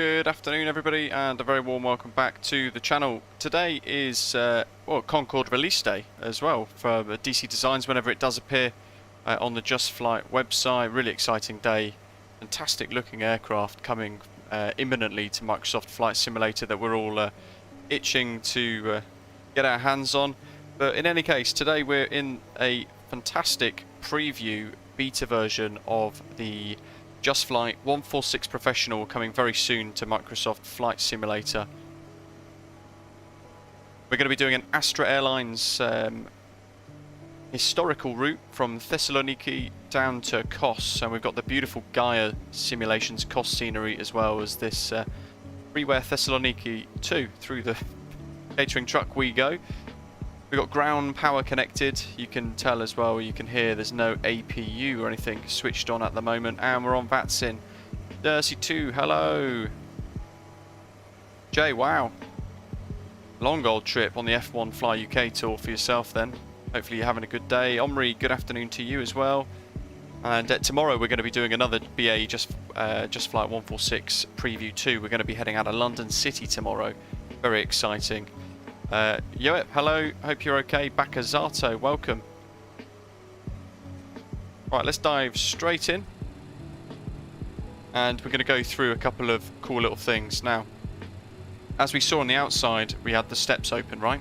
Good afternoon everybody, and a very warm welcome back to the channel. Today is Concorde release day as well for DC Designs whenever it does appear on the JustFlight website. Really exciting day, fantastic looking aircraft coming imminently to Microsoft Flight Simulator that we're all itching to get our hands on. But in any case, today we're in a fantastic preview beta version of the JustFlight 146 Professional, coming very soon to Microsoft Flight Simulator. We're going to be doing an Astra Airlines historical route from Thessaloniki down to Kos, and we've got the beautiful Gaya Simulation's Kos scenery, as well as this freeware Thessaloniki 2. Through the catering truck we go. We've got ground power connected. You can tell as well, you can hear there's no APU or anything switched on at the moment, and we're on VATSIN. Jersey2, hello. Jay, wow. Long old trip on the F1 Fly UK tour for yourself then. Hopefully you're having a good day. Omri, good afternoon to you as well. And tomorrow we're going to be doing another BAe JustFlight 146 Preview 2. We're going to be heading out of London City tomorrow. Very exciting. Yoep, hello, hope you're okay. Bakazato, welcome. Right, let's dive straight in. And we're going to go through a couple of cool little things. Now, as we saw on the outside, we had the steps open, right?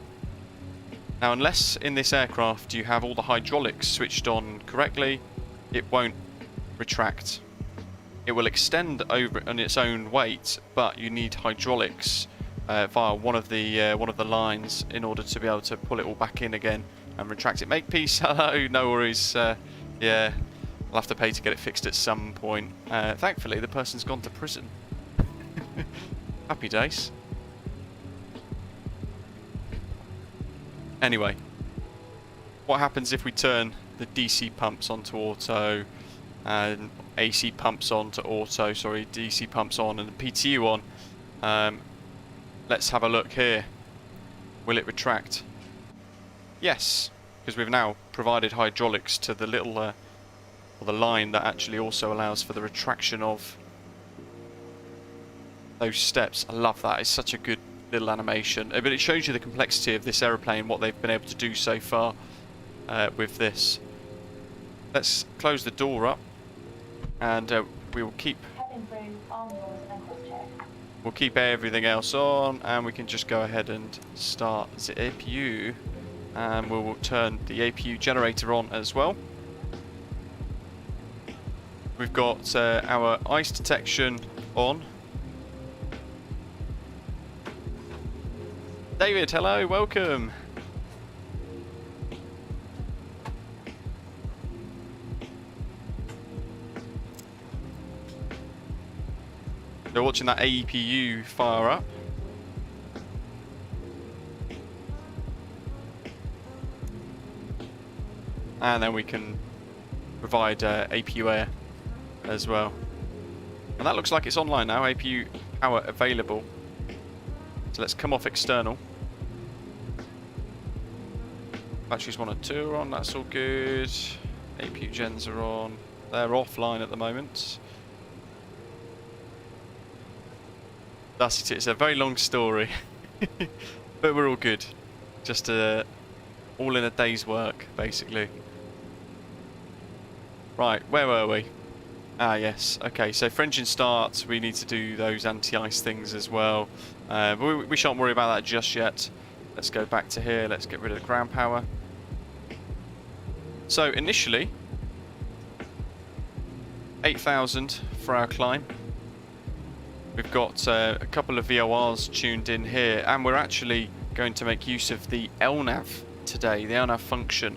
Now, unless in this aircraft you have all the hydraulics switched on correctly, it won't retract. It will extend over on its own weight, but you need hydraulics via one of the lines in order to be able to pull it all back in again and retract it. Make peace, hello, no worries. Yeah, I'll have to pay to get it fixed at some point. Thankfully, the person's gone to prison. Happy days. Anyway, what happens if we turn the DC pumps onto auto and AC pumps on to auto, sorry, DC pumps on and the PTU on? Let's have a look here. Will it retract? Yes, because we've now provided hydraulics to the little, or the line that actually also allows for the retraction of those steps. I love that. It's such a good little animation. But it shows you the complexity of this aeroplane, what they've been able to do so far with this. Let's close the door up, and we will keep. We'll keep everything else on, and we can just go ahead and start the APU, and we'll turn the APU generator on as well. We've got our ice detection on. David, hello, welcome. We're watching that APU fire up. And then we can provide APU air as well. And that looks like it's online now, APU power available. So let's come off external. Batteries 1 and 2 are on, that's all good. APU gens are on. They're offline at the moment. That's it. It's a very long story, but we're all good. Just all in a day's work, basically. Right, where were we? Ah, yes. Okay, so for engine start, we need to do those anti-ice things as well. But we shan't worry about that just yet. Let's go back to here. Let's get rid of the ground power. So initially, 8,000 for our climb. We've got a couple of VORs tuned in here, and we're actually going to make use of the LNAV today, the LNAV function.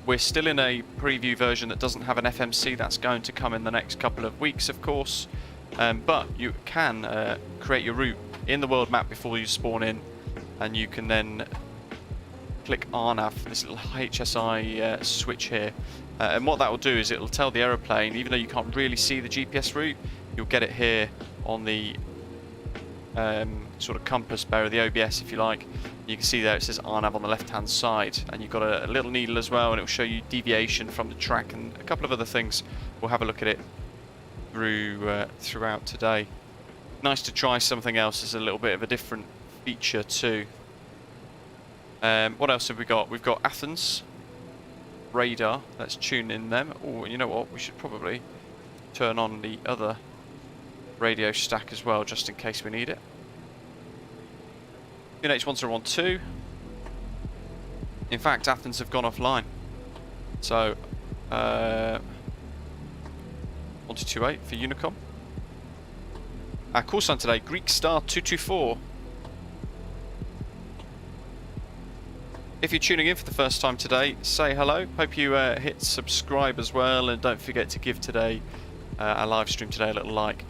We're still in a preview version that doesn't have an FMC. That's going to come in the next couple of weeks, of course. But you can create your route in the world map before you spawn in, and you can then click RNAV, this little HSI switch here. And what that will do is it will tell the aeroplane, even though you can't really see the GPS route, you'll get it here on the sort of compass bearer, the OBS if you like. You can see there it says RNAV on the left hand side, and you've got a little needle as well, and it will show you deviation from the track and a couple of other things. We'll have a look at it throughout today. Nice to try something else as a little bit of a different feature too. What else have we got? We've got Athens radar. Let's tune in them. Oh, you know what? We should probably turn on the other radio stack as well, just in case we need it. UNH1012. In fact, Athens have gone offline. So, 1228 for Unicom. Our call sign today, Greek Star 224. If you're tuning in for the first time today, say hello. Hope you hit subscribe as well, and don't forget to give today our live stream today a little like.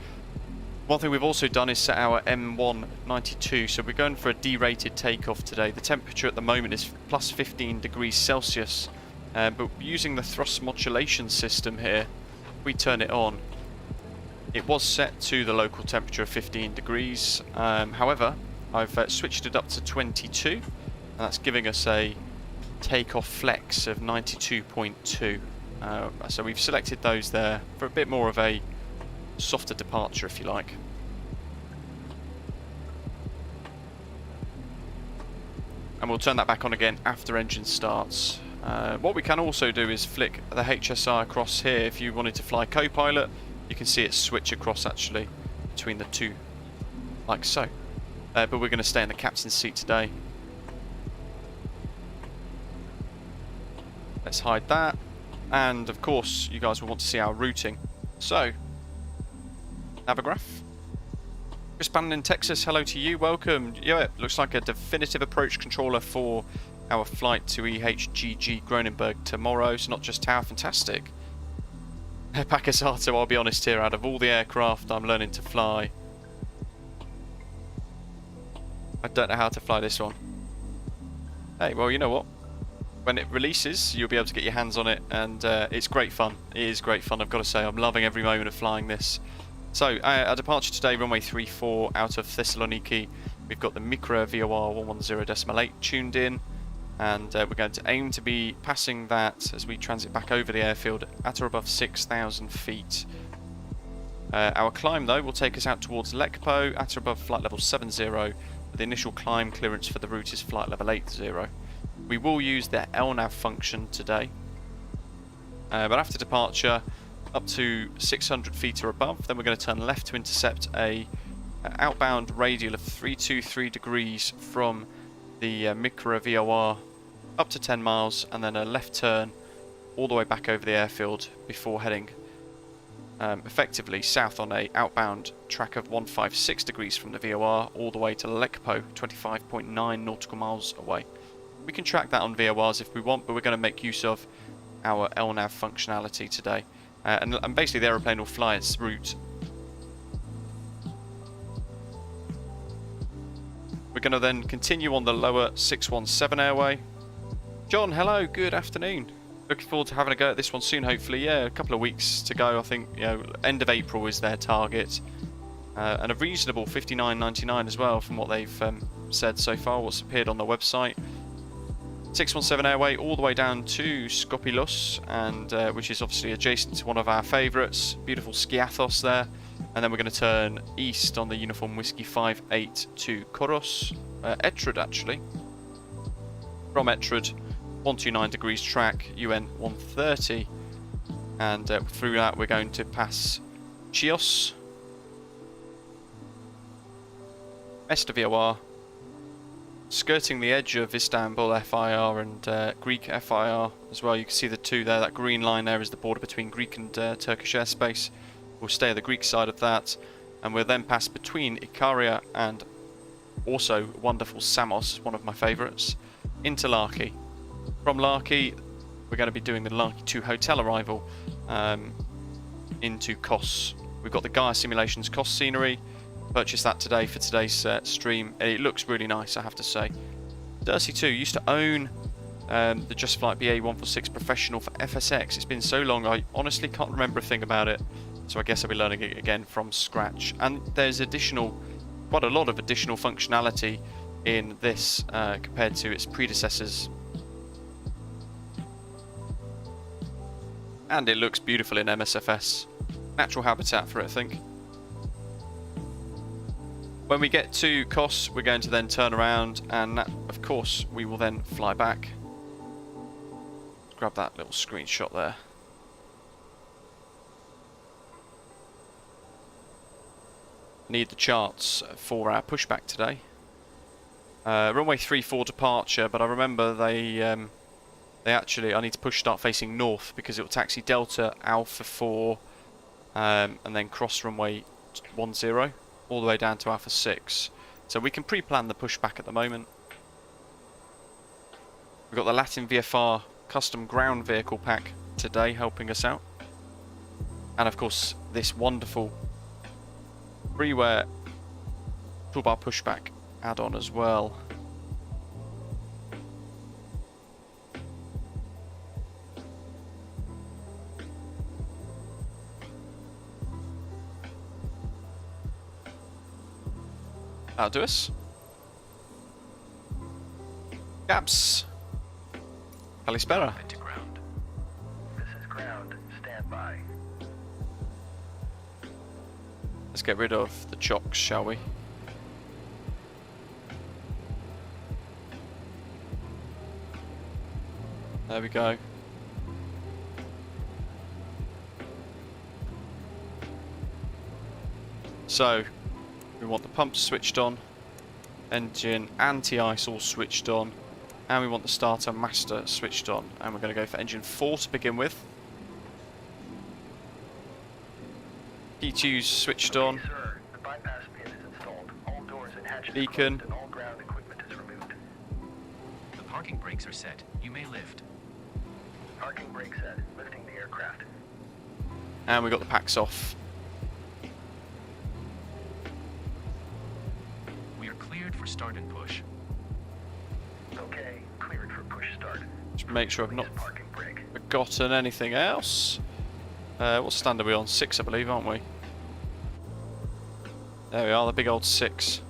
One thing we've also done is set our M192, so we're going for a derated takeoff today. The temperature at the moment is plus 15 degrees Celsius, but using the thrust modulation system here, we turn it on. It was set to the local temperature of 15 degrees, however, I've switched it up to 22, and that's giving us a takeoff flex of 92.2. So we've selected those there for a bit more of a softer departure, if you like. And we'll turn that back on again after engine starts. What we can also do is flick the HSI across here. If you wanted to fly co-pilot, you can see it switch across actually between the two, like so. But we're going to stay in the captain's seat today. Let's hide that. And of course, you guys will want to see our routing. So, Navigraph. Chris Bannon in Texas, hello to you, welcome. Yeah, it looks like a definitive approach controller for our flight to EHGG Gronenberg tomorrow. It's not just how fantastic. Pakasato, I'll be honest here, out of all the aircraft I'm learning to fly, I don't know how to fly this one. Hey, well, you know what? When it releases, you'll be able to get your hands on it, and it's great fun. It is great fun, I've got to say. I'm loving every moment of flying this. So, our departure today, runway 34 out of Thessaloniki. We've got the Micra VOR 110.8 tuned in, and we're going to aim to be passing that as we transit back over the airfield at or above 6,000 feet. Our climb, though, will take us out towards Lekpo at or above flight level 70. The initial climb clearance for the route is flight level 80. We will use the LNAV function today, but after departure, up to 600 feet or above, then we're going to turn left to intercept a outbound radial of 323 degrees from the Micra VOR up to 10 miles, and then a left turn all the way back over the airfield before heading effectively south on a outbound track of 156 degrees from the VOR all the way to Lekpo, 25.9 nautical miles away. We can track that on VORs if we want, but we're going to make use of our LNAV functionality today. And basically the aeroplane will fly its route. We're going to then continue on the lower 617 airway. John, hello, good afternoon. Looking forward to having a go at this one soon, hopefully. Yeah, a couple of weeks to go, I think. You know, end of April is their target. And a reasonable 59.99 as well, from what they've said so far, what's appeared on the website. 617 airway all the way down to Skopilos, and which is obviously adjacent to one of our favourites, beautiful Skiathos there, and then we're going to turn east on the Uniform Whiskey 58 to Koros, Etrud actually. From Etrud, 129 degrees track, UN 130, and through that we're going to pass Chios, Mestre VOR, skirting the edge of Istanbul FIR and Greek FIR as well. You can see the two there. That green line there is the border between Greek and Turkish airspace. We'll stay at the Greek side of that, and we'll then pass between Ikaria and also wonderful Samos, one of my favourites, into Laki. From Laki, we're going to be doing the Laki 2 hotel arrival into Kos. We've got the Gaya Simulations Kos scenery. Purchased that today for today's stream. It looks really nice, I have to say. Dirty2 used to own the JustFlight BAe 146 Professional for FSX. It's been so long, I honestly can't remember a thing about it. So I guess I'll be learning it again from scratch. And there's quite a lot of additional functionality in this compared to its predecessors. And it looks beautiful in MSFS. Natural habitat for it, I think. When we get to Kos, we're going to then turn around, and that, of course, we will then fly back. Let's grab that little screenshot there. Need the charts for our pushback today. Runway 34 departure, but I remember they actually, I need to push start facing north because it will taxi Delta Alpha 4 and then cross runway 10 all the way down to Alpha 6. So we can pre-plan the pushback at the moment. We've got the Latin VFR custom ground vehicle pack today helping us out. And of course this wonderful freeware toolbar pushback add-on as well. That'll do us. Gaps. Kalispera. To ground. This is ground. Stand by. Let's get rid of the chocks, shall we? There we go. So, we want the pumps switched on, engine anti-ice all switched on, and we want the starter master switched on. And we're going to go for engine 4 to begin with. P2's switched on. Okay, sir. The bypass pin is installed. All doors and hatches Beacon. closed and all ground equipment is removed. The parking brakes are set. You may lift. Parking brake set. Lifting the aircraft. And we got the packs off. We are cleared for start and push. Okay, cleared for push start. Just make sure I've not Release parking brake. forgotten anything else. What stand are we on? 6, I believe, aren't we? There we are, the big old 6.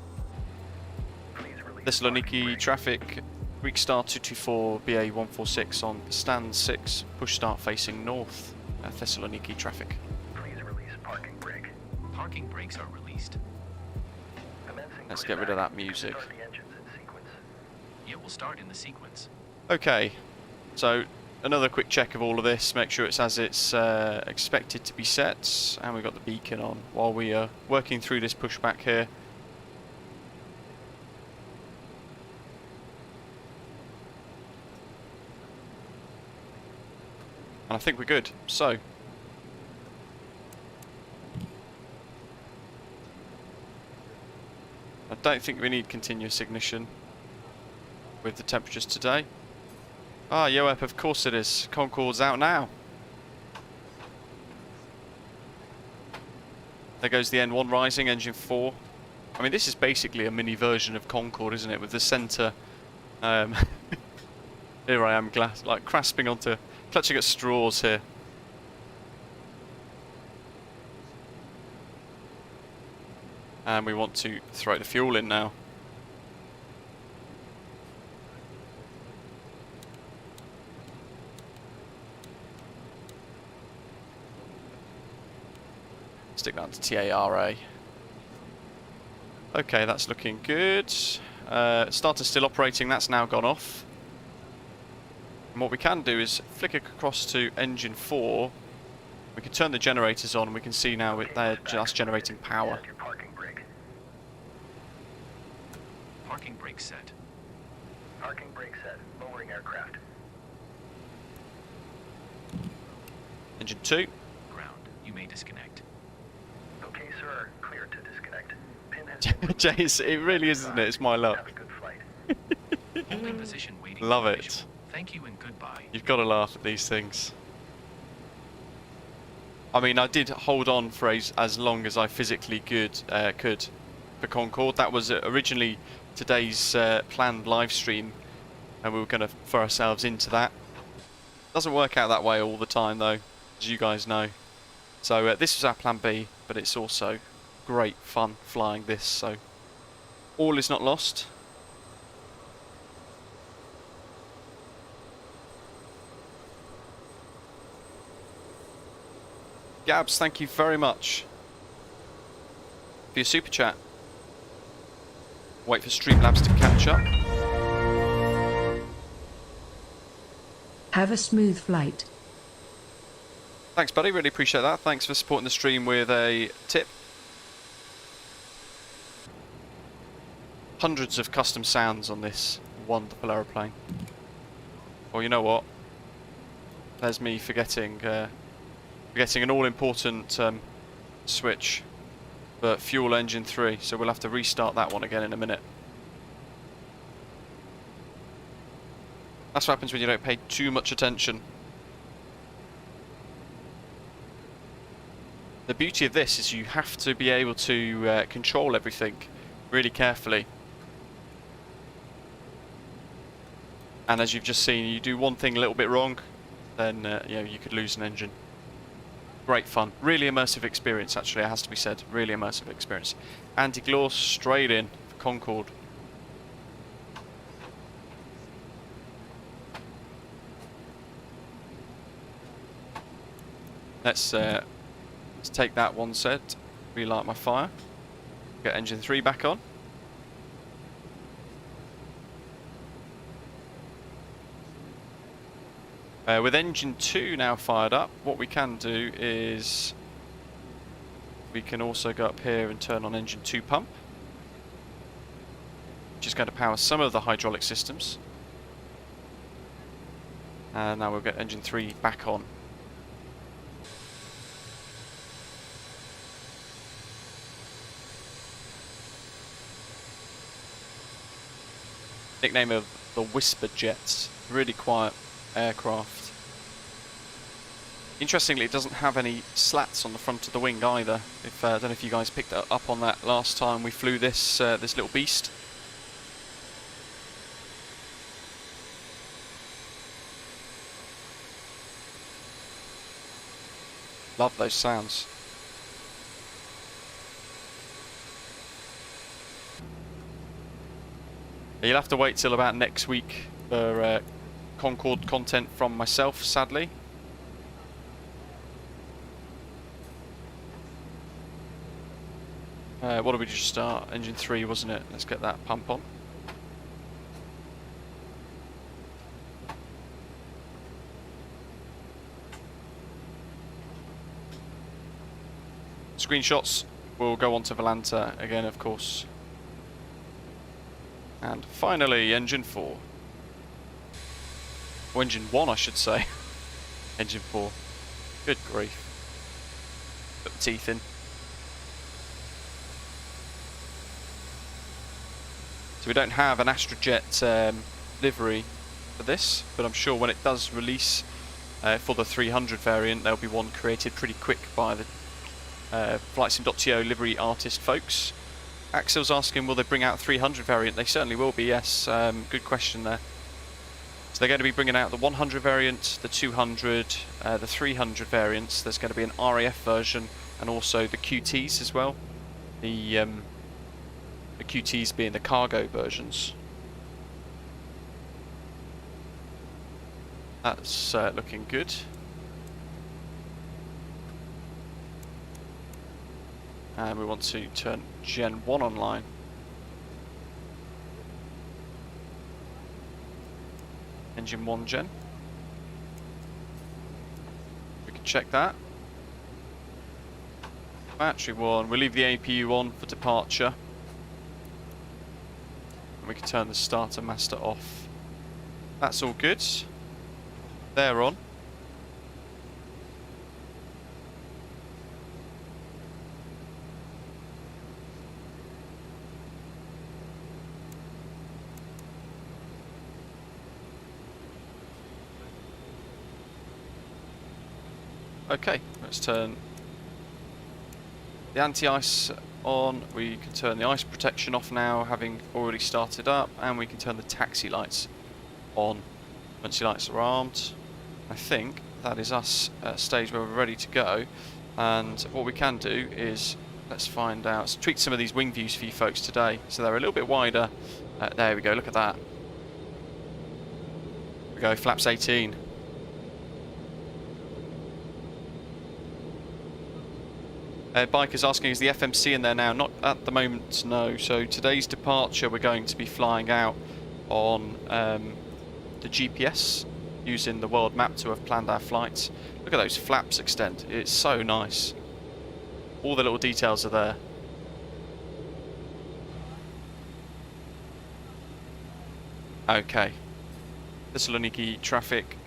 Please release parking Thessaloniki brake. traffic, Greek Star 224, BAe 146 on stand 6, push start facing north, Thessaloniki traffic. Please release parking brake. Parking brakes are released. Commencing Let's get rid of pushback. that music. Start the engines in sequence. It will start in the sequence. Okay, so another quick check of all of this, make sure it's as it's expected to be set, and we've got the beacon on while we are working through this pushback here. And I think we're good. So, I don't think we need continuous ignition with the temperatures today. Ah, Yoep, of course it is. Concorde's out now. There goes the N1 rising, engine 4. I mean, this is basically a mini version of Concorde, isn't it? With the centre. Here I am, like grasping onto, clutching at straws here. And we want to throw the fuel in now. Stick that to TARA. Okay, that's looking good. Starter's still operating, that's now gone off. And what we can do is flick it across to engine 4. We can turn the generators on and we can see now they're just generating power. Set your parking brake. Parking brake set. Parking brake set. Lowering aircraft. Engine 2. Ground. You may disconnect. Okay, sir. Clear to disconnect. Pin has been Jace, it really is, isn't it? It's my Have luck. a good flight. Holding position waiting. Love for it. visual. Thank you and goodbye. You've got to laugh at these things. I mean, I did hold on for as long as I physically could for Concorde. That was originally today's planned live stream, and we were going to throw ourselves into that. Doesn't work out that way all the time, though, as you guys know. So this was our plan B, but it's also great fun flying this. So all is not lost. Gabs, thank you very much for your super chat. Wait for Streamlabs to catch up. Have a smooth flight. Thanks, buddy. Really appreciate that. Thanks for supporting the stream with a tip. Hundreds of custom sounds on this wonderful aeroplane. Well, you know what? There's me forgetting an all-important switch for fuel engine 3, so we'll have to restart that one again in a minute. That's what happens when you don't pay too much attention. The beauty of this is you have to be able to control everything really carefully. And as you've just seen, you do one thing a little bit wrong, then you know, you could lose an engine. Great fun. Really immersive experience, actually, it has to be said. Really immersive experience. Anti-Glaw straight in for Concorde. Let's take that one set, relight my fire, get engine 3 back on. With engine 2 now fired up, what we can do is we can also go up here and turn on engine 2 pump, which is going to power some of the hydraulic systems. And now we'll get engine 3 back on. Nickname of the Whisper Jets. Really quiet aircraft. Interestingly, it doesn't have any slats on the front of the wing either. I don't know if you guys picked up on that last time we flew this this little beast. Love those sounds. You'll have to wait till about next week for Concorde content from myself, sadly. What did we just start? Engine 3, wasn't it? Let's get that pump on. Screenshots will go on to Volanta again, of course. And finally, engine 4. Or engine 1, I should say. Engine 4. Good grief. Put the teeth in. So we don't have an AstraJet livery for this, but I'm sure when it does release for the 300 variant, there'll be one created pretty quick by the FlightSim.to livery artist folks. Axel's asking, will they bring out 300 variant? They certainly will be, yes. Good question there. So they're going to be bringing out the 100 variant, the 200, the 300 variants. There's going to be an RAF version and also the QTs as well. The QTs being the cargo versions. That's looking good. And we want to turn Gen 1 online. Engine 1 gen. We can check that. Battery 1. We'll leave the APU on for departure. And we can turn the starter master off. That's all good. They're on. Okay, let's turn the anti-ice on. We can turn the ice protection off now, having already started up, and we can turn the taxi lights on. Taxi lights are armed. I think that is us at a stage where we're ready to go. And what we can do is, let's find out, let's tweak some of these wing views for you folks today. So they're a little bit wider. There we go, look at that. There we go, flaps 18. Biker's asking, is the FMC in there now? Not at the moment, no. So today's departure, we're going to be flying out on the GPS, using the world map to have planned our flights. Look at those flaps extend. It's so nice. All the little details are there. Okay. Thessaloniki traffic.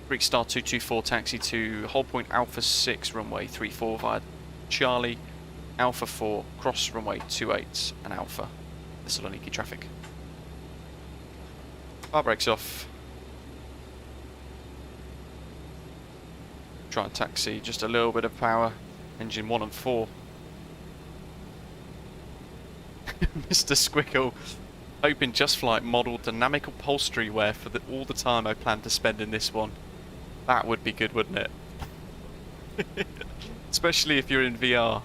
Greek Star 224 taxi to hold point Alpha 6 runway 34 via Charlie, Alpha 4 cross runway 28 and Alpha. Thessaloniki traffic. Bar brakes off. Try and taxi, just a little bit of power. Engine 1 and 4. Mr. Squickle, hoping JustFlight modelled dynamic upholstery wear for all the time I plan to spend in this one. That would be good, wouldn't it? Especially if you're in VR.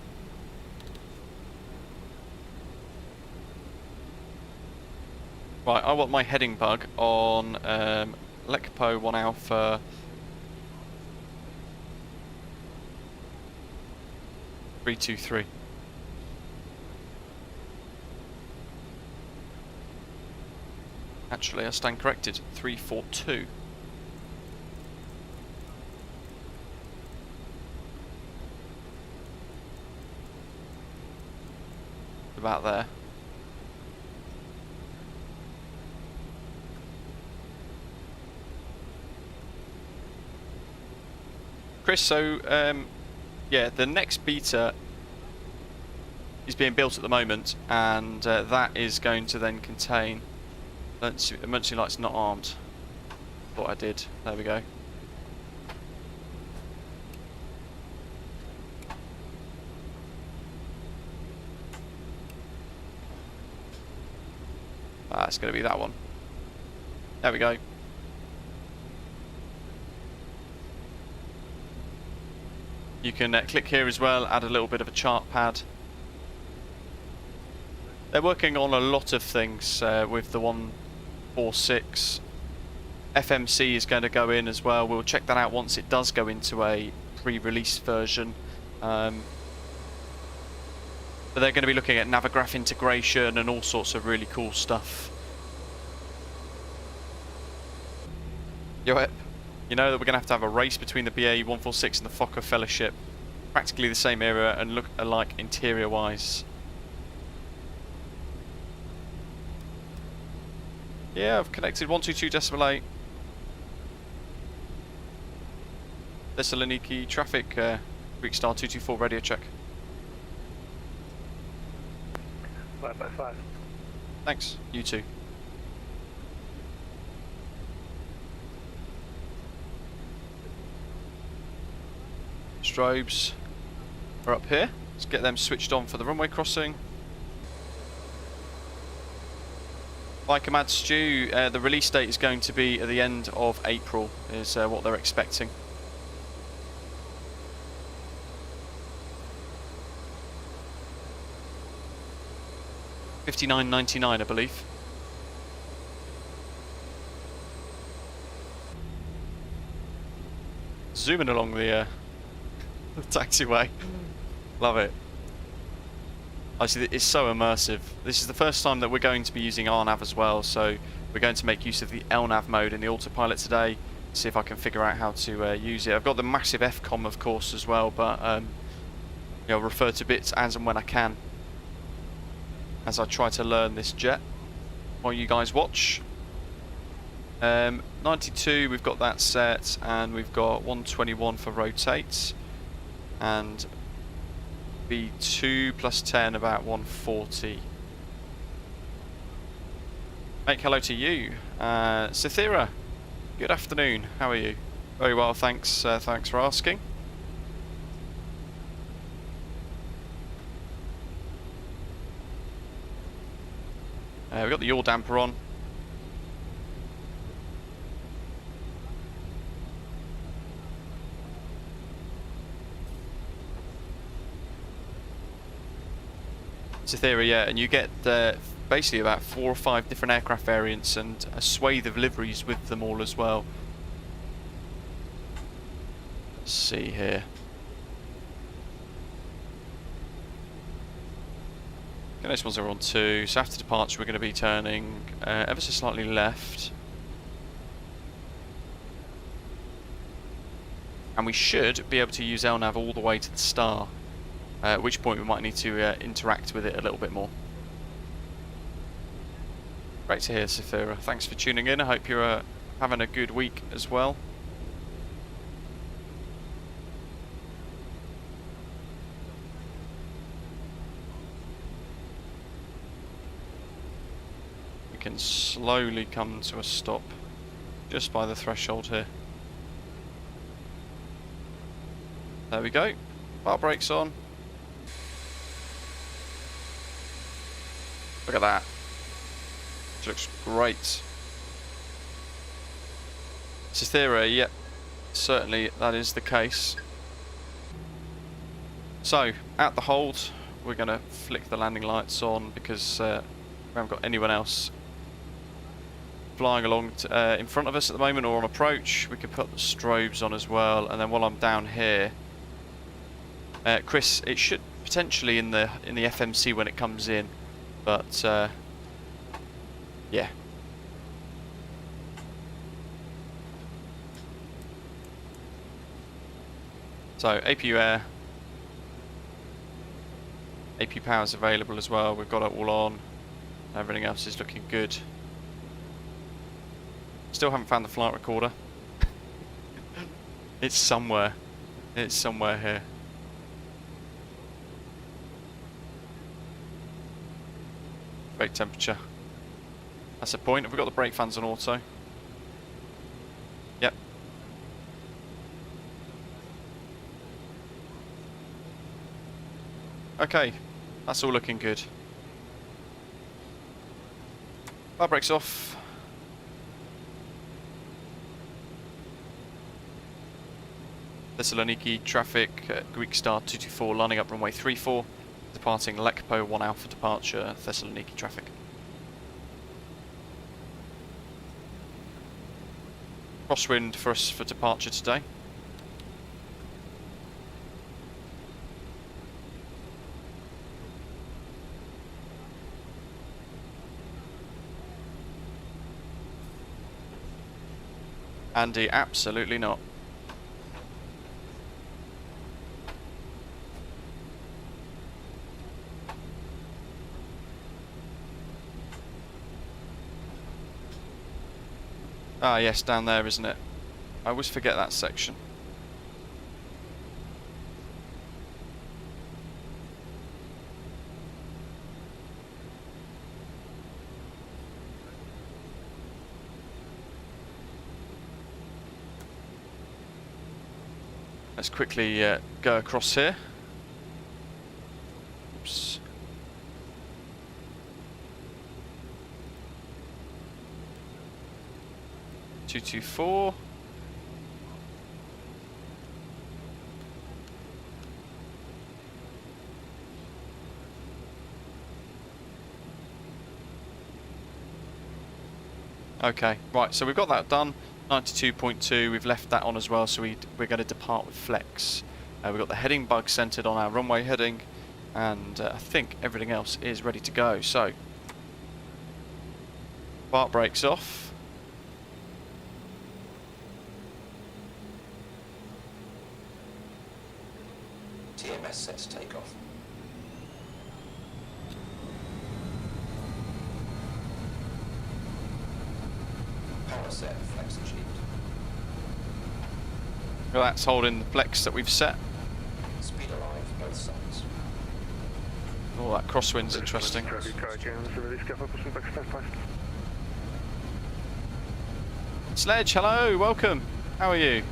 Right, I want my heading bug on Lekpo 1 Alpha 323. Actually, I stand corrected. 342. About there. Chris, so yeah, the next beta is being built at the moment, and that is going to then contain emergency lights not armed. Thought I did. There we go. It's going to be that one. There we go. You can click here as well, add a little bit of a chart pad. They're working on a lot of things with the 146. FMC is going to go in as well. We'll check that out once it does go into a pre-release version. But they're going to be looking at Navigraph integration and all sorts of really cool stuff. Yep. You know that we're going to have a race between the BAe 146 and the Fokker Fellowship. Practically the same era and look alike interior-wise. Yeah, I've connected 122.8. Thessaloniki traffic, Greek Star 224 radio check. 5x5. Thanks, you too. Strobes are up here. Let's get them switched on for the runway crossing. By Command Stu, the release date is going to be at the end of April, is what they're expecting. $59.99, I believe. Zooming along the taxiway. Love it. Actually, it's so immersive. This is the first time that we're going to be using RNAV as well, so we're going to make use of the LNAV mode in the autopilot today. See if I can figure out how to use it. I've got the massive FCOM, of course, as well, but you know, I'll refer to bits as and when I can as I try to learn this jet while you guys watch. 92, we've got that set, and we've got 121 for rotates, and B2 plus 10 about 140. Make hello to you, Cythera. Good afternoon. How are you? Very well, thanks. Thanks for asking. We've got the yaw damper on. Cythera, yeah, and you get basically about 4 or 5 different aircraft variants and a swathe of liveries with them all as well. Let's see here. Ganesh 1012, so after departure we're going to be turning ever so slightly left. And we should be able to use LNAV all the way to the star, at which point we might need to interact with it a little bit more. Great to hear, Cythera. Thanks for tuning in. I hope you're having a good week as well. We can slowly come to a stop just by the threshold here. There we go. Bar brakes on. Look at that. It looks great. Cythera, yep. Certainly that is the case. So, at the hold, we're going to flick the landing lights on because we haven't got anyone else flying along in front of us at the moment or on approach. We could put the strobes on as well, and then while I'm down here, Chris, it should potentially in the FMC when it comes in, but yeah. So APU air, AP power is available as well. We've got it all on. Everything else is looking good. Still haven't found the flight recorder. It's somewhere. It's somewhere here. Great temperature. That's the point. Have we got the brake fans on auto? Yep. Okay, that's all looking good. Bar brakes off. Thessaloniki traffic, Greek Star 224 lining up runway 34, departing Lekpo 1 Alpha departure, Thessaloniki traffic. Crosswind for us for departure today. Andy, absolutely not. Ah yes, down there, isn't it? I always forget that section. Let's quickly go across here. Oops. Two, 224. Okay, right, so we've got that done. 92.2, we've left that on as well, so we're going to depart with flex. We've got the heading bug centered on our runway heading, and I think everything else is ready to go. So, bar brakes off. TMS set to takeoff. Power set, flex achieved. Well, that's holding the flex that we've set. Speed alive, both sides. Oh, that crosswind's interesting. Sledge, hello, welcome. How are you?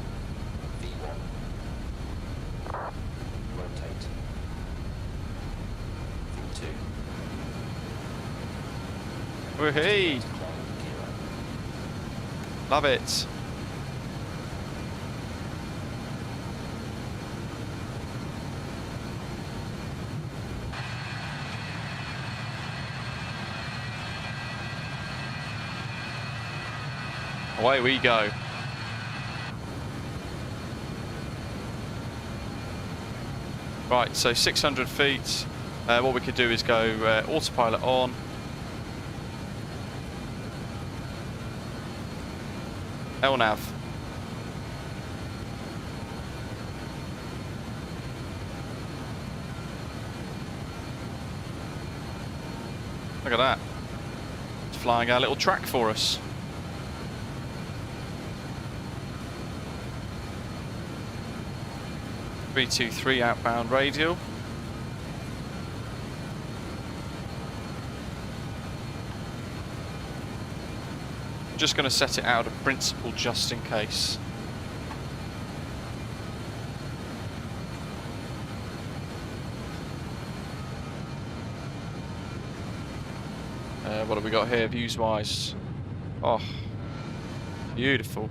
V1. Rotate. V2. Woohoo! Love it. Away we go. Right, so 600 feet. What we could do is go autopilot on. LNAV. Look at that. It's flying our little track for us. (323) outbound radial. I'm just going to set it out of principle just in case. What have we got here views wise? Oh, beautiful.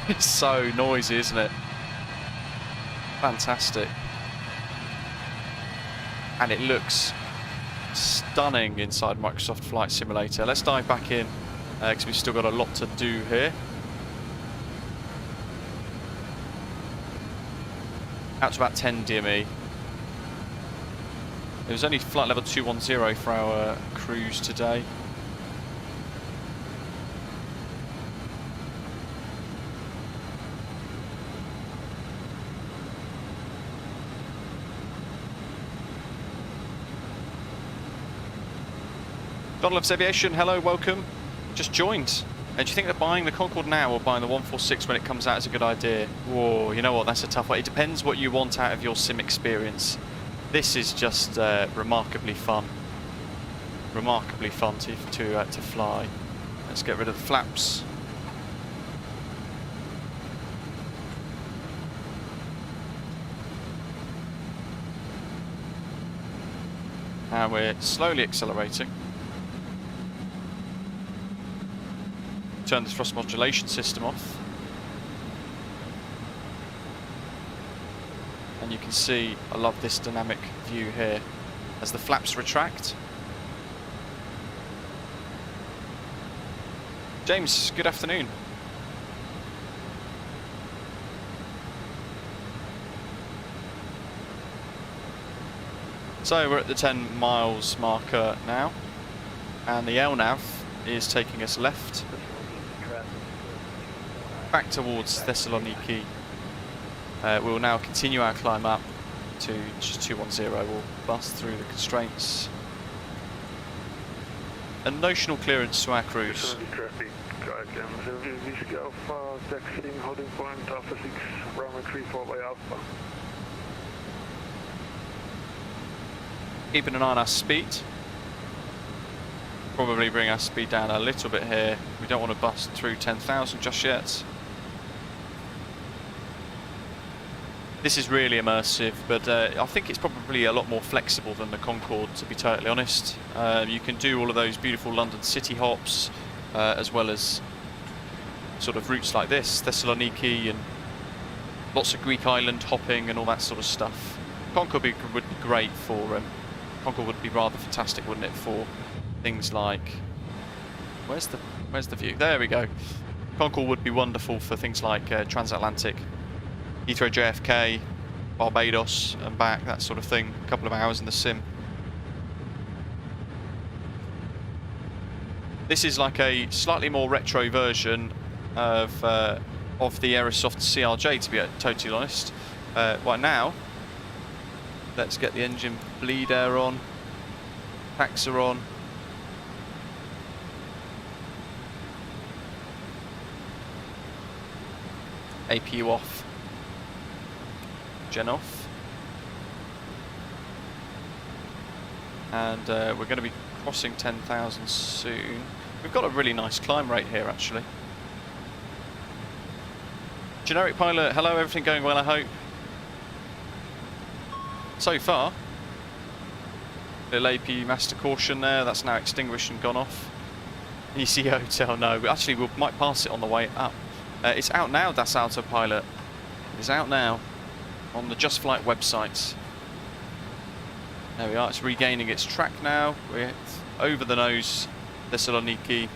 It's so noisy, isn't it? Fantastic. And it looks stunning inside Microsoft Flight Simulator. Let's dive back in because we've still got a lot to do here. Out to about 10 DME. It was only flight level 210 for our cruise today. God Loves Aviation, hello, welcome. Just joined. Do you think that buying the Concorde now or buying the 146 when it comes out is a good idea? Whoa, you know what, that's a tough one. It depends what you want out of your sim experience. This is just remarkably fun. Remarkably fun to fly. Let's get rid of the flaps. And we're slowly accelerating. Turn the thrust modulation system off. And you can see, I love this dynamic view here as the flaps retract. James, good afternoon. So we're at the 10 miles marker now, and the LNAV is taking us left back towards Thessaloniki. We will now continue our climb up to just 210. We'll bust through the constraints. A notional clearance to our cruise. Holding point Alpha 6, runway 34 by Alpha. Keeping an eye on our speed. Probably bring our speed down a little bit here. We don't want to bust through 10,000 just yet. This is really immersive, but I think it's probably a lot more flexible than the Concorde, to be totally honest. You can do all of those beautiful London city hops, as well as sort of routes like this, Thessaloniki, and lots of Greek island hopping and all that sort of stuff. Concorde would be great for, Concorde would be rather fantastic, wouldn't it, for things like, where's the view? There we go. Concorde would be wonderful for things like transatlantic, Heathrow JFK, Barbados and back, that sort of thing. A couple of hours in the sim. This is like a slightly more retro version of the Aerosoft CRJ, to be totally honest. Right now, let's get the engine bleed air on, packs are on. APU off. Gen off. And we're going to be crossing 10,000 soon. We've got a really nice climb rate here, actually. Generic pilot, hello, everything going well, I hope? So far. Little APU master caution there, that's now extinguished and gone off. EC Hotel, no, but actually we might pass it on the way up. It's out now, Das Autopilot. It's out now on the JustFlight website. There we are, it's regaining its track now. We're over the nose, Thessaloniki.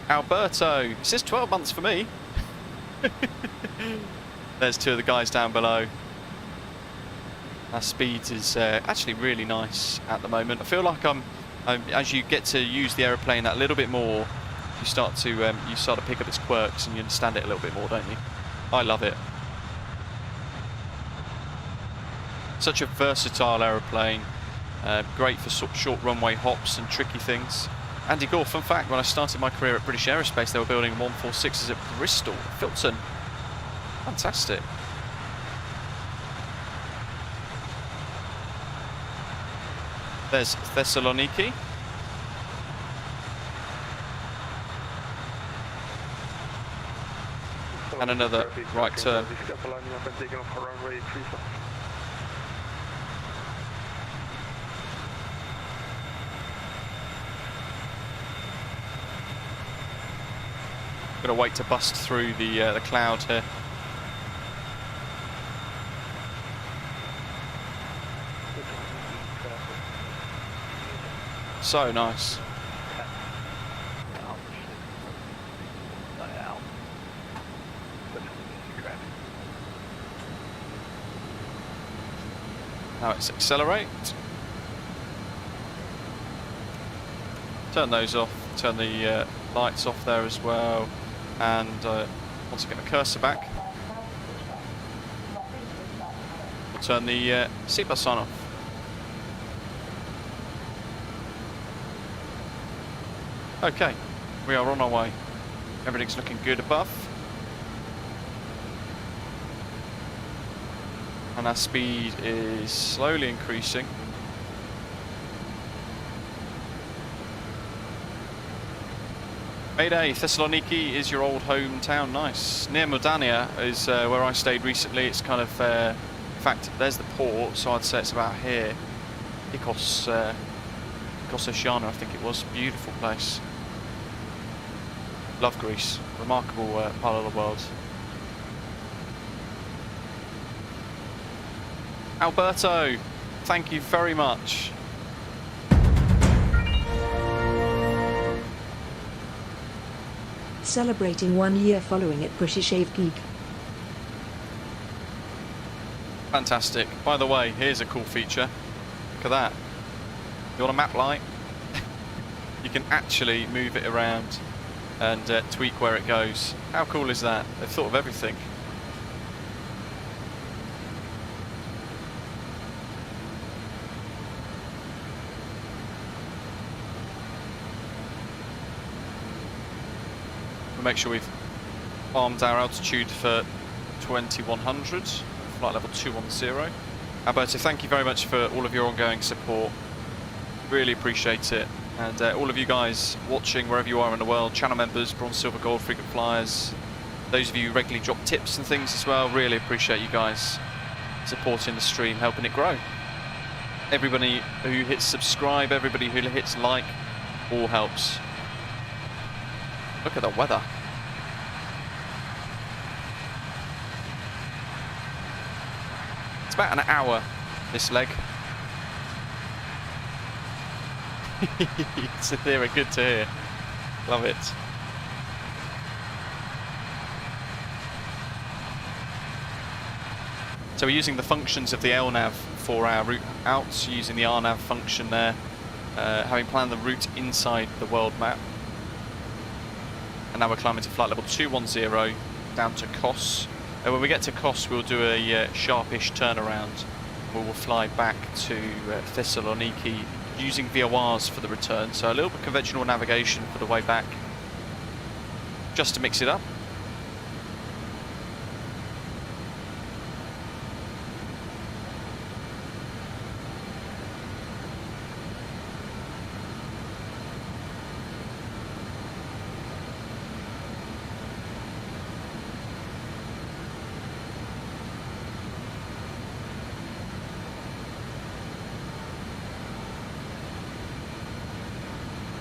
Alberto, it says 12 months for me. There's two of the guys down below. Our speed is actually really nice at the moment. I feel like as you get to use the aeroplane that little bit more, you start to pick up its quirks and you understand it a little bit more, don't you? I love it. Such a versatile aeroplane, great for short runway hops and tricky things. Andy Gore, fun fact, when I started my career at British Aerospace, they were building 146s at Bristol, Filton. Fantastic. There's Thessaloniki. And another right turn. Gonna wait to bust through the cloud here. So nice. Now it's accelerate. Turn those off. Turn the lights off there as well. And once again, the cursor back. We'll turn the seatbelt sign off. Okay, we are on our way. Everything's looking good above. And our speed is slowly increasing. BAe, Thessaloniki is your old hometown, nice. Near Modania is where I stayed recently. It's kind of, in fact, there's the port, so I'd say it's about here. Kos, Oceana, I think it was. Beautiful place. Love Greece. Remarkable part of the world. Alberto, thank you very much. Celebrating 1 year following at British Ave Geek. Fantastic. By the way, here's a cool feature. Look at that. You want a map light? You can actually move it around and tweak where it goes. How cool is that? They've thought of everything. We'll make sure we've armed our altitude for 2100, flight level 210. Alberto, thank you very much for all of your ongoing support. Really appreciate it. And all of you guys watching wherever you are in the world, channel members, bronze, silver, gold, frequent flyers, those of you who regularly drop tips and things as well, really appreciate you guys supporting the stream, helping it grow. Everybody who hits subscribe, everybody who hits like, all helps. Look at the weather. It's about an hour, this leg. It's good to hear. Love it. So we're using the functions of the LNAV for our route out, using the RNAV function there, having planned the route inside the world map. And now we're climbing to flight level 210 down to Kos. And when we get to Kos, we'll do a sharpish turnaround. We will fly back to Thessaloniki using VORs for the return. So a little bit conventional navigation for the way back, just to mix it up.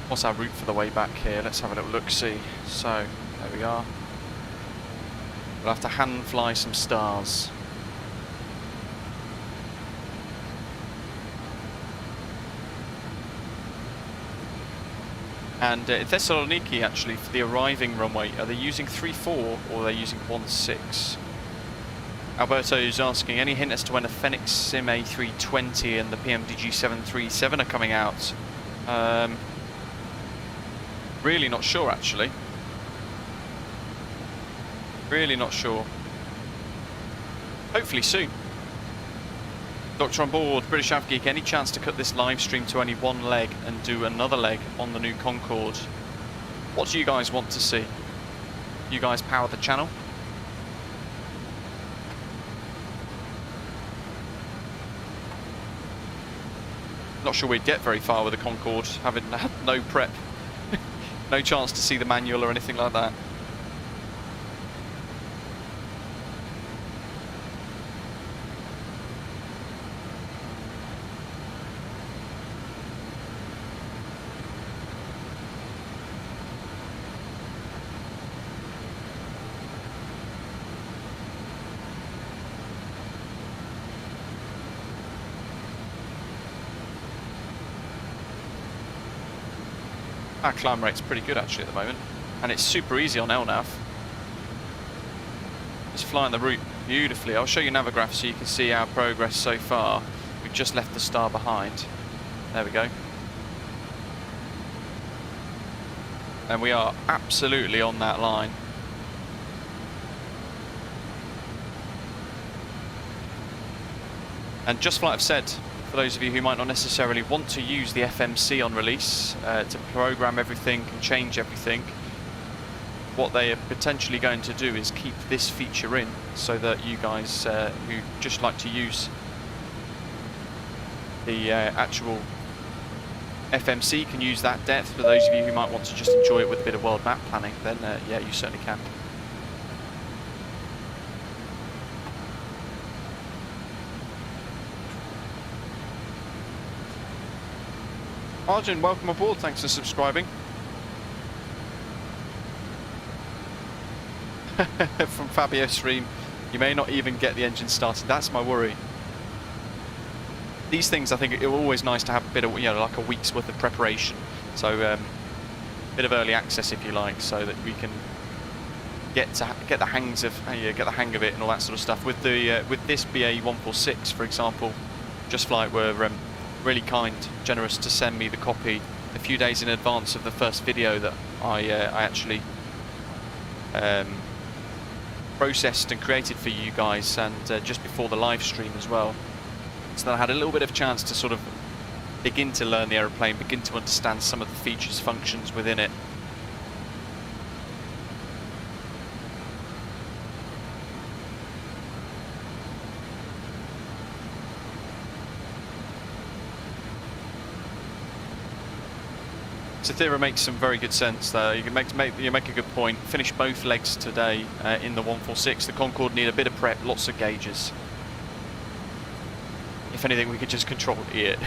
What's our route for the way back here? Let's have a little look-see. So, there we are. We'll have to hand fly some stars. And in Thessaloniki, actually, for the arriving runway, are they using 3.4 or are they using 1.6? Alberto is asking, any hint as to when the Fenix Sim A320 and the PMDG 737 are coming out? Really not sure, actually. Really not sure. Hopefully soon. Doctor on board, British AvGeek, any chance to cut this live stream to only one leg and do another leg on the new Concorde? What do you guys want to see? You guys power the channel? Not sure we'd get very far with the Concorde, having had no prep. No chance to see the manual or anything like that. Our climb rate's pretty good actually at the moment, and it's super easy on LNAV. Just flying the route beautifully. I'll show you Navigaph so you can see our progress so far. We've just left the star behind. There we go. And we are absolutely on that line. And JustFlight have said, for those of you who might not necessarily want to use the FMC on release to program everything and change everything, what they are potentially going to do is keep this feature in so that you guys who just like to use the actual FMC can use that depth. For those of you who might want to just enjoy it with a bit of world map planning, then yeah, you certainly can. Arjun, welcome aboard, thanks for subscribing. From Fabio Stream, you may not even get the engine started, that's my worry. These things, I think it's always nice to have a bit of, like a week's worth of preparation. So, a bit of early access if you like, so that we can get the hang of it and all that sort of stuff. With the with this BAe 146, for example, JustFlight were really kind, generous to send me the copy a few days in advance of the first video that I actually processed and created for you guys, and just before the live stream as well, so that I had a little bit of chance to sort of begin to learn the aeroplane, begin to understand some of the features, functions within it. Sathira makes some very good sense there. You make a good point. Finish both legs today in the 146. The Concorde need a bit of prep, lots of gauges. If anything, we could just control it.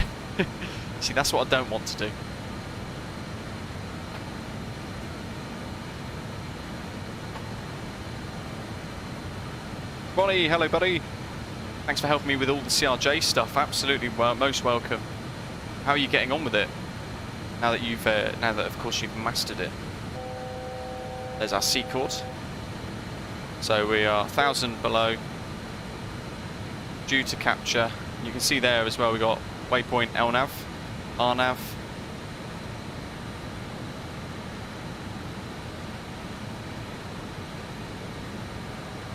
See, that's what I don't want to do. Ronnie, hello buddy. Thanks for helping me with all the CRJ stuff. Absolutely, most welcome. How are you getting on with it? Now that of course you've mastered it. There's our C-chord. So we are 1,000 below, due to capture. You can see there as well we got waypoint LNAV, RNAV.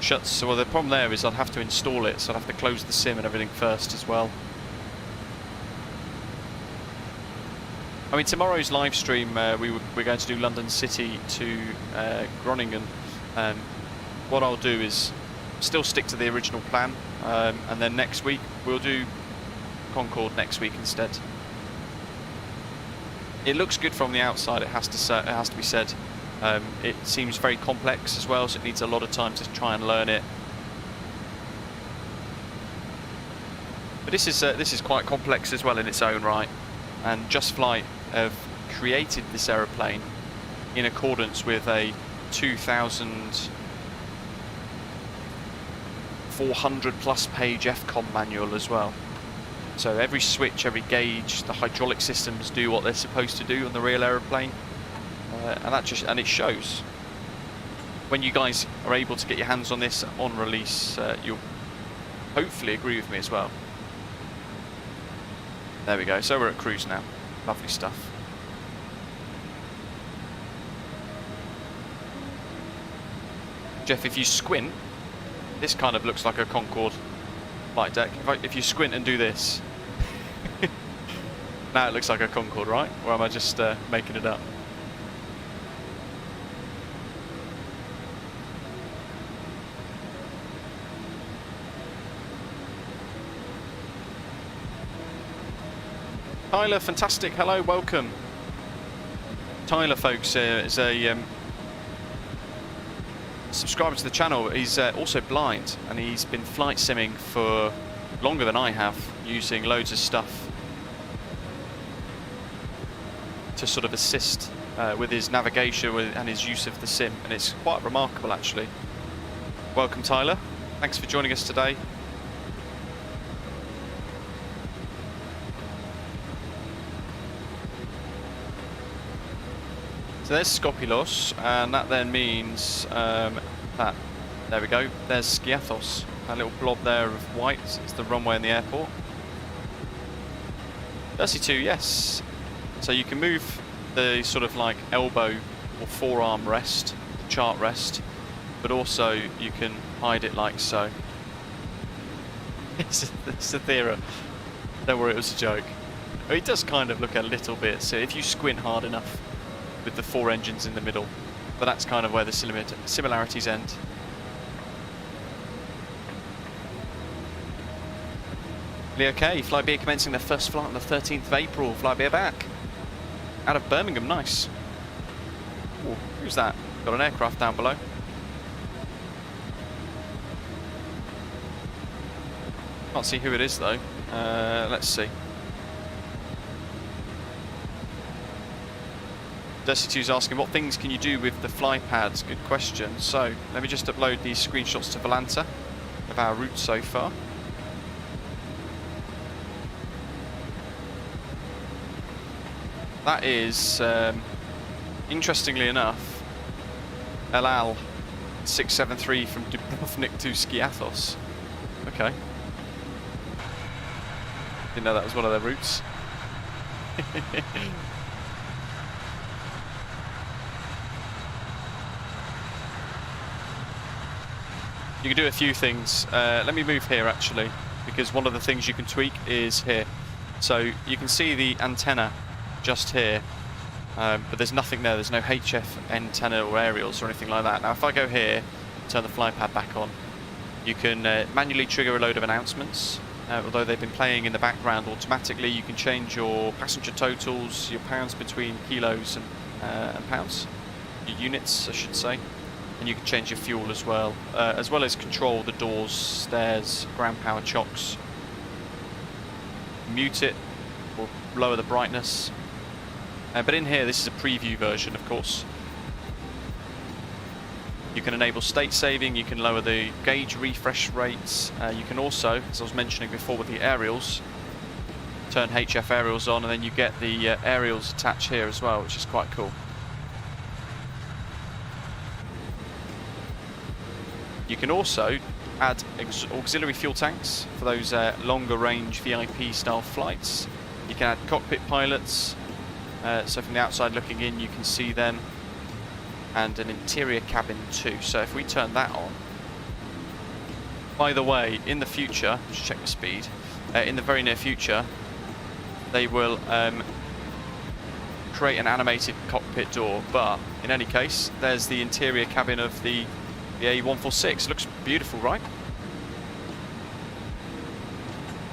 Shuts. So well, the problem there is I'd have to install it, so I'd have to close the sim and everything first as well. I mean, tomorrow's live stream, we're going to do London City to Groningen. What I'll do is still stick to the original plan, and then next week we'll do Concorde next week instead. It looks good from the outside, it has to be said. It seems very complex as well, so it needs a lot of time to try and learn it. But this is quite complex as well in its own right, and JustFlight have created this aeroplane in accordance with a 2000 400 plus page FCOM manual as well. So every switch, every gauge, the hydraulic systems do what they're supposed to do on the real aeroplane, and it shows. When you guys are able to get your hands on this on release, you'll hopefully agree with me as well. There we go. So we're at cruise now. Lovely stuff. Jeff, if you squint, this kind of looks like a Concorde flight deck. If you squint and do this, now it looks like a Concorde, right? Or am I just making it up? Tyler, fantastic. Hello, welcome. Tyler, folks, is a subscriber to the channel. He's also blind, and he's been flight simming for longer than I have, using loads of stuff to sort of assist with his navigation and his use of the sim, and it's quite remarkable actually. Welcome, Tyler. Thanks for joining us today. So there's Skopilos, and that then means that, there we go, there's Skiathos, that little blob there of white, it's the runway in the airport. 32, yes. So you can move the sort of like elbow or forearm rest, the chart rest, but also you can hide it like so. It's a theory. Don't worry, it was a joke. It does kind of look a little bit, so if you squint hard enough, with the 4 engines in the middle, but that's kind of where the similarities end. Leo K, Fly BAe commencing their first flight on the 13th of April. Fly BAe back out of Birmingham, nice. Ooh, who's that? Got an aircraft down below. Can't see who it is though. Let's see. Dusty2's asking, what things can you do with the fly pads? Good question. So, let me just upload these screenshots to Volanta of our route so far. That is, interestingly enough, Elal 673 from Dubrovnik to Skiathos. Okay. Didn't know that was one of their routes. You can do a few things. Let me move here actually, because one of the things you can tweak is here. So you can see the antenna just here, but there's nothing there. There's no HF antenna or aerials or anything like that. Now if I go here, turn the fly pad back on, you can manually trigger a load of announcements. Although they've been playing in the background automatically, you can change your passenger totals, your pounds between kilos and pounds, your units I should say. And you can change your fuel as well as control the doors, stairs, ground power chocks. Mute it or lower the brightness. But in here, this is a preview version, of course. You can enable state saving, you can lower the gauge refresh rates. You can also, as I was mentioning before with the aerials, turn HF aerials on, and then you get the aerials attached here as well, which is quite cool. You can also add auxiliary fuel tanks for those longer range VIP style flights. You can add cockpit pilots, so from the outside looking in you can see them, and an interior cabin too. So if we turn that on, by the way, in the future, just check the speed, in the very near future, they will create an animated cockpit door, but in any case, there's the interior cabin of the A146. Looks beautiful, right?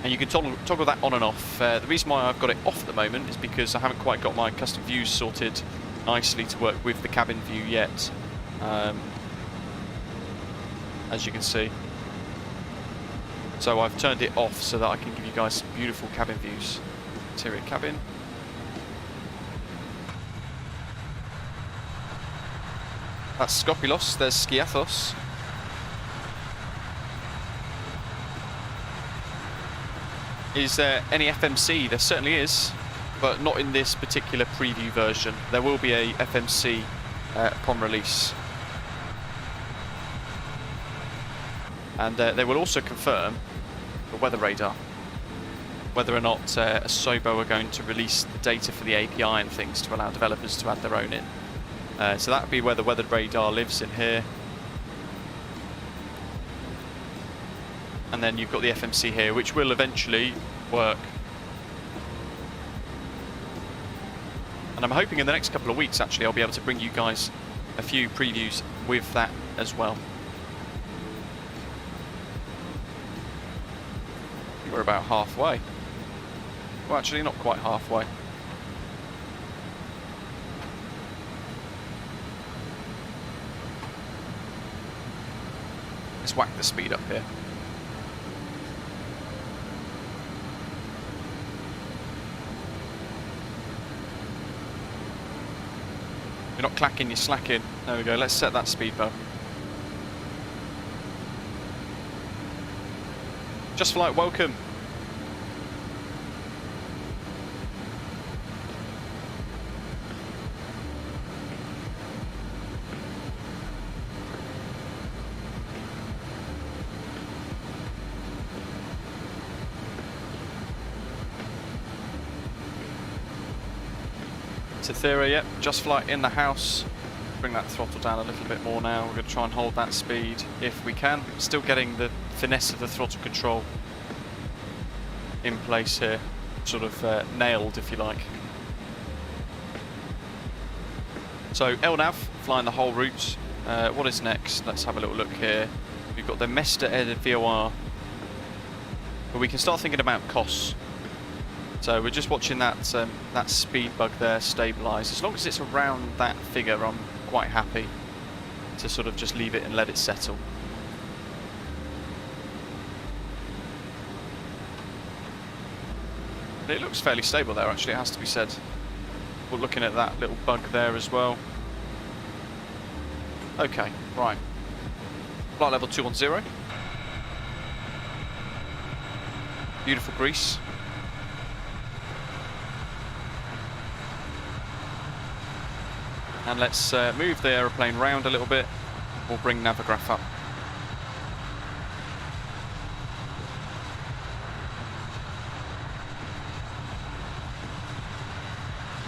And you can toggle that on and off. The reason why I've got it off at the moment is because I haven't quite got my custom views sorted nicely to work with the cabin view yet, as you can see. So I've turned it off so that I can give you guys some beautiful cabin views. Interior cabin. That's Skopilos, there's Skiathos. Is there any FMC? There certainly is, but not in this particular preview version. There will be a FMC upon release. And they will also confirm the weather radar, whether or not Asobo are going to release the data for the API and things to allow developers to add their own in. So that would be where the weather radar lives in here. And then you've got the FMC here, which will eventually work. And I'm hoping in the next couple of weeks, actually, I'll be able to bring you guys a few previews with that as well. We're about halfway. Well, actually, not quite halfway. Let's whack the speed up here. You're not clacking, you're slacking. There we go, let's set that speed bump. JustFlight, welcome. Cythera, yep, JustFlight in the house. Bring that throttle down a little bit more now. We're going to try and hold that speed if we can. Still getting the finesse of the throttle control in place here, sort of nailed if you like. So LNAV, flying the whole route. What is next? Let's have a little look here. We've got the Mesta added VOR, but we can start thinking about Kos. So we're just watching that that speed bug there stabilise. As long as it's around that figure, I'm quite happy to sort of just leave it and let it settle. It looks fairly stable there, actually, it has to be said. We're looking at that little bug there as well. Okay, right. Flight level 210. Beautiful grease. And let's move the aeroplane round a little bit. We'll bring Navigraph up.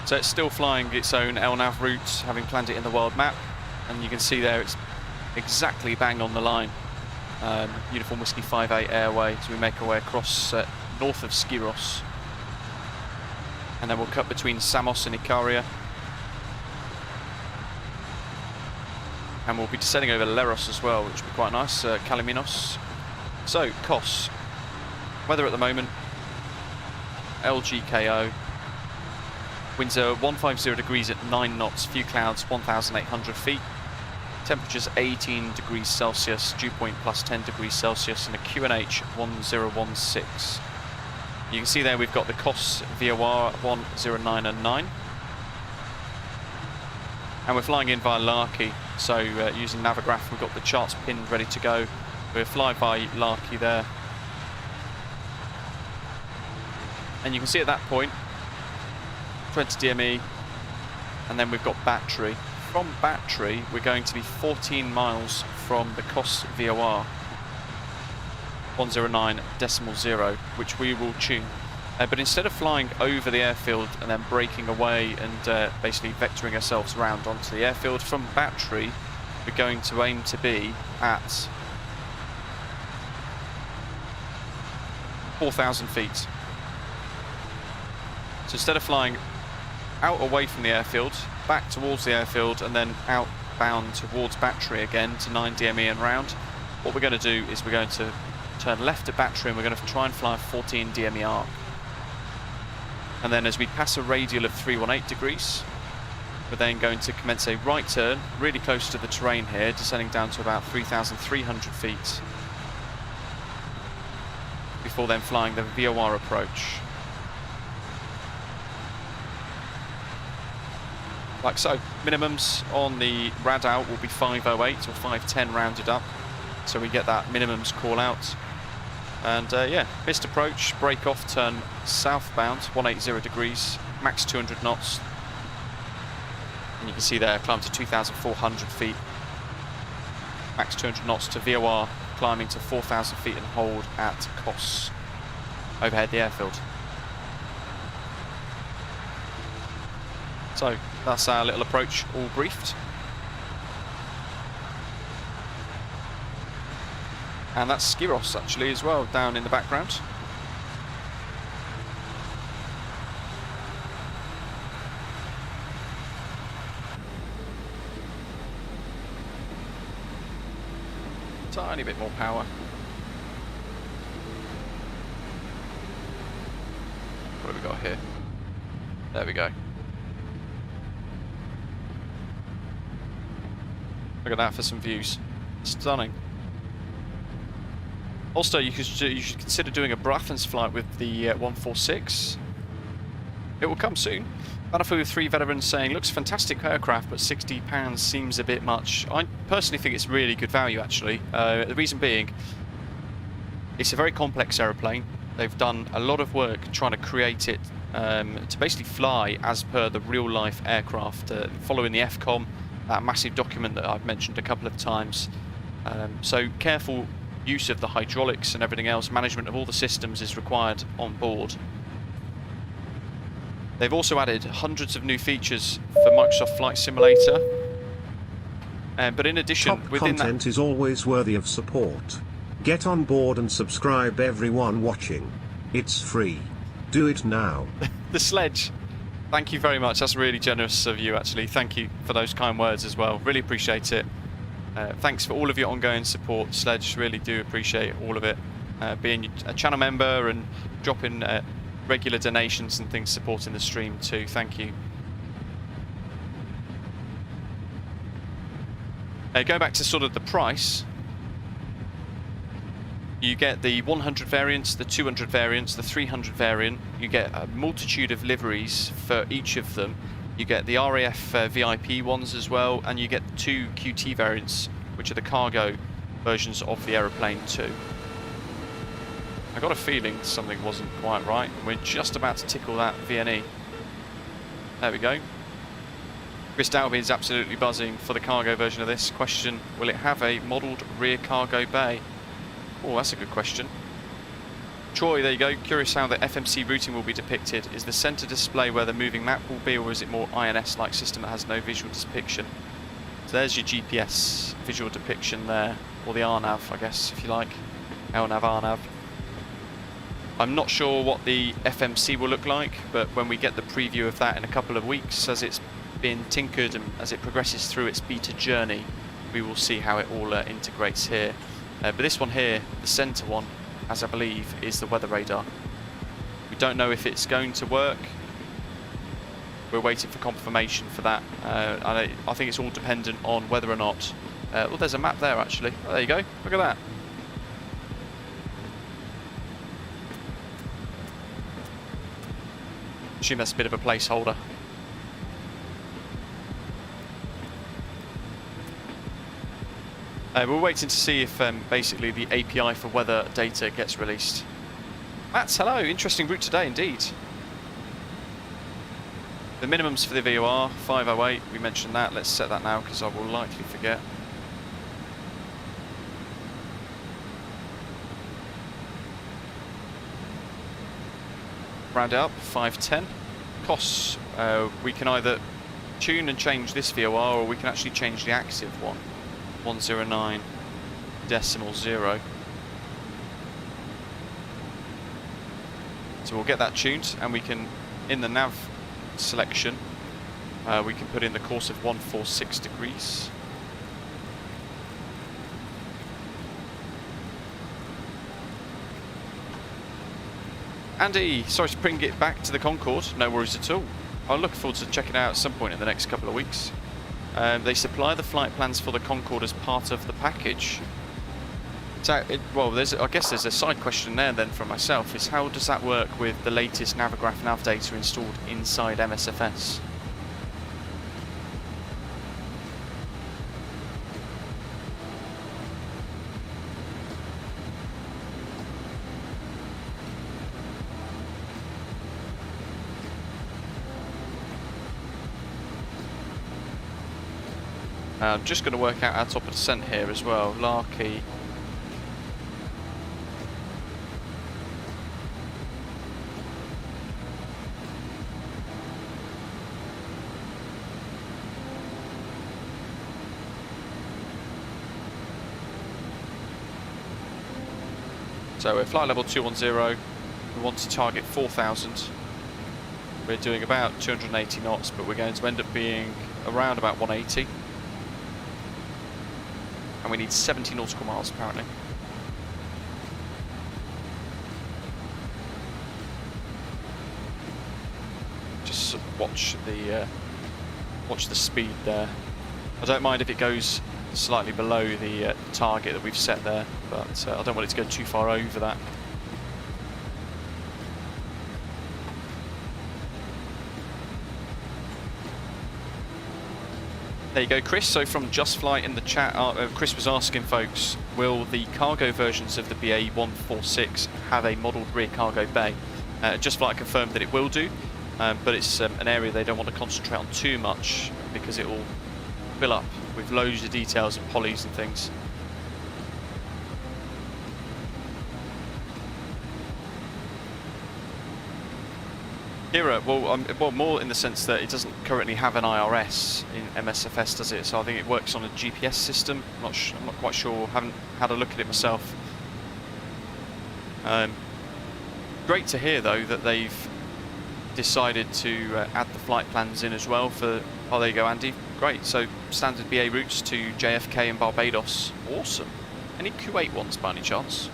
So it's still flying its own LNAV route, having planned it in the world map. And you can see there it's exactly bang on the line. Uniform Whiskey 58 airway as we make our way across north of Skiros. And then we'll cut between Samos and Ikaria. And we'll be descending over Leros as well, which will be quite nice, Kaliminos. So, Kos. Weather at the moment, LGKO. Winds are 150 degrees at 9 knots, few clouds, 1,800 feet. Temperatures 18 degrees Celsius, dew point plus 10 degrees Celsius, and a QNH 1016. You can see there we've got the Kos VOR 109 and 9. And we're flying in via Larky, so using Navigraph, we've got the charts pinned ready to go. We're flying by Larky there. And you can see at that point, 20 DME, and then we've got battery. From battery, we're going to be 14 miles from the Kos VOR 109.0, which we will tune. But instead of flying over the airfield and then breaking away and basically vectoring ourselves around onto the airfield, from battery we're going to aim to be at 4,000 feet. So instead of flying out away from the airfield, back towards the airfield and then outbound towards battery again to 9 DME and round, what we're going to do is we're going to turn left at battery and we're going to try and fly a 14 DME arc. And then as we pass a radial of 318 degrees, we're then going to commence a right turn, really close to the terrain here, descending down to about 3,300 feet, before then flying the VOR approach. Like so. Minimums on the rad out will be 508 or 510 rounded up, so we get that minimums call out. And yeah, missed approach, brake off, turn southbound, 180 degrees, max 200 knots. And you can see there, climb to 2,400 feet. Max 200 knots to VOR, climbing to 4,000 feet and hold at Kos, overhead the airfield. So that's our little approach, all briefed. And that's Skiros actually as well, down in the background. Tiny bit more power. What have we got here? There we go. Look at that for some views. Stunning. Also, you should consider doing a Brathens flight with the 146. It will come soon. Battlefield 3 veterans saying, looks fantastic aircraft, but £60 seems a bit much. I personally think it's really good value, actually. The reason being, it's a very complex aeroplane. They've done a lot of work trying to create it to basically fly as per the real-life aircraft, following the FCOM, that massive document that I've mentioned a couple of times. So careful use of the hydraulics and everything else, management of all the systems is required on board. They've also added hundreds of new features for Microsoft Flight Simulator. But in addition, Top within content is always worthy of support. Get on board and subscribe, everyone watching. It's free. Do it now. The Sledge. Thank you very much. That's really generous of you, actually. Thank you for those kind words as well. Really appreciate it. Thanks for all of your ongoing support, Sledge. Really do appreciate all of it. Being a channel member and dropping regular donations and things supporting the stream too. Thank you. Going back to sort of the price, you get the 100 variants, the 200 variants, the 300 variant. You get a multitude of liveries for each of them. You get the RAF VIP ones as well, and you get the 2 QT variants, which are the cargo versions of the aeroplane too. I got a feeling something wasn't quite right. We're just about to tickle that VNE. There we go. Chris Dalby is absolutely buzzing for the cargo version of this. Question, will it have a modelled rear cargo bay? Oh, that's a good question. Troy, there you go. Curious how the FMC routing will be depicted. Is the centre display where the moving map will be, or is it more INS-like system that has no visual depiction? So there's your GPS visual depiction there, or the RNAV, I guess, if you like. LNAV, RNAV. I'm not sure what the FMC will look like, but when we get the preview of that in a couple of weeks, as it's been tinkered and as it progresses through its beta journey, we will see how it all integrates here. But this one here, the centre one, as I believe, is the weather radar. We don't know if it's going to work. We're waiting for confirmation for that. I think it's all dependent on whether or not... well, there's a map there, actually. Oh, there you go. Look at that. Assume that's a bit of a placeholder. We're waiting to see if basically the API for weather data gets released. Mats, hello. Interesting route today indeed. The minimums for the VOR, 508. We mentioned that. Let's set that now because I will likely forget. Round it up, 510. Costs, we can either tune and change this VOR, or we can actually change the active one. 109.0. So we'll get that tuned, and we can, in the nav selection, we can put in the course of 146 degrees. Andy, sorry to bring it back to the Concorde. No worries at all. I'll look forward to checking it out at some point in the next couple of weeks. They supply the flight plans for the Concorde as part of the package. So, well, I guess there's a side question there then from myself, is how does that work with the latest Navigraph nav data installed inside MSFS? I'm just going to work out our top of descent here as well. Larky. So we're flight level 210. We want to target 4,000. We're doing about 280 knots, but we're going to end up being around about 180. And we need 70 nautical miles apparently. Just watch the speed there. I don't mind if it goes slightly below the target that we've set there, but I don't want it to go too far over that. There you go, Chris. So from JustFlight in the chat, Chris was asking folks, will the cargo versions of the BAe 146 have a modelled rear cargo bay? JustFlight confirmed that it will do, but it's an area they don't want to concentrate on too much because it will fill up with loads of details and polys and things. Kira, well, more in the sense that it doesn't currently have an IRS in MSFS, does it? So I think it works on a GPS system. I'm not quite sure. Haven't had a look at it myself. Great to hear though that they've decided to add the flight plans in as well for. Oh, there you go, Andy. Great. So standard BA routes to JFK and Barbados. Awesome. Any Kuwait ones by any chance?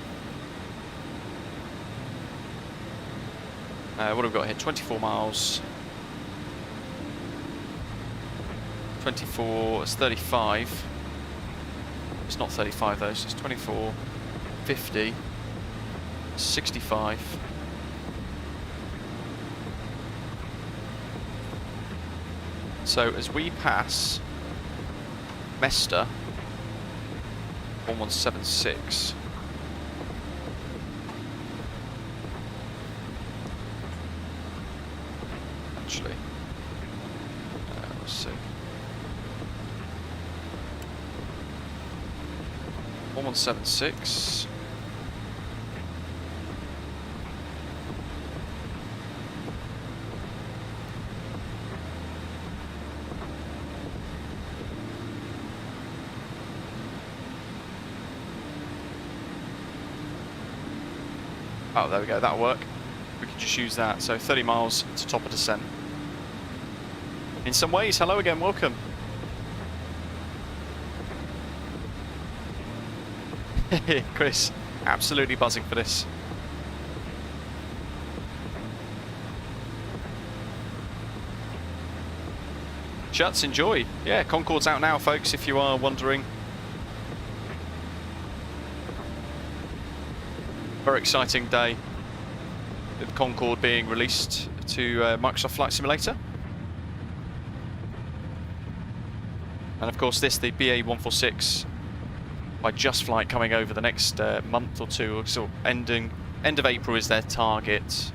What have we got here? 24 miles. 24, it's 35. It's not 35 though, so it's 24, 50, 65. So as we pass Mesta 1176. Actually, let's see. 1176. Oh, there we go, that'll work. We can just use that. So 30 miles to top of descent. In some ways, hello again, welcome. Chris, absolutely buzzing for this. Shuts, enjoy. Yeah, Concorde's out now, folks, if you are wondering. Very exciting day with Concorde being released to Microsoft Flight Simulator. And of course this, the BAe 146 by JustFlight, coming over the next month or two. So end of April is their target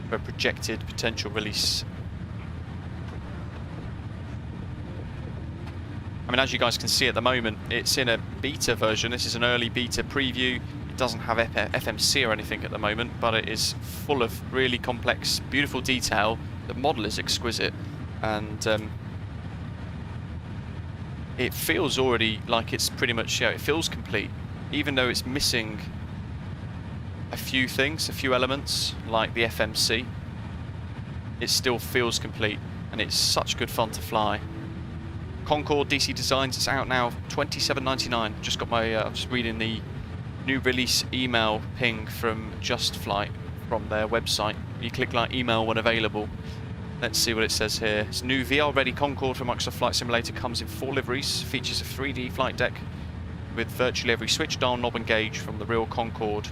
for a projected potential release. I mean, as you guys can see at the moment, it's in a beta version. This is an early beta preview. It doesn't have FMC or anything at the moment, but it is full of really complex, beautiful detail. The model is exquisite, and it feels already like it's pretty much, it feels complete, even though it's missing a few things, a few elements, like the FMC. It still feels complete, and it's such good fun to fly. Concorde DC Designs is out now, $27.99. Just got my, I was reading the new release email ping from JustFlight from their website. You click like email when available. Let's see what it says here. It's new VR-ready Concorde for Microsoft Flight Simulator. Comes in 4 liveries. Features a 3D flight deck with virtually every switch, dial, knob and gauge from the real Concorde.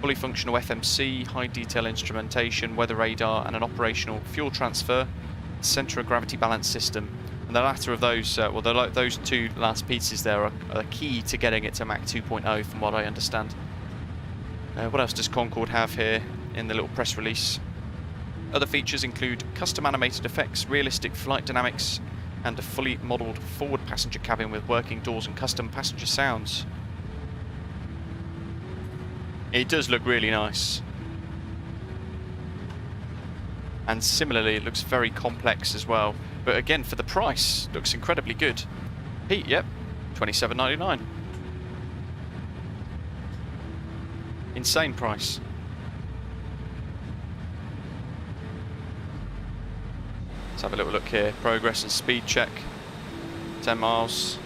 Fully functional FMC, high detail instrumentation, weather radar and an operational fuel transfer, centre of gravity balance system. And the latter of those, those two last pieces there are key to getting it to Mach 2.0 from what I understand. What else does Concorde have here in the little press release? Other features include custom animated effects, realistic flight dynamics, and a fully modelled forward passenger cabin with working doors and custom passenger sounds. It does look really nice. And similarly, it looks very complex as well. But again, for the price, looks incredibly good. Heat, yep, $27.99. Insane price. Let's have a little look here. Progress and speed check. 10 miles.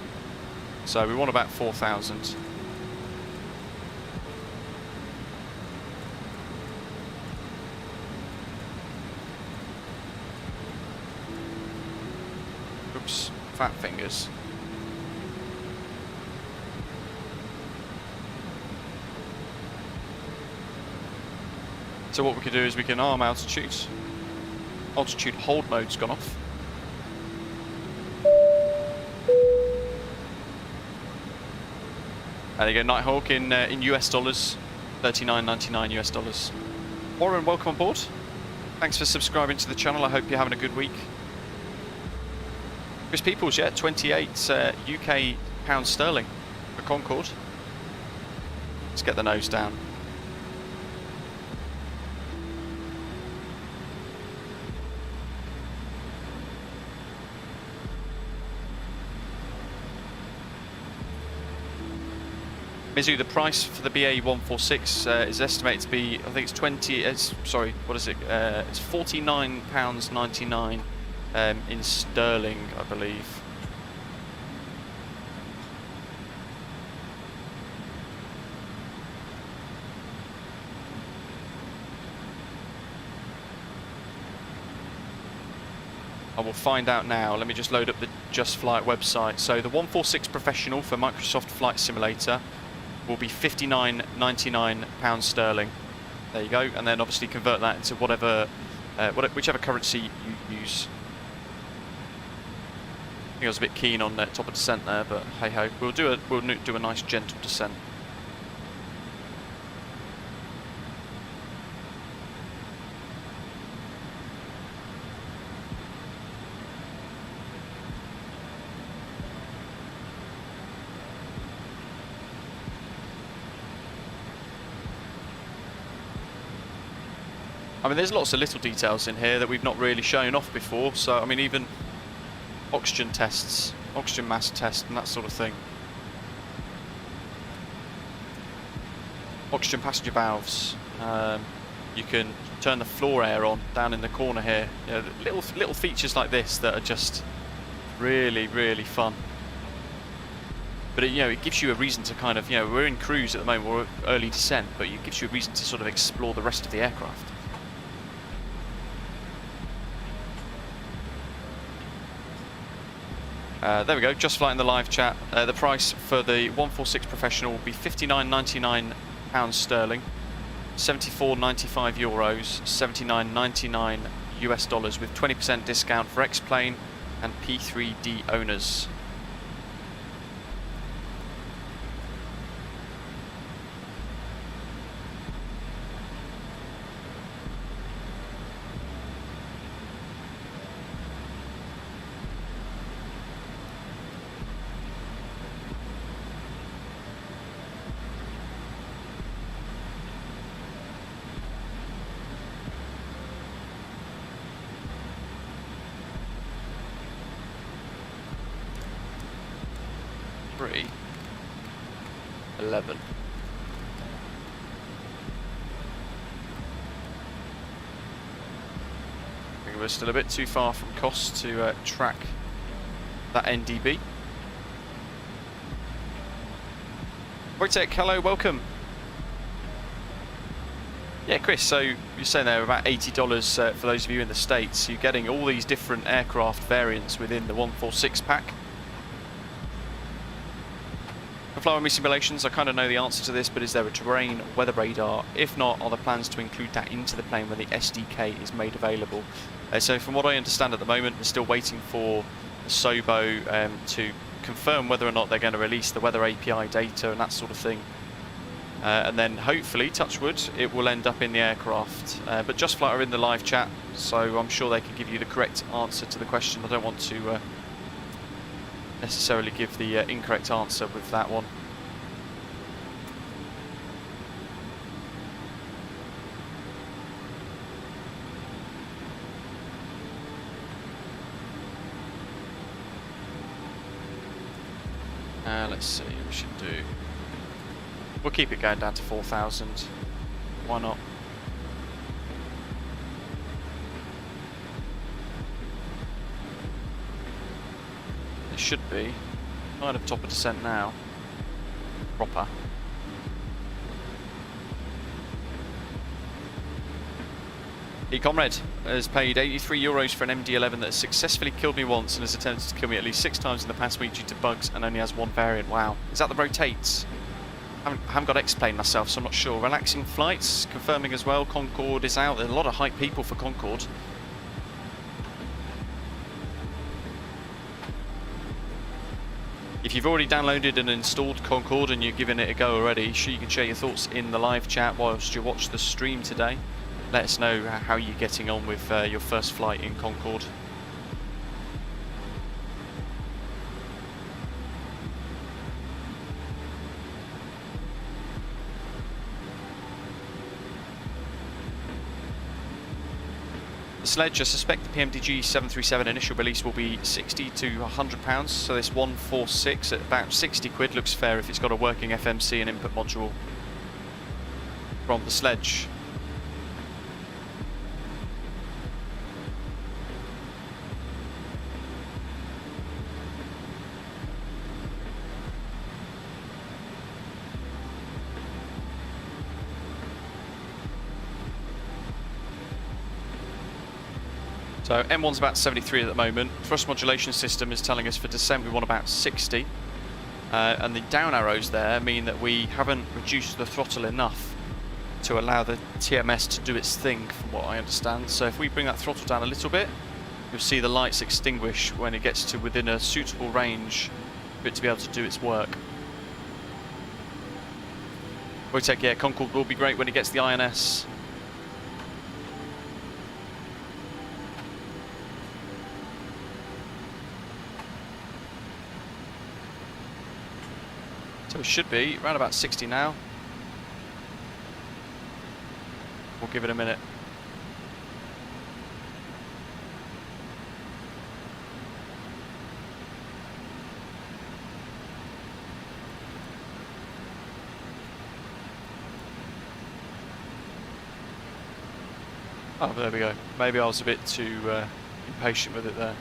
So we want about 4,000. Oops, fat fingers. So what we can do is we can arm altitude. Altitude hold mode's gone off. There you go, Nighthawk in US dollars, $39.99 US dollars. Warren, welcome on board. Thanks for subscribing to the channel. I hope you're having a good week. Chris Peoples, yeah, 28 UK pounds sterling for Concorde. Let's get the nose down. Mizu, the price for the BAe 146 is estimated to be, I think it's 20. Sorry, what is it? It's £49.99 in sterling, I believe. I will find out now. Let me just load up the JustFlight website. So the 146 Professional for Microsoft Flight Simulator will be £59.99 sterling. There you go, and then obviously convert that into whichever currency you use. I think I was a bit keen on top of descent there, but hey ho, we'll do a nice gentle descent. I mean, there's lots of little details in here that we've not really shown off before, so I mean, even oxygen tests, oxygen mask test and that sort of thing. Oxygen passenger valves. You can turn the floor air on down in the corner here. You know, little features like this that are just really, really fun. But it gives you a reason to kind of, we're in cruise at the moment, we're early descent, but it gives you a reason to sort of explore the rest of the aircraft. There we go, JustFlight in the live chat. The price for the 146 Professional will be £59.99 sterling, €74.95, $79.99 US dollars, with 20% discount for X-Plane and P3D owners. Three, 11. I think we're still a bit too far from Kos to track that NDB. Wojtek, hello, welcome. Yeah, Chris, so you're saying there about $80 for those of you in the States. You're getting all these different aircraft variants within the 146 pack. For Fly With Me simulations, I kind of know the answer to this, but is there a terrain weather radar? If not, are there plans to include that into the plane when the SDK is made available? So from what I understand at the moment, they're still waiting for the SOBO to confirm whether or not they're going to release the weather API data and that sort of thing. And then hopefully, touch wood, it will end up in the aircraft. But JustFlight are in the live chat, so I'm sure they can give you the correct answer to the question. I don't want to necessarily give the incorrect answer with that one. Let's see what we should do. We'll keep it going down to 4,000. Why not? It should be kind of top of descent now. Proper. E-Comrade has paid €83 for an MD-11 that has successfully killed me once and has attempted to kill me at least 6 times in the past week due to bugs and only has one variant. Wow. Is that the rotates? I haven't got X-plane myself, so I'm not sure. Relaxing flights, confirming as well. Concorde is out. There are a lot of hype people for Concorde. If you've already downloaded and installed Concorde and you're giving it a go already, sure you can share your thoughts in the live chat whilst you watch the stream today. Let us know how you're getting on with your first flight in Concorde. The sledge, I suspect the PMDG 737 initial release will be £60 to £100, so this 146 at about 60 quid looks fair if it's got a working FMC and input module from the sledge. So M1's about 73 at the moment. Thrust modulation system is telling us for descent we want about 60. And the down arrows there mean that we haven't reduced the throttle enough to allow the TMS to do its thing, from what I understand. So if we bring that throttle down a little bit, you'll see the lights extinguish when it gets to within a suitable range for it to be able to do its work. Wojtek, yeah, Concorde will be great when it gets the INS. So it should be around about 60 now. We'll give it a minute. Oh, there we go. Maybe I was a bit too impatient with it there.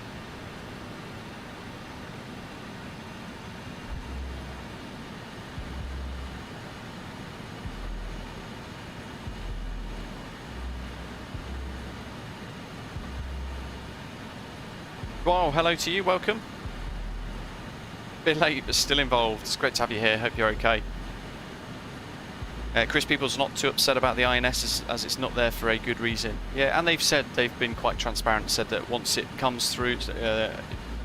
Wow, hello to you, welcome. Bit late, but still involved. It's great to have you here, hope you're okay. Chris People's not too upset about the INS as it's not there for a good reason. Yeah, and they've been quite transparent and said that once it comes through,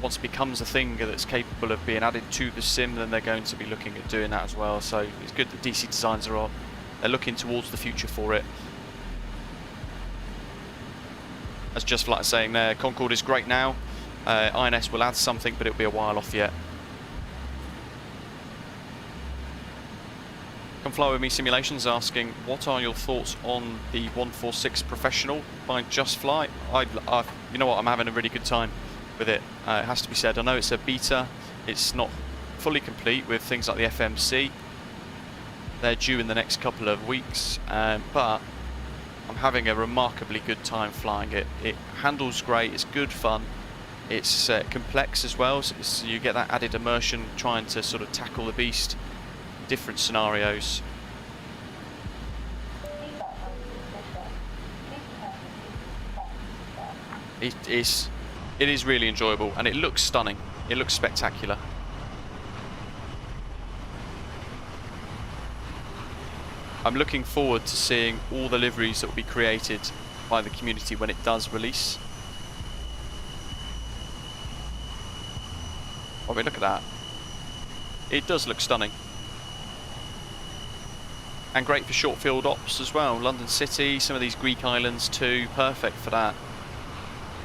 once it becomes a thing that's capable of being added to the sim, then they're going to be looking at doing that as well. So it's good that DC Designs are on. They're looking towards the future for it. As JustFlight is saying there, Concorde is great now. INS will add something, but it'll be a while off yet. Come Fly With Me Simulations asking, what are your thoughts on the 146 Professional by JustFlight? You know what, I'm having a really good time with it. It has to be said. I know it's a beta. It's not fully complete with things like the FMC. They're due in the next couple of weeks, but I'm having a remarkably good time flying it. It handles great. It's good fun. It's complex as well, so you get that added immersion trying to sort of tackle the beast in different scenarios. It is really enjoyable, and it looks stunning. It looks spectacular. I'm looking forward to seeing all the liveries that will be created by the community when it does release. I mean, look at that. It does look stunning. And great for short field ops as well. London City, some of these Greek islands too, perfect for that.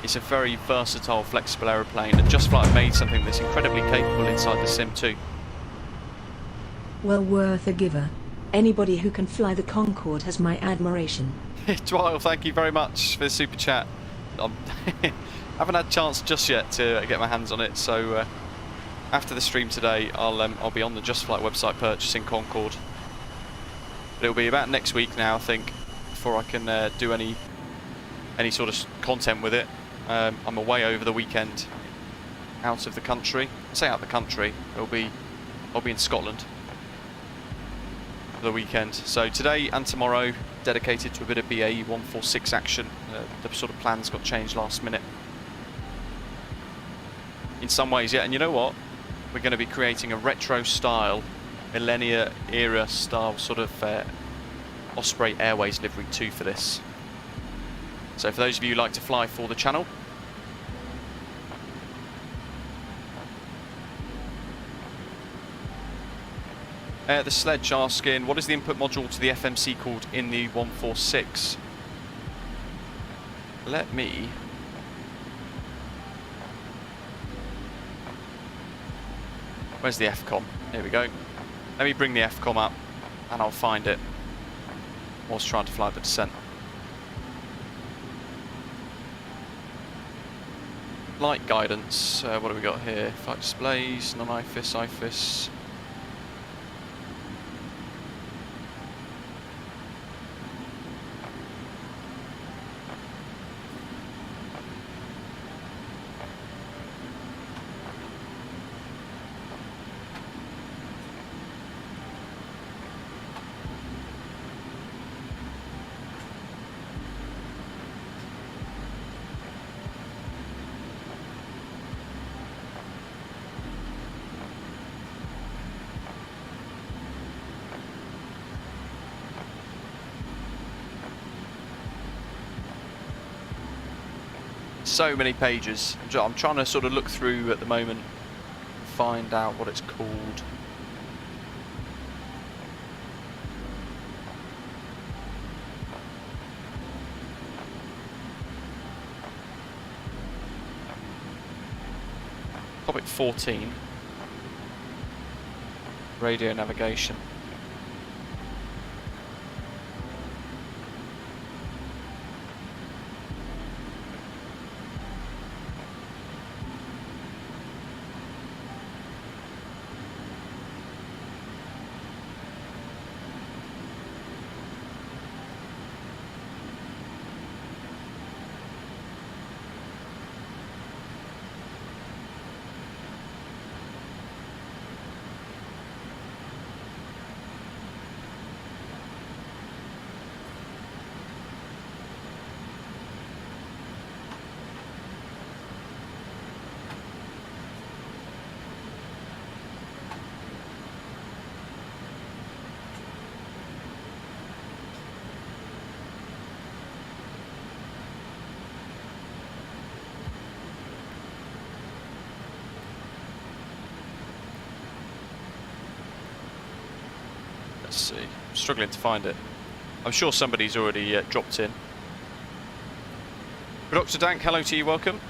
It's a very versatile, flexible aeroplane, and JustFlight made something that's incredibly capable inside the sim too. Well worth a giver. Anybody who can fly the Concorde has my admiration. Dwight, thank you very much for the super chat. I haven't had a chance just yet to get my hands on it, so after the stream today, I'll be on the JustFlight website purchasing Concorde. But it'll be about next week now, I think, before I can do any sort of content with it. I'm away over the weekend, out of the country. I say out of the country. I'll be in Scotland for the weekend. So today and tomorrow dedicated to a bit of BAe 146 action. The sort of plans got changed last minute. In some ways, yeah. And you know what? We're going to be creating a retro style, millennia era style sort of Osprey Airways livery 2 for this. So for those of you who like to fly for the channel, the Sledge asking, what is the input module to the FMC called in the 146? Let me... Where's the FCOM? Here we go. Let me bring the FCOM up and I'll find it whilst trying to fly the descent. Flight guidance, what have we got here? Flight displays, non-IFIS, IFIS. So many pages. I'm trying to sort of look through at the moment, find out what it's called. Topic 14. Radio navigation. Let's see. I'm struggling to find it. I'm sure somebody's already dropped in. Dr. Dank, hello to you, welcome.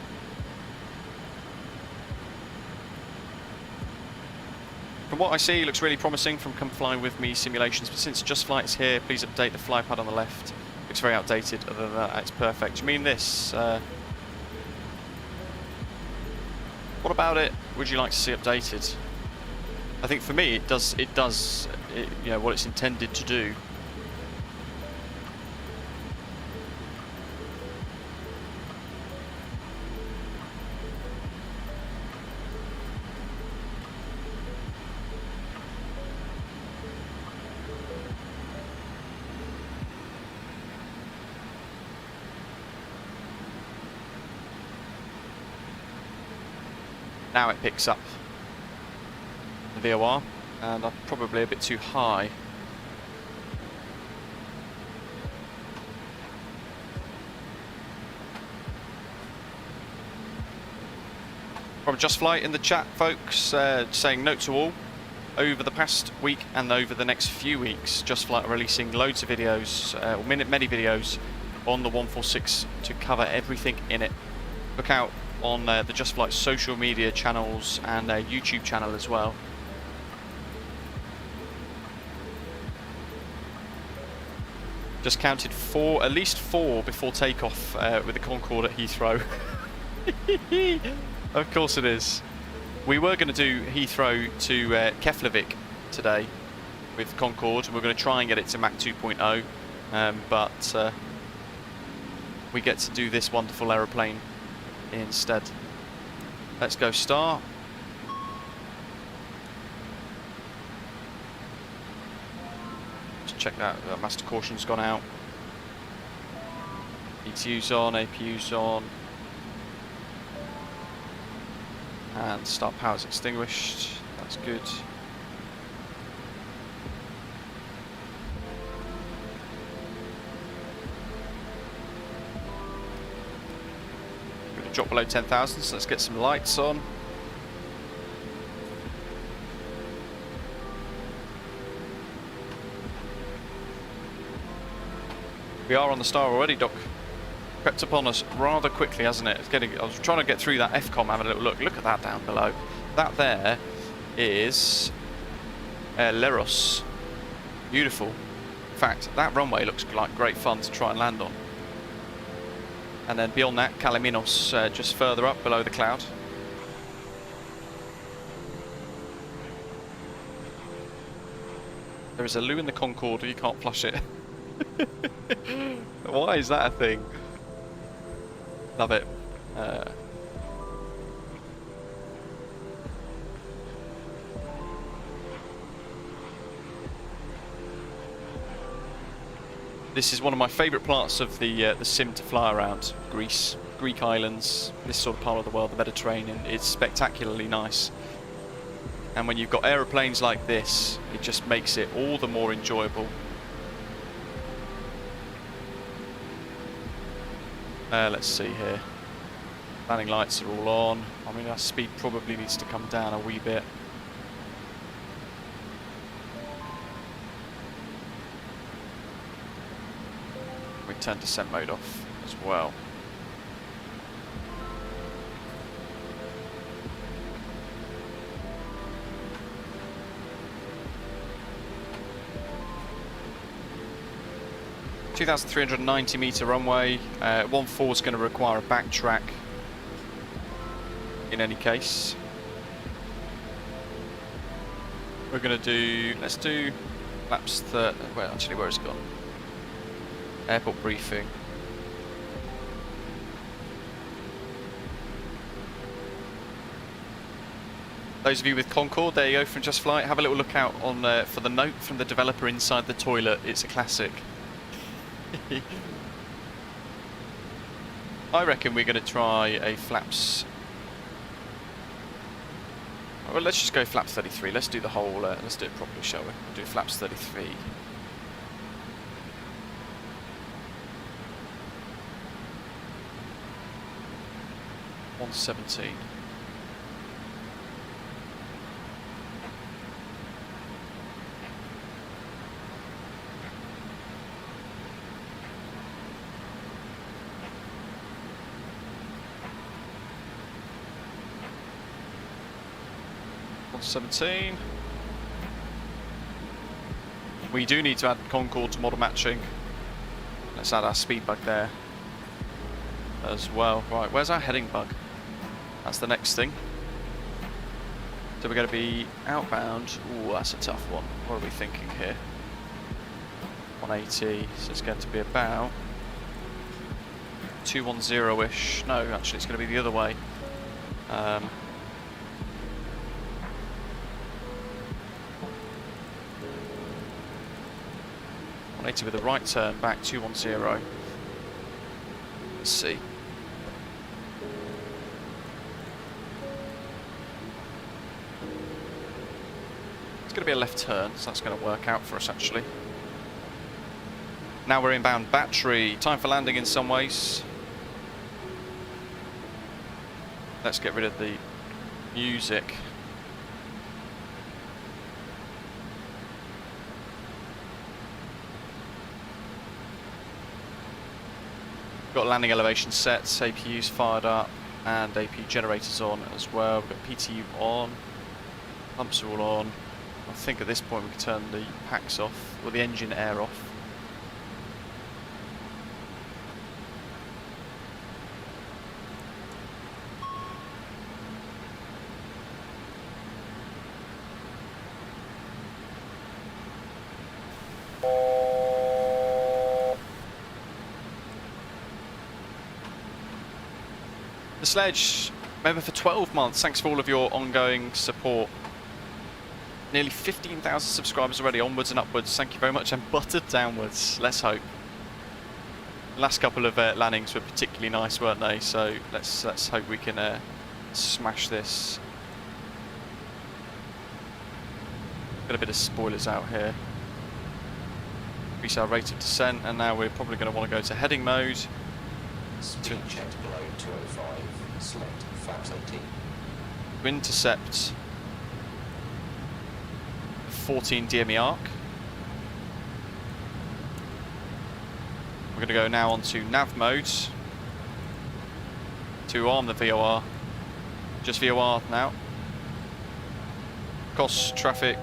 From what I see, looks really promising from Come Fly With Me simulations, but since JustFlight is here, please update the fly pad on the left. Looks very outdated, other than that, it's perfect. Do you mean this? What about it would you like to see updated? I think for me it does you know, what it's intended to do. Now it picks up the VOR, and I'm probably a bit too high. From JustFlight in the chat, folks, saying note to all, over the past week and over the next few weeks, JustFlight are releasing loads of videos, many videos on the 146 to cover everything in it. Look out on the JustFlight social media channels and YouTube channel as well. Just counted at least four before takeoff with the Concorde at Heathrow. Of course it is. We were going to do Heathrow to Keflavik today with Concorde. We're going to try and get it to Mach 2.0, but we get to do this wonderful aeroplane instead. Let's go start. Just check that master caution's gone out. ETU's on, APU's on. And start power's extinguished. That's good. We're going to drop below 10,000, so let's get some lights on. We are on the star already, Doc. Crept upon us rather quickly, hasn't it? I was trying to get through that FCOM, having a little look. Look at that down below. That there is Leros. Beautiful. In fact, that runway looks like great fun to try and land on. And then beyond that, Kaliminos, just further up below the cloud. There is a loo in the Concorde, you can't flush it. Why is that a thing? Love it. This is one of my favourite parts of the sim to fly around. Greece, Greek islands, this sort of part of the world, the Mediterranean. It's spectacularly nice. And when you've got aeroplanes like this, it just makes it all the more enjoyable. Let's see here. Landing lights are all on. I mean, our speed probably needs to come down a wee bit. We turn descent mode off as well. (2,390 meter runway). 1.4 is going to require a backtrack in any case. We're going to do, let's do laps well, actually, where has it gone? Airport briefing. Those of you with Concorde, there you go from JustFlight. Have a little look out on for the note from the developer inside the toilet. It's a classic. I reckon we're going to try a flaps. Well, let's just go flaps 33. Let's do the whole. Let's do it properly, shall we? We'll do flaps 33. (117). We do need to add Concorde to model matching. Let's add our speed bug there as well. Right, where's our heading bug? That's the next thing. So we're going to be outbound. Ooh, that's a tough one. What are we thinking here? 180, so it's going to be about 210-ish. No, actually it's going to be the other way. 180 with a right turn, back 210. Let's see. It's going to be a left turn, so that's going to work out for us actually. Now we're inbound battery. Time for landing in some ways. Let's get rid of the music. Got landing elevation set, APU's fired up. and AP generators on as well. We've got PTU on, pumps are all on. I think at this point we can turn the packs off, or the engine air off. The Sledge, member for 12 months. Thanks for all of your ongoing support. Nearly 15,000 subscribers already, onwards and upwards. Thank you very much, and buttered downwards. Let's hope. The last couple of landings were particularly nice, weren't they? So let's hope we can smash this. Got a bit of spoilers out here. Increase our rate of descent, and now we're probably going to want to go to heading mode. Speed checked below 205. Select flaps 18. To intercept 14 DME arc. We're going to go now onto nav mode to arm the VOR. Just VOR now. Kos traffic,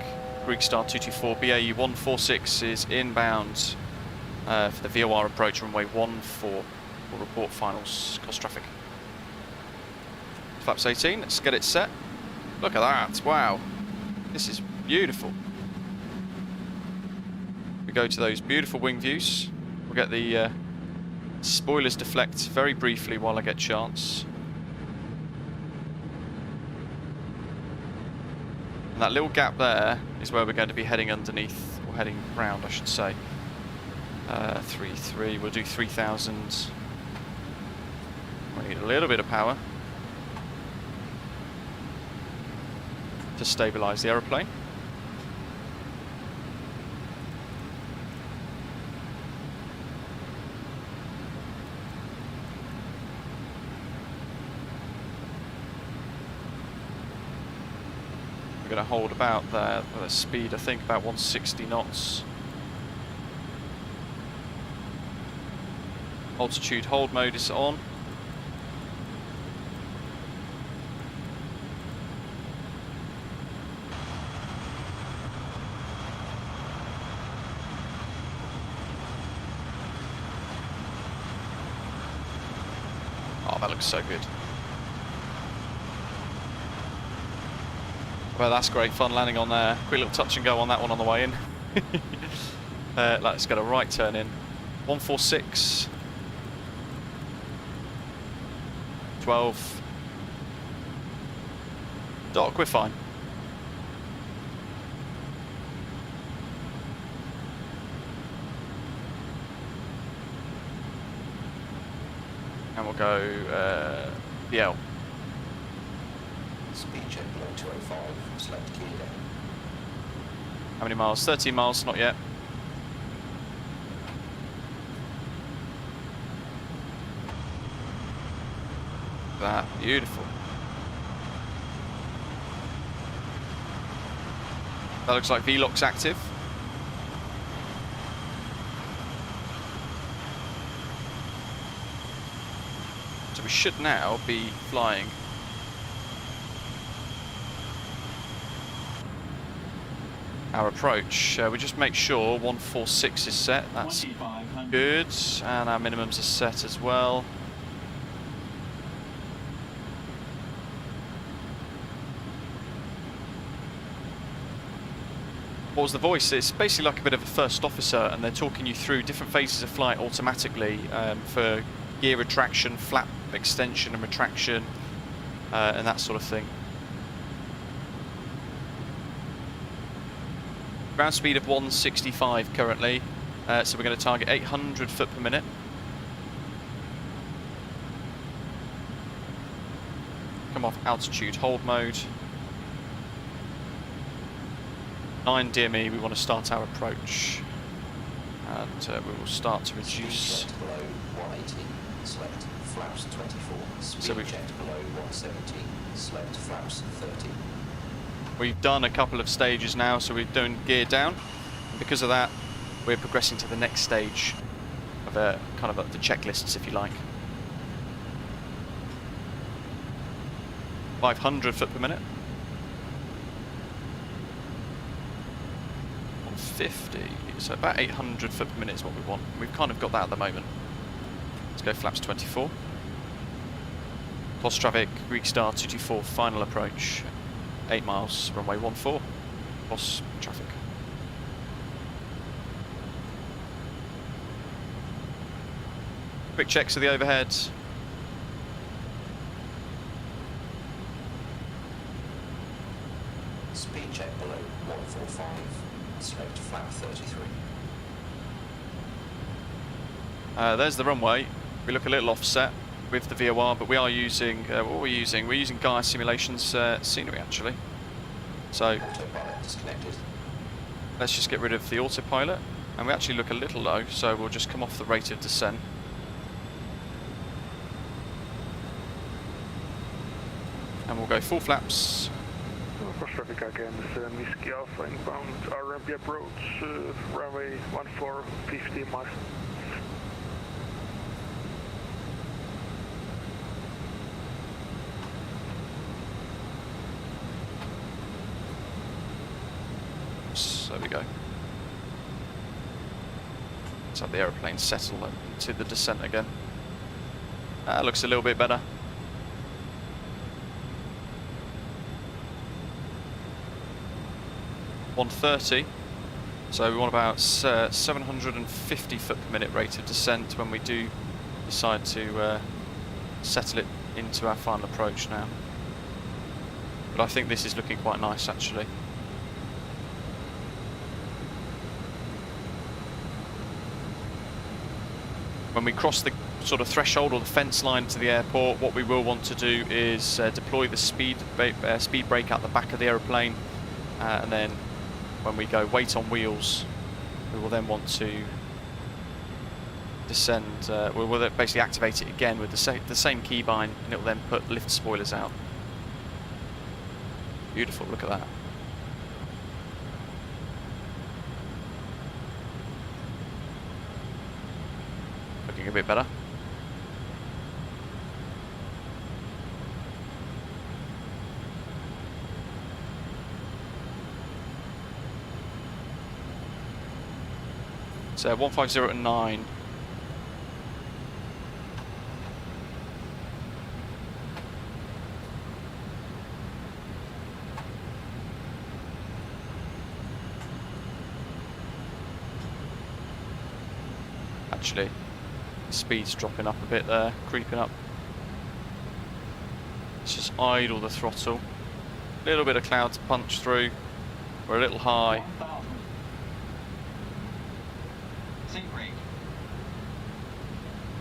Greek Star 224, BAe 146 is inbound for the VOR approach, runway 14. We'll report finals, Kos traffic. Flaps 18, let's get it set. Look at that, wow. This is beautiful. We go to those beautiful wing views. We'll get the spoilers deflect very briefly while I get chance. And that little gap there is where we're going to be heading underneath, or heading round I should say. 3-3, we'll do 3,000. We need a little bit of power to stabilise the aeroplane. We're going to hold about there with a speed, I think, about 160 knots. Altitude hold mode is on. Oh, that looks so good. Well, that's great fun landing on there. Quick little touch and go on that one on the way in. Let's get a right turn in. 146. 12. Dock, we're fine. And we'll go BL. Speed check below 205. Select key down. How many miles? 13 miles, not yet. That, beautiful. That looks like VLOC's active. So we should now be flying. Our approach. We just make sure 146 is set. That's good, and our minimums are set as well. What was the voice? It's basically like a bit of a first officer, and they're talking you through different phases of flight automatically for gear retraction, flap extension and retraction, and that sort of thing. Ground speed of 165 currently, so we're going to target 800 foot per minute. Come off altitude hold mode. 9 DME, we want to start our approach. And we will start to reduce. Speed checked below 118. Select flaps 24. Speed checked below 117. Select flaps 30. We've done a couple of stages now, so we're doing gear down. And because of that, we're progressing to the next stage of kind of the checklists, if you like. 500 foot per minute. 150, so about 800 foot per minute is what we want. We've kind of got that at the moment. Let's go flaps 24. Kos traffic, Greek Star 224, final approach. 8 miles, runway 14. Kos traffic. Quick checks of the overhead. Speed check below 145, select flap 33. There's the runway. We look a little offset with the VOR, but we are using, what are we using? We're using Gaya Simulation's scenery actually. So Autopilot disconnected. let's just get rid of the autopilot. And we actually look a little low, so we'll just come off the rate of descent. And we'll go full flaps. Kos traffic again, Miski Alpha inbound, RMP approach, runway 14, 50 miles. There we go. Let's have the aeroplane settle into the descent again. That looks a little bit better. .130, so we want about 750 foot per minute rate of descent when we do decide to settle it into our final approach now. But I think this is looking quite nice actually. When we cross the sort of threshold or the fence line to the airport, what we will want to do is deploy the speed brake out the back of the aeroplane, and then when we go weight on wheels, we will then want to descend, we will basically activate it again with the same keybind, and it will then put lift spoilers out. Beautiful, look at that. Looking a bit better. So 150 at 9. Actually, the speed's dropping up a bit there, creeping up. Let's just idle the throttle. A little bit of cloud to punch through. We're a little high.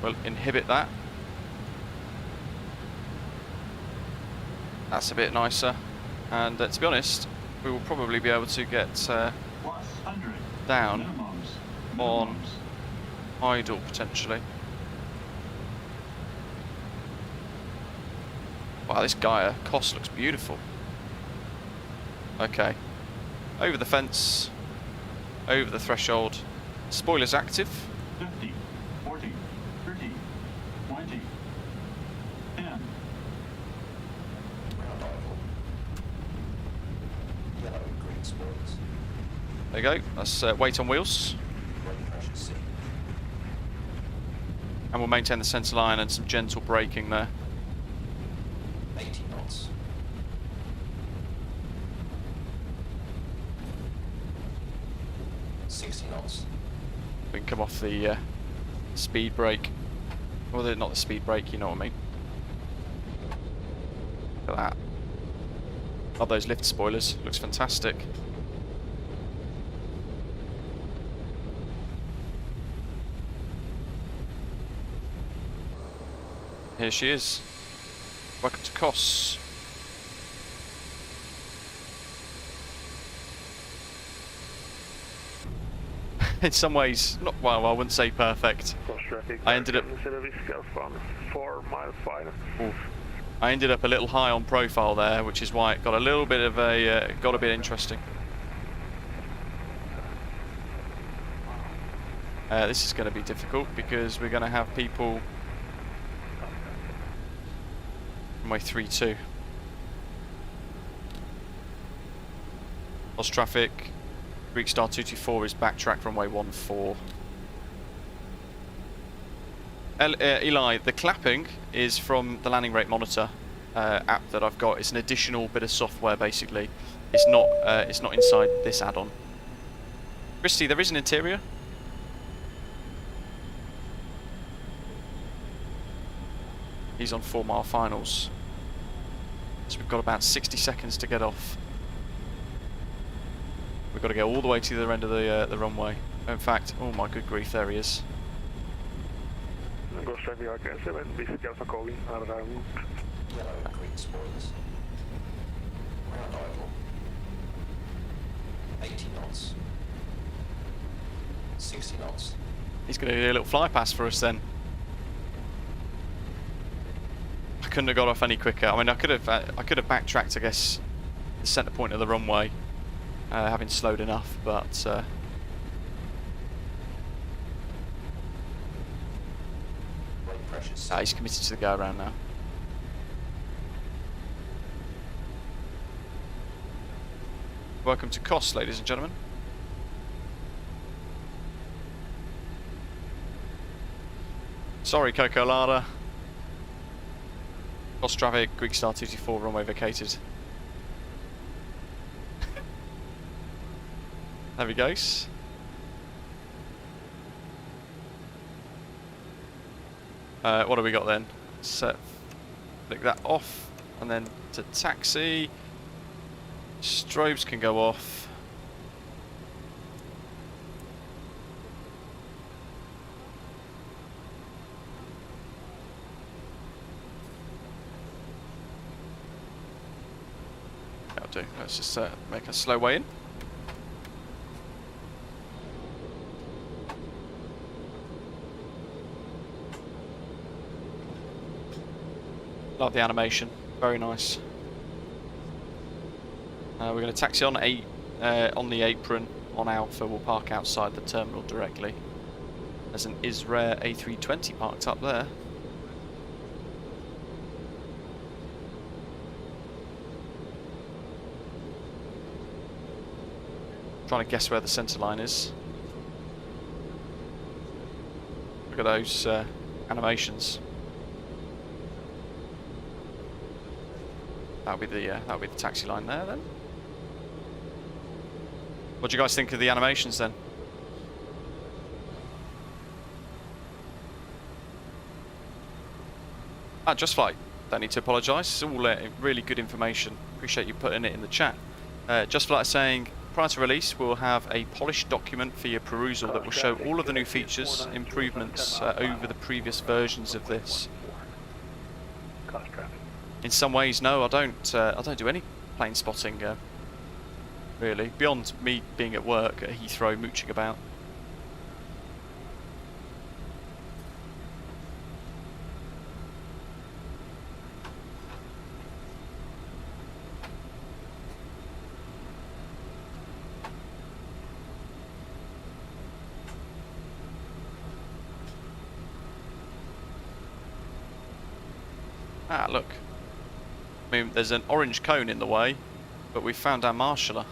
We'll inhibit that. That's a bit nicer. And to be honest, we will probably be able to get down on idle potentially. Wow, this Gaya Kos looks beautiful. Okay. Over the fence, over the threshold. Spoilers active. 50, 40, 30, 20, 10. Ground idle. Yellow and green spoilers. There you go. That's weight on wheels. Brake pressure C. And we'll maintain the centre line and some gentle braking there. 80 knots. 60 knots. We can come off the speed brake. Well, not the speed brake, you know what I mean. Look at that. Love those lift spoilers. Looks fantastic. Here she is. Welcome to Kos. In some ways, not well. I wouldn't say perfect. Kos traffic. I ended up. Instead of Miski Alpha 4 mile final. I ended up a little high on profile there, which is why it got a little bit of a got a bit interesting. This is going to be difficult because we're going to have people runway 32. Lost traffic. Greek Star 224 is backtrack runway 14. Eli, the clapping is from the landing rate monitor app that I've got. It's an additional bit of software, basically. It's not inside this add-on. Christy, there is an interior. He's on 4 mile finals. So we've got about 60 seconds to get off. We've got to go all the way to the end of the runway. In fact, oh my good grief, there he is. Ghost traffic again 7, Whiskey Alpha calling around. Yellow and green spoilers. Ground idle. 80 knots. 60 knots. He's going to do a little fly pass for us then. I couldn't have got off any quicker. I mean, I could have backtracked, I guess, the centre point of the runway, having slowed enough, but he's committed to the go around now. Welcome to Kos, ladies and gentlemen. Sorry, Coco Lada. Kos traffic, Greek Star 224, runway vacated. There he goes. What do we got then? Set, flick that off, and then to taxi. Strobes can go off. That'll do. Let's just make a slow way in. Love the animation, very nice. We're going to taxi on the apron on Alpha. We'll park outside the terminal directly. There's an Israir A320 parked up there. Trying to guess where the centre line is. Look at those animations. That'll be the taxi line there then. What do you guys think of the animations then? JustFlight, don't need to apologise. It's all really good information. Appreciate you putting it in the chat. JustFlight is saying, prior to release, we'll have a polished document for your perusal that will show all of the new features, improvements over the previous versions of this. In some ways, no, I don't do any plane spotting, really. Beyond me being at work at Heathrow, mooching about. Ah, look. I mean, there's an orange cone in the way, but we've found our marshaller.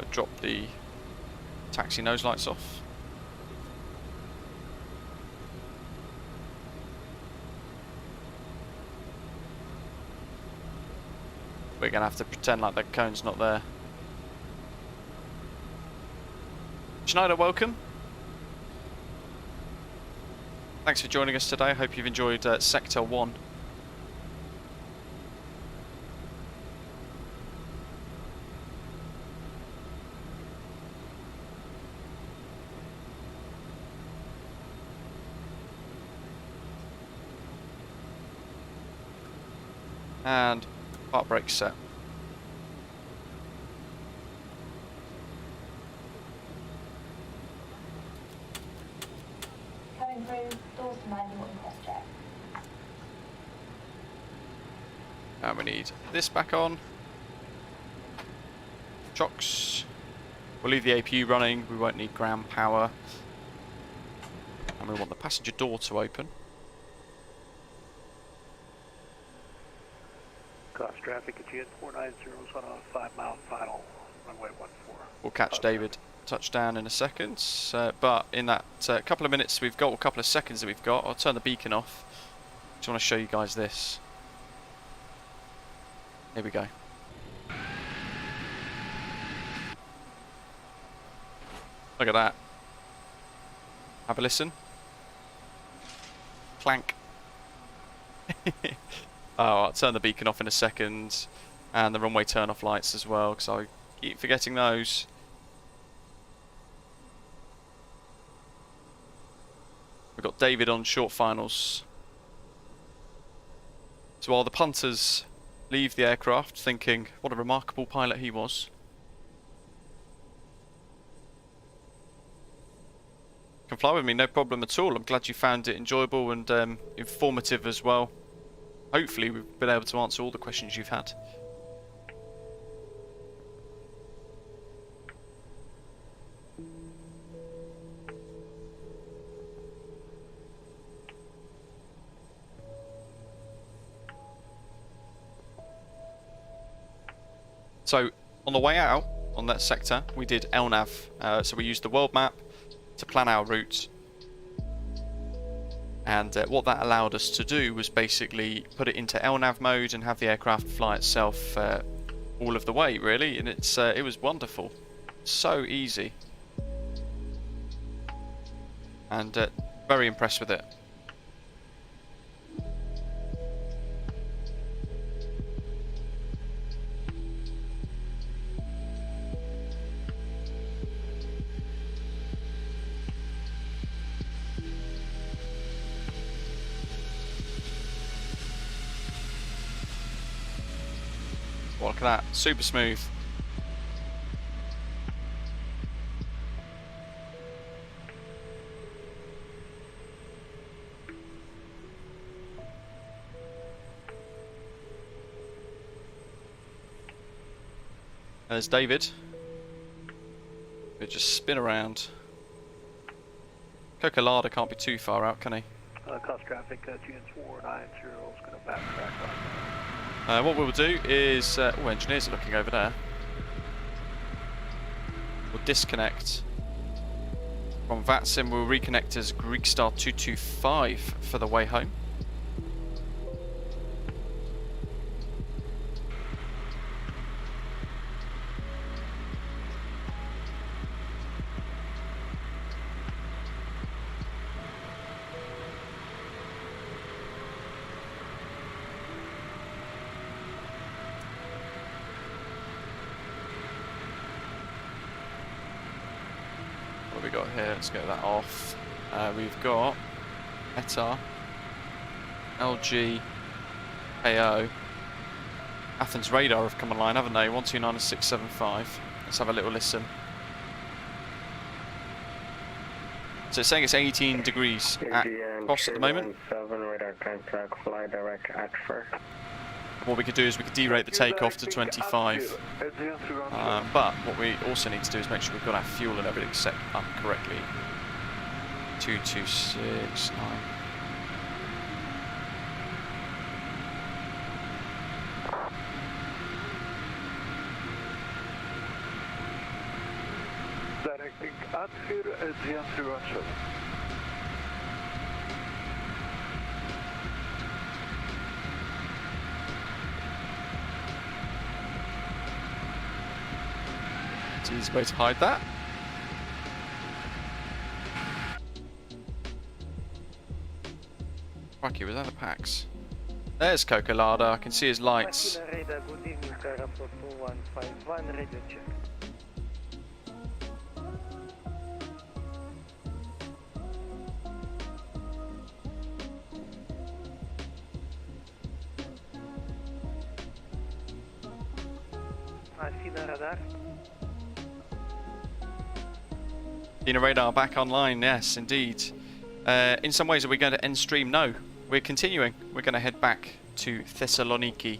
Drop the taxi nose lights off. We're going to have to pretend like the cone's not there. Schneider, welcome. Thanks for joining us today. I hope you've enjoyed Sector 1. And part brake set. Coming through, doors to manual and cross check. And we need this back on. Chocks. We'll leave the APU running, we won't need ground power. And we want the passenger door to open. Kos traffic at GN 490 is on a 5-mile final, runway 14. We'll catch David touchdown in a second, but in that couple of minutes we've got, or couple of seconds that we've got, I'll turn the beacon off. Just want to show you guys this. Here we go. Look at that. Have a listen. Clank. Oh, I'll turn the beacon off in a second, and the runway turn off lights as well, because I keep forgetting those. We've got David on short finals. So while the punters leave the aircraft thinking what a remarkable pilot he was, you can fly with me, no problem at all. I'm glad you found it enjoyable and informative as well. Hopefully we've been able to answer all the questions you've had. So on the way out on that sector we did LNAV, so we used the world map to plan our route, and what that allowed us to do was basically put it into LNAV mode and have the aircraft fly itself all of the way, really, and it was wonderful, so easy, and very impressed with it. Look at that, super smooth. There's David. We'll just spin around. Cocolada can't be too far out, can he? Kos traffic at GN 490 is going to backtrack on. What we'll do is, oh, engineers are looking over there. We'll disconnect from VATSIM. We'll reconnect as Greek Star 225 for the way home. What have we got here? Let's get that off. We've got ETA, LG, AO. Athens radar have come online, haven't they? 129.675. Let's have a little listen. So it's saying it's 18 degrees at Kos at the moment. Radar contact, fly direct at first. What we could do is we could derate the takeoff to 25. But what we also need to do is make sure we've got our fuel and everything set up correctly. 2269. Directing atmosphere at GN 317. It's an easy way to hide that. Crikey, was that a PAX? There's Cocolada, I can see his lights. Radar, good evening, Terra 4151, radio check. Athena radar. Athena radar back online, yes, indeed. In some ways, are we going to end stream? No, we're continuing. We're going to head back to Thessaloniki.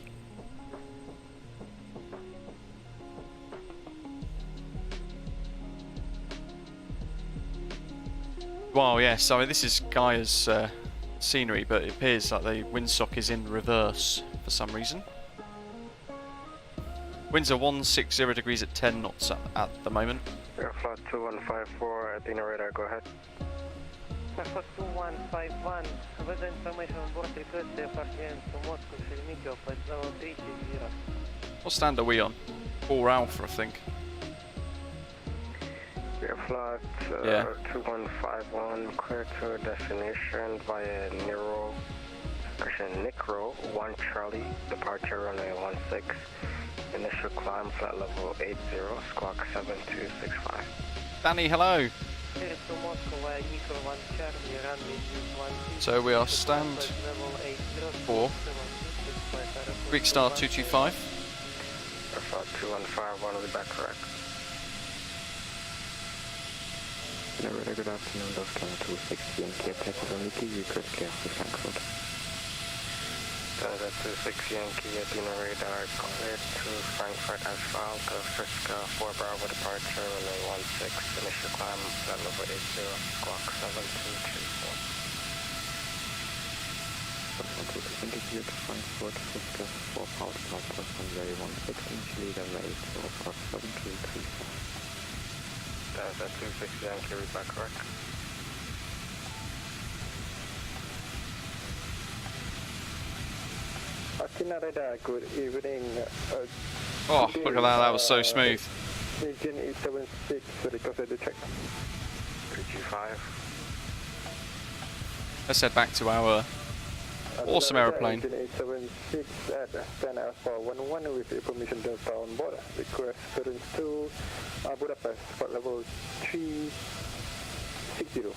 Well, yes, I mean, this is Gaya's scenery, but it appears like the windsock is in reverse for some reason. Winds are 160 degrees at 10 knots at the moment. Airflight 2154 at the radar, go ahead. Airflight 2151, weather information on board request departure to Moscow, Thessaloniki of flight level 320. What stand are we on? 4 Alpha, I think. Airflight Yeah. 2151, clear to destination via Nicro 1 Charlie, departure runway 16, initial climb flight level 80, squawk 7265. Danny, hello. Clear to Moscow via Nicro 1 Charlie, runway 16. So we are stand 4, Greek Star 225. Airflight 2151 will be back correct. Very good afternoon, Dr. 260 and Thessaloniki, request clear to Frankfurt. That 260 Yankee at the radar, clear to Frankfurt asphalt, Friska 4 Bravo departure, runway 16, initial climb, flight level 80, squawk 7234. Thank you to Frankfurt, Friska 4 Bravo departure, runway 16, initially runway 80, squawk 7234. That 260 Yankee, read back correct. Radar, good evening. Oh, look at that, that was so smooth. Agent 876, requested to check. 325. Let's head back to our awesome aeroplane. Agent 876 at 10 Alpha 11 with information Delta on board. Request turns to Budapest, flight level 360.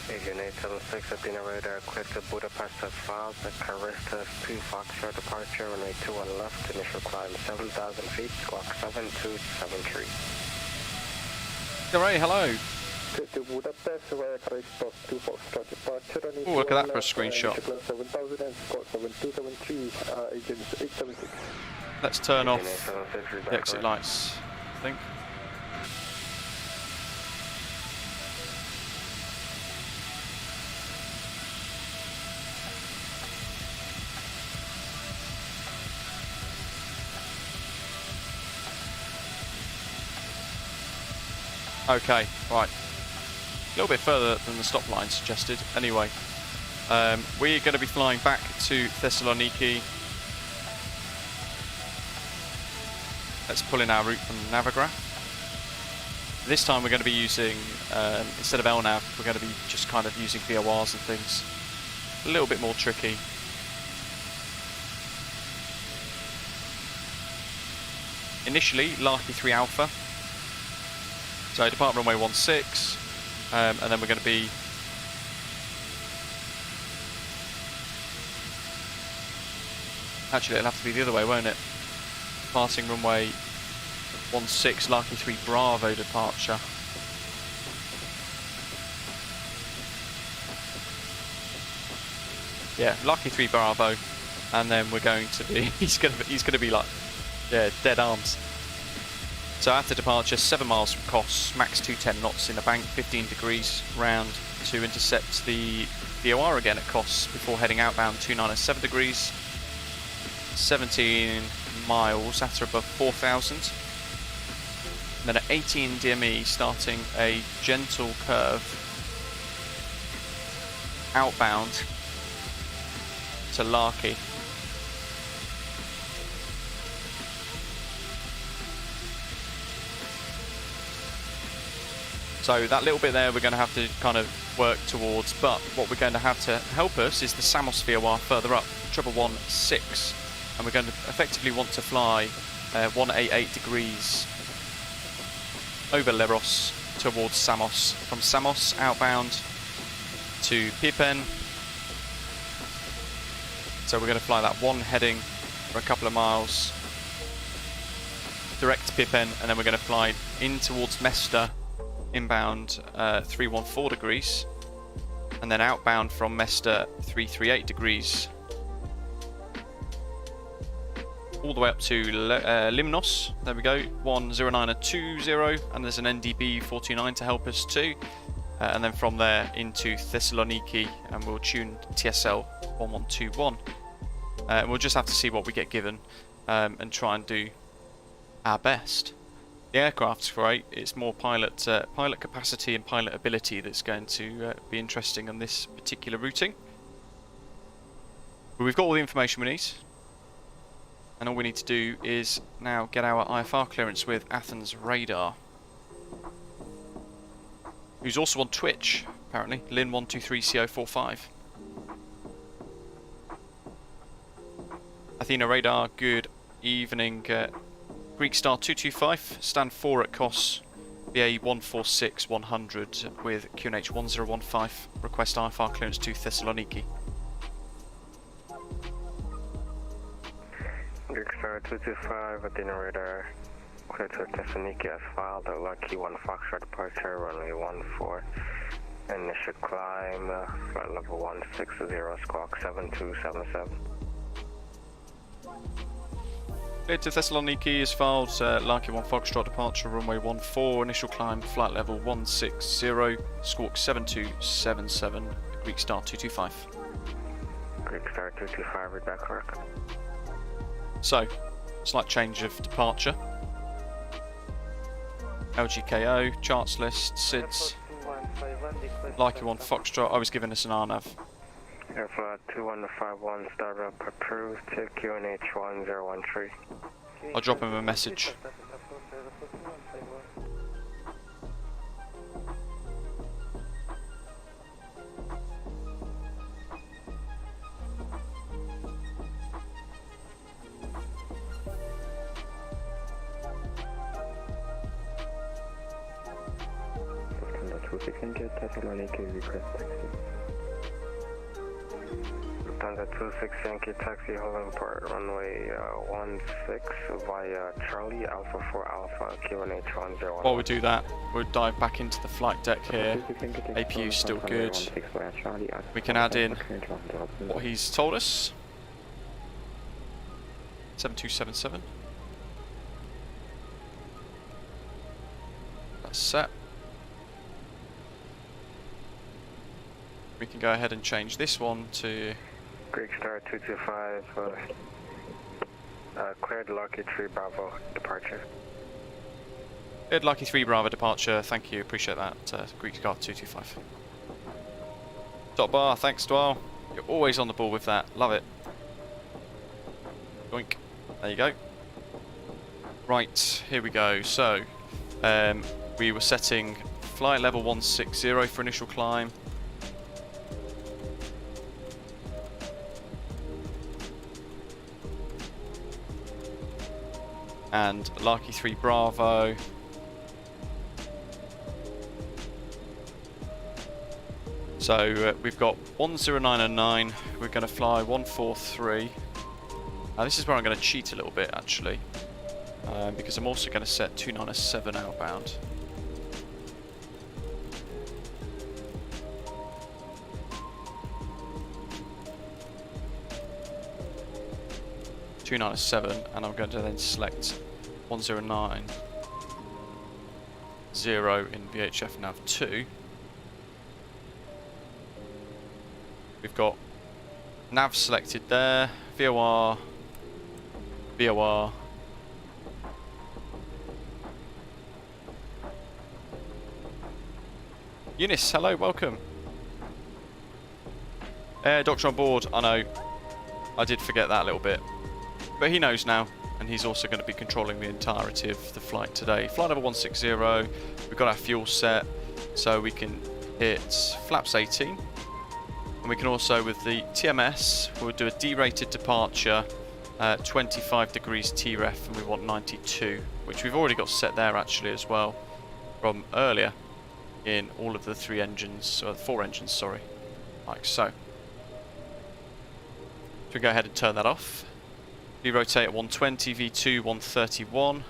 Agent 876 at the radar, clear to Budapest asphalt, the Carista 2 Foxtrot departure, runway 21 left, initial climb 7,000 feet, squawk 7273. Hooray, hello. To Budapest via Carista 2 Foxtrot departure, runway Oh, look at that for a screenshot. 7,000 and squawk 7273, Agent 876. Let's turn off Agent 876, read the back exit correct. lights, I think. Okay, right. A little bit further than the stop line suggested. Anyway, we're going to be flying back to Thessaloniki. Let's pull in our route from Navigraph. This time we're going to be using, instead of LNAV, we're going to be just kind of using VORs and things. A little bit more tricky. Initially, Larky 3 Alpha. So depart runway 16, and then we're going to be actually it'll have to be the other way, won't it? Departing runway 16, Larky 3 Bravo departure. Yeah, Larky 3 Bravo, and then we're going to be he's going to be like, yeah, dead arms. So after departure, 7 miles from Kos, max 210 knots in the bank, 15 degrees round to intercept the VOR again at Kos before heading outbound 297 degrees, 17 miles after above 4,000. And then at 18 DME, starting a gentle curve outbound to Larky. So that little bit there we're going to have to kind of work towards, but what we're going to have to help us is the Samos VOR further up, 116, and we're going to effectively want to fly 188 degrees over Leros towards Samos. From Samos outbound to Pipen. So we're going to fly that one heading for a couple of miles, direct to Pipen, and then we're going to fly in towards Mesta, inbound 314 degrees, and then outbound from Mesta 338 degrees, all the way up to Limnos. There we go, 109 and 20, and there's an NDB 429 to help us too. and then from there into Thessaloniki, and we'll tune TSL 1121. And we'll just have to see what we get given and try and do our best. The aircraft's great. It's more pilot capacity and pilot ability that's going to be interesting on this particular routing. But we've got all the information we need, and all we need to do is now get our IFR clearance with Athens Radar, who's also on Twitch, apparently, Lin123CO45. Athena Radar, good evening. Greek Star 225, stand 4 at Kos, BAe 146-100 with QNH 1015, request IFR clearance to Thessaloniki. Greek Star 225, Athena Radar, clear to Thessaloniki as filed, Lucky 1 Foxtrot departure, runway 14, initial climb, flight level 160, squawk 7277. Cleared to Thessaloniki is filed, Lucky 1 Foxtrot departure, runway 14, initial climb, flight level 160, squawk 7277, Greek Star 225. Greek Star 225, read back correct. So, slight change of departure. LGKO, charts list, SIDS, Lucky 1 Foxtrot, I was giving us an RNAV. Airflight 2151, startup approved to QNH 1013. I'll drop him a message. Thessaloniki request taxi. Lufthansa 26 Yankee taxi holding port runway 16 via Charlie Alpha 4 Alpha QNH 10. While we do that, we'll dive back into the flight deck here. APU's still good. We can add in what he's told us. 7277. That's set. We can go ahead and change this one to Greek Star 225, cleared Lucky 3 Bravo departure. Cleared Lucky 3 Bravo departure, thank you, appreciate that, Greek Star 225. Top bar, thanks Dwell, you're always on the ball with that, love it. Doink, there you go. Right, here we go, so we were setting flight level 160 for initial climb. And Lucky 3 Bravo. So we've got 10909, we're going to fly 143. Now this is where I'm going to cheat a little bit actually, because I'm also going to set 2907 outbound. And I'm going to then select 1090 in VHF nav 2. We've got nav selected there, VOR, VOR. Eunice, hello, welcome. Doctor on board, I know, I did forget that a little bit. But he knows now, and he's also going to be controlling the entirety of the flight today. Flight level 160, we've got our fuel set, so we can hit flaps 18. And we can also, with the TMS, we'll do a derated departure, 25 degrees TREF, and we want 92, which we've already got set there actually as well, from earlier in all of the 4 engines, sorry, like so. So we go ahead and turn that off. V-rotate at 120, V2 131.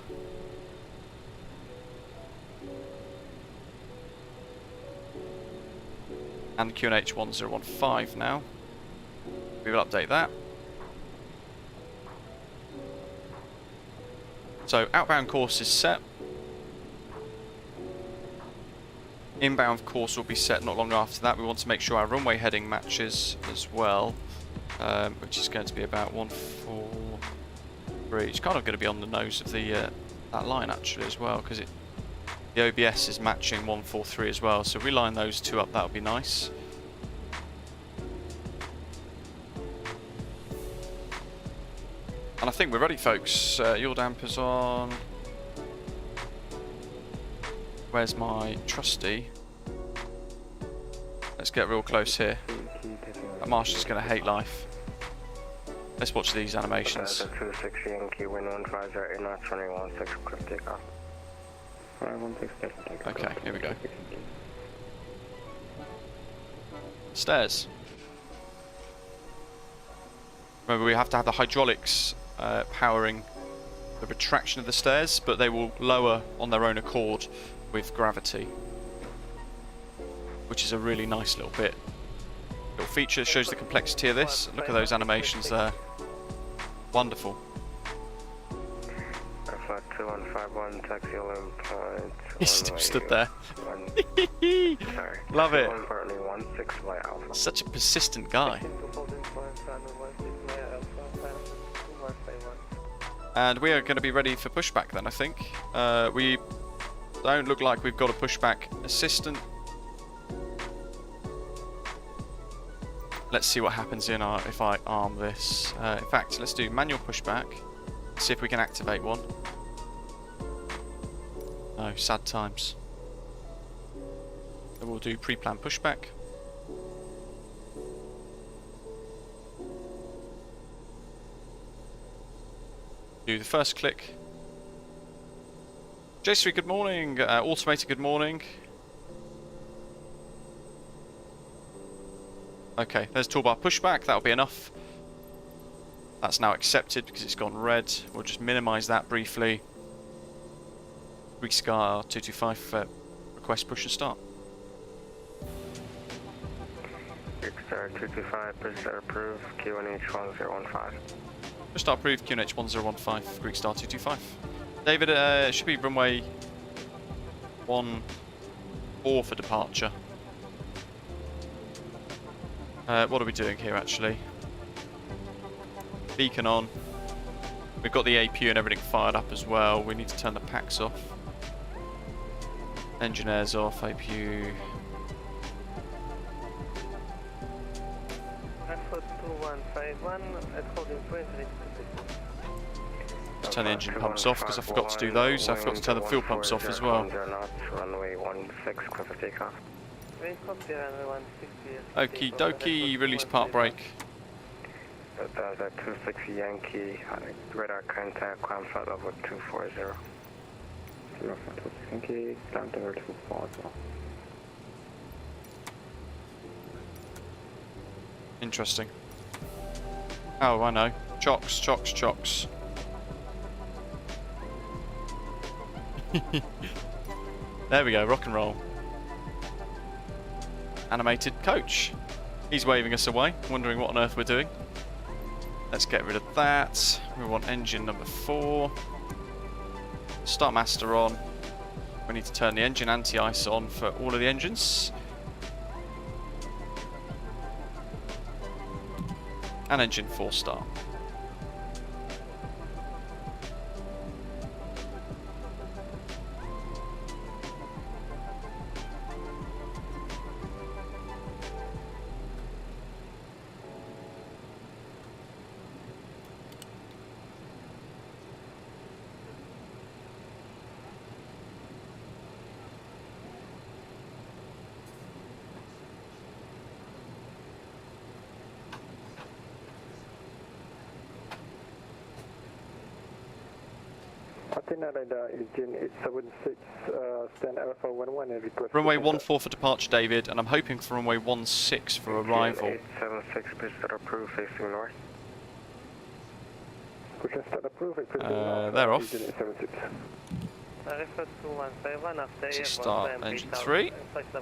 And QNH 1015 now. We will update that. So outbound course is set. Inbound course will be set not long after that. We want to make sure our runway heading matches as well, which is going to be about 143. It's kind of going to be on the nose of the that line actually as well, because the OBS is matching 143 as well. So if we line those two up, that would be nice. And I think we're ready, folks. Yaw dampers on. Where's my trusty? Let's get real close here. That Marshall's going to hate life. Let's watch these animations. 260 Yankee, wind 150 knots, running 16, clear takeoff. Okay, here we go. Stairs. Remember, we have to have the hydraulics powering the retraction of the stairs, but they will lower on their own accord with gravity, which is a really nice little bit. Little feature, shows the complexity of this. Look at those animations there. Wonderful. Flight 2151, taxi alarm point. He still stood there. Sorry. Love it. 16 by Alpha. Such a persistent guy. And we are going to be ready for pushback then, I think. We don't look like we've got a pushback assistant. Let's see what happens if I arm this. In fact, let's do manual pushback. See if we can activate one. No, sad times. So we'll do pre-planned pushback. Do the first click. J3, good morning. Automated, good morning. Okay, there's toolbar pushback. That'll be enough. That's now accepted because it's gone red. We'll just minimise that briefly. Greek Scar 225 request push and start. Greek Star 225, push start approved, QNH 1015. Push start approved, QNH 1015, Greek Star 225. David, it should be runway 14 for departure. What are we doing here actually? Beacon on. We've got the APU and everything fired up as well. We need to turn the packs off. Engine airs off, APU. Just turn the engine pumps off because I forgot to do those. I forgot to turn the fuel pumps off as well. Runway 16, clear for takeoff. Okie dokie, release part brake. That was at 260 Yankee, radar contact, climb flight level 240. Yankee, climb to level 240. Interesting. Oh, I know. Chocks, chocks, chocks. There we go, rock and roll. Animated coach. He's waving us away, wondering what on earth we're doing. Let's get rid of that. We want engine number 4. Start master on. We need to turn the engine anti-ice on for all of the engines. And engine 4 start. Athena radar engine 876, stand Alpha 11 and request. Runway 14 for departure, David, and I'm hoping for runway 16 for arrival. 876, push start approved, facing north. Push and start approved, they're off. Engine 876. Let's start engine 3. Flight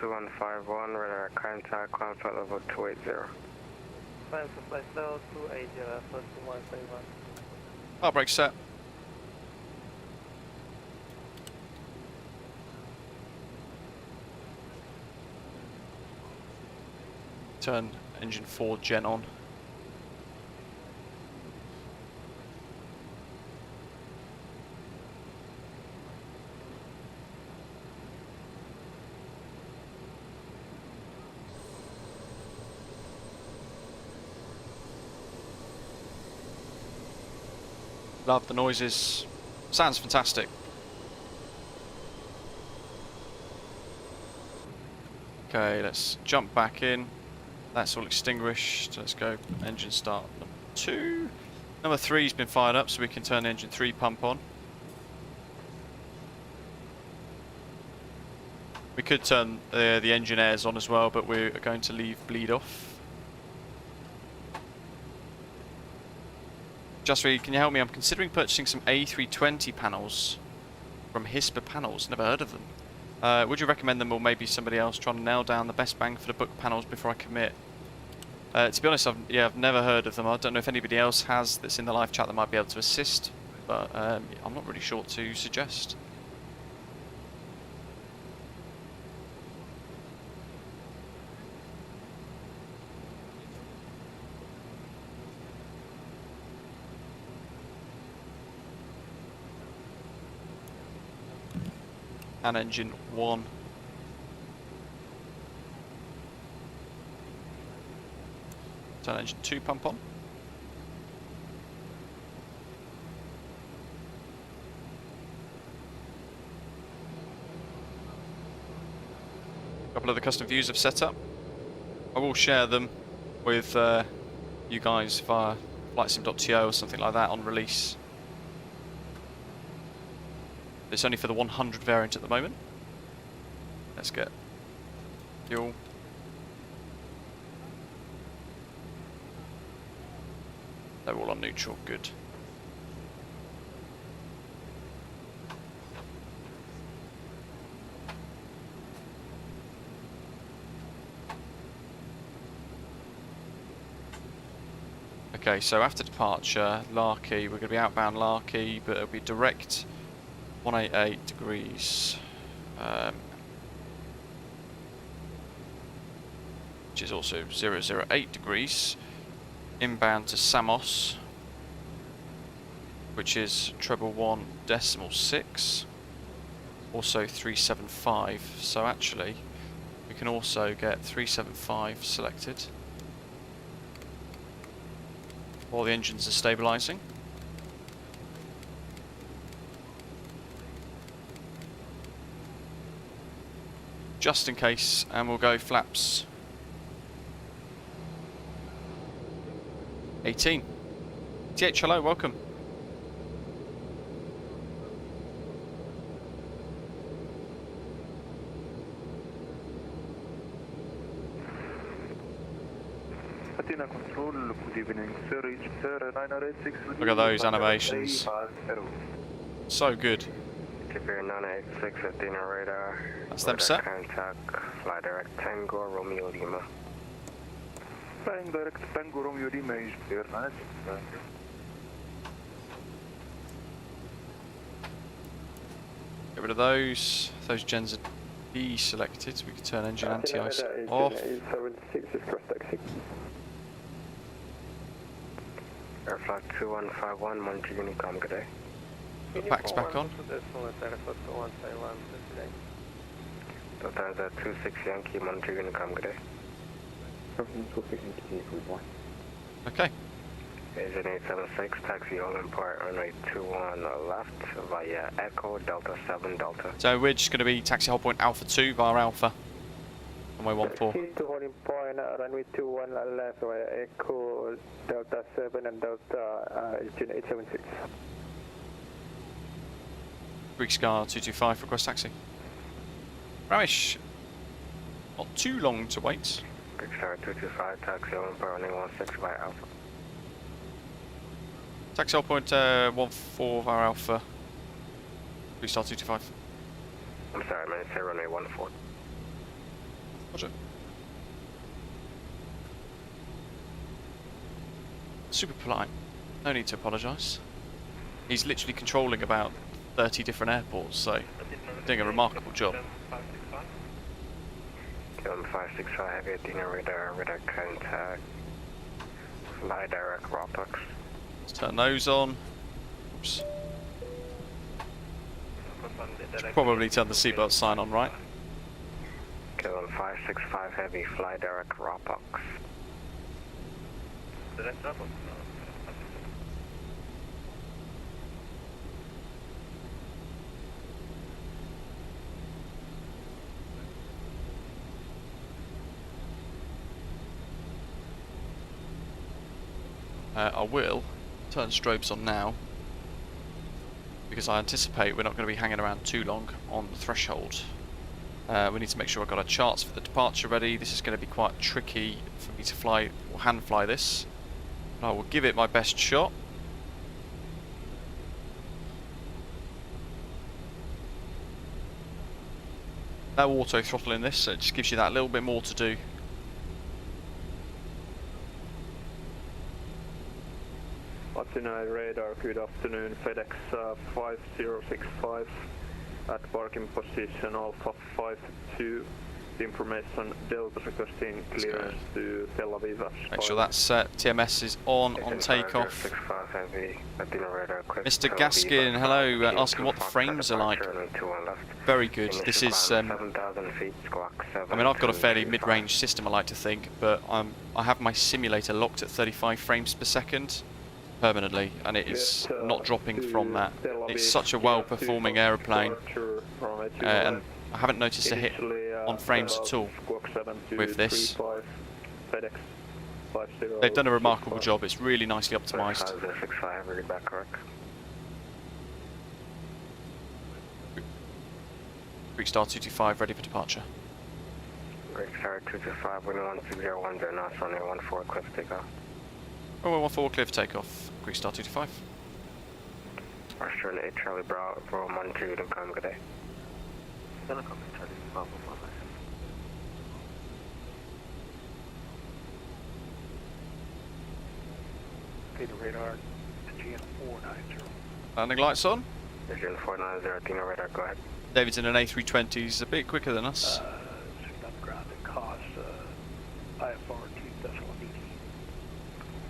2151, radar contact, climb flight level 280. Climb to flight level 280, flight 2151. Car brake set. turn engine 4 gen on. Love the noises. Sounds fantastic. Okay, let's jump back in. That's all extinguished. Let's go engine start number 2. Number 3's been fired up, so we can turn engine 3 pump on. We could turn the engine airs on as well, but we're going to leave bleed off. JustFlight, can you help me? I'm considering purchasing some A320 panels from Hispa Panels. Never heard of them. Would you recommend them, or maybe somebody else trying to nail down the best bang for the buck panels before I commit? To be honest, I've never heard of them. I don't know if anybody else has that's in the live chat that might be able to assist, but I'm not really sure what to suggest. And engine 1. Turn engine 2 pump on. A couple of the custom views I've set up. I will share them with you guys via flightsim.to or something like that on release. It's only for the 100 variant at the moment. Let's get fuel. They're all on neutral, good. Okay, so after departure, Larky, we're going to be outbound Larky, but it'll be direct 188 degrees, which is also 008 degrees, inbound to Samos, which is 111.6, also 375, so actually we can also get 375 selected while the engines are stabilising. Just in case, and we'll go flaps 18. TH, hello, welcome. Athena Control, good evening, sir. Sir, 986. Look at those animations. So good. Superior 986, Athena radar. That's them set. Contact, fly direct Tango, Romeo Lima. Flying direct Tango, Romeo Lima is clear, 986. Get rid of those. Those gens are deselected, so we can turn engine anti-ice off. 876 is cross taxi. Airflight 2151, Monty Unicom, good day. Put packs back on. Delta 26 Yankee, Monty Unicom, good day. Okay. Agent 876, taxi all import, runway 21 left via Echo, Delta 7 Delta. So we're just going to be taxi hold point Alpha 2 via Alpha. Runway 14. To holding point, runway 21 left via Echo, Delta 7 and Delta Agent 876. Greek Scar 225, request taxi. Ramesh, not too long to wait. Greek Star 225, taxi all import, runway 16 via Alpha. Taxi hold point 14 via Alpha. Greek Star 225. I'm sorry, I meant to say runway 14. Roger. Super polite. No need to apologise. He's literally controlling about 30 different airports, so doing a remarkable job. Film 565 heavy Athena radar contact. Fly direct ROPX. Let's turn those on. Oops. Should probably turn the seatbelt sign on, right? Film 565 heavy, fly direct ROPX. I will turn strobes on now because I anticipate we're not going to be hanging around too long on the threshold. We need to make sure I've got our charts for the departure ready. This is going to be quite tricky for me to fly or hand fly this. But I will give it my best shot. No auto throttle in this, so it just gives you that little bit more to do. United radar, good afternoon, FedEx 5065 at parking position Alpha 52. The information Delta requesting clearance to Tel Aviv. Make sure that's set. TMS is on takeoff. Mr. Gaskin, hello, asking what the frames are like. Very good. This is, I mean, I've got a fairly mid-range system, I like to think, but I have my simulator locked at 35 frames per second. Permanently, and it is not dropping from that. It's such a well-performing aeroplane, and I haven't noticed a hit on frames at all with this. They've done a remarkable job. It's really nicely optimised. Greek Star 225 ready for departure. Greek Star 225, wind 1601, knots, runway 14, clear for takeoff. Oh, 14, clear for takeoff. Greek Star 225. Astra 8 Charlie Bravo 12, come good day. Data radar, GN 490. Landing lights on. GN 490, Athena radar, go ahead. David's in an A320, he's a bit quicker than us. Ground at Kos, IFR 2 Thessaloniki.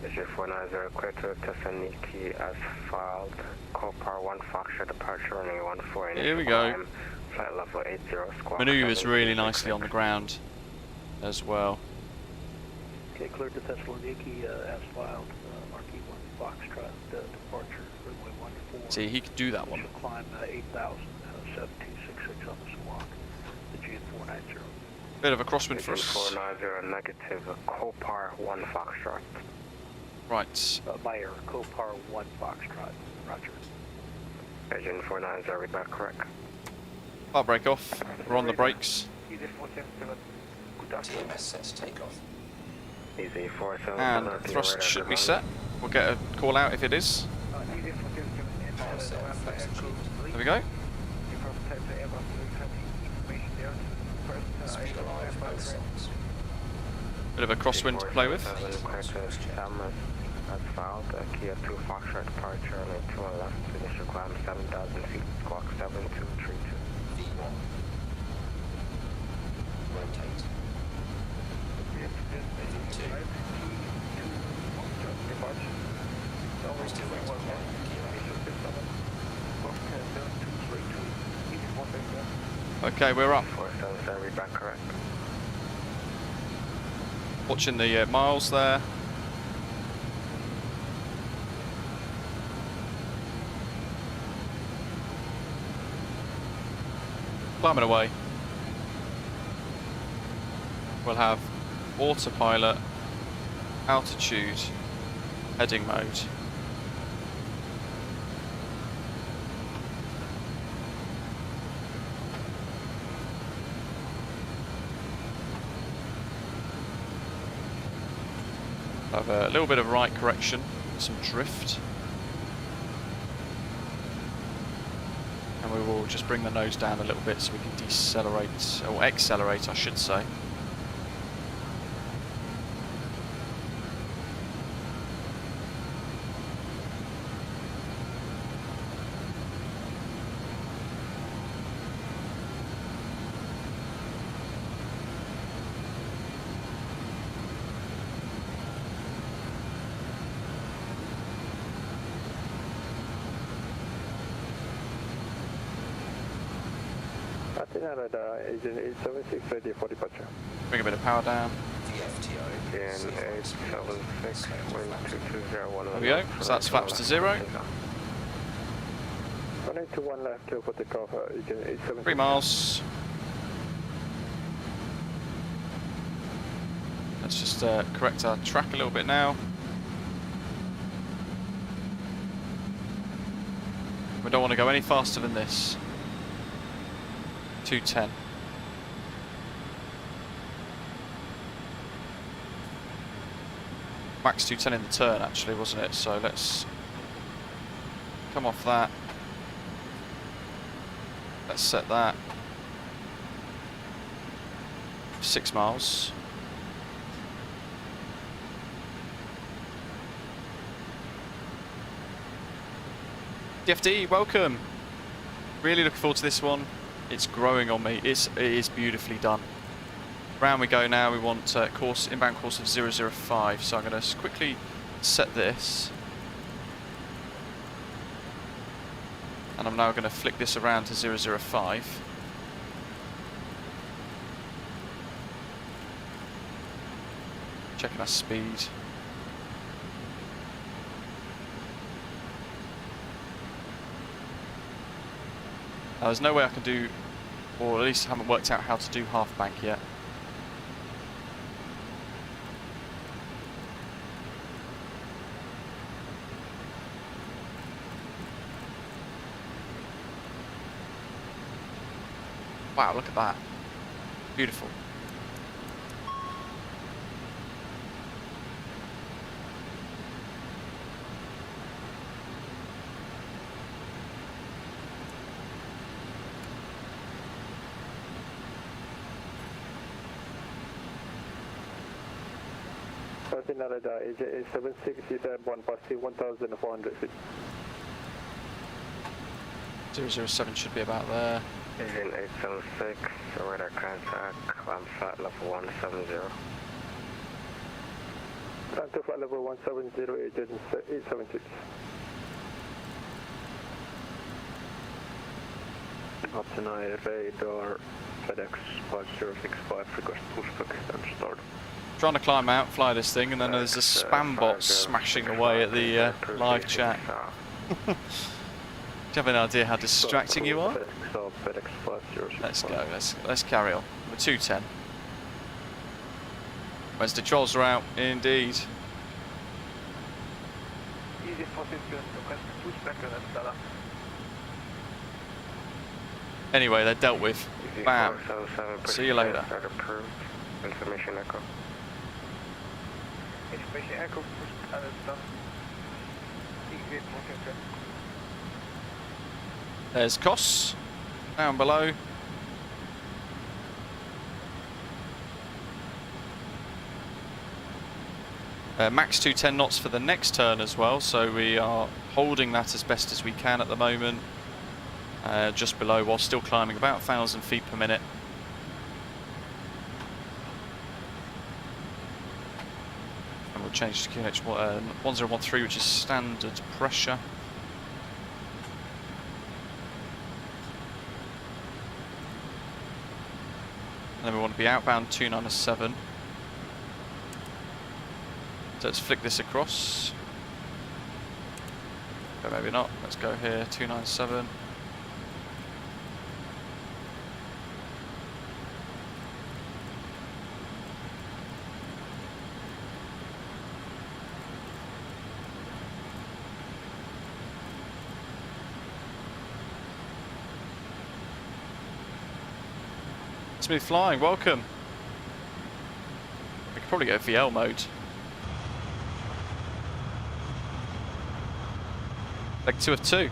GN 490, clear to Thessaloniki as filed. Copar 1 Foxtrot departure running 14. Here we go. Climb, flight level 80, squawk. Manoeuvres really nicely on the ground as well. Okay, cleared to Thessaloniki as filed. Marquee 1 Foxtrot departure runway 14. See, he could do that one. Climb 8,000, 7266 on the squawk. The GN 490. Bit of a crosswind for us. 490 negative, Copar 1 Foxtrot. Right. Meyer, Copar 1 Foxtrot. Roger. Engine 490, read back correct. Bar break off. We're on the brakes. TMS set to take off. Easy 47. And thrust should be set. We'll get a call out if it is. There we go. Speed alive, both sides. Bit of a crosswind to play with. That's filed. Kia 2 Foxtrot departure on 2 on left. Initial climb 7,000 feet. Squawk 7232. V1. Rotate. V2. Okay, we're up. 477, read back correct. Watching the miles there. Climbing away. We'll have autopilot, altitude, heading mode. Have a little bit of right correction, some drift. And we will just bring the nose down a little bit so we can decelerate, or accelerate I should say. Athena radar, agent 876 ready for departure. Bring a bit of power down. VFTO. Again, 876, wind 2201. There we go. So that's flaps to 0. 1821 left, clear for takeoff, agent 876. 3 miles. Let's just correct our track a little bit now. We don't want to go any faster than this. 210. Max 210 in the turn actually, wasn't it? So let's come off that. Let's set that. 6 miles. DFD, welcome. Really looking forward to this one. It's growing on me. It is beautifully done. Round we go now. We want inbound course of 005. So I'm going to quickly set this. And I'm now going to flick this around to 005. Checking our speed. Now, there's no way I can do, or at least I haven't worked out how to do half bank yet. Wow, look at that. Beautiful. Athena radar, agent 876 is airborne past 1,400 feet. 007 should be about there. Agent 876, radar contact, climb flat level 170. Climb to flat level 170, agent 876. Optimize radar, FedEx 5065, request pushback and start. Trying to climb out, fly this thing, and then there's a spam bot smashing away at the live chat. Do you have any idea how distracting you are? Let's go, let's carry on. We're 210. Wednesday trolls are out, indeed. Easy position, request pushback and start. Anyway, they're dealt with. Bam. See you later. Information echo. Information echo, push and start. There's Kos, down below. Max 210 knots for the next turn as well, so we are holding that as best as we can at the moment. Just below, while still climbing about 1,000 feet per minute. And we'll change to QNH 1013, which is standard pressure. And then we want to be outbound 297. So let's flick this across. But maybe not. Let's go here, 297. Smooth flying, welcome. We could probably go VL mode. Leg 2 of 2.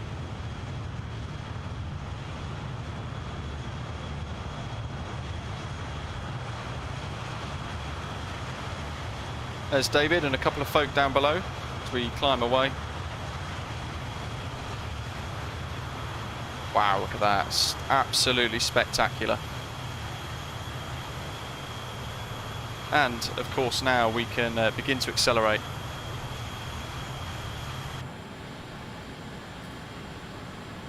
There's David and a couple of folk down below as we climb away. Wow, look at that. It's absolutely spectacular. And, of course, now we can begin to accelerate.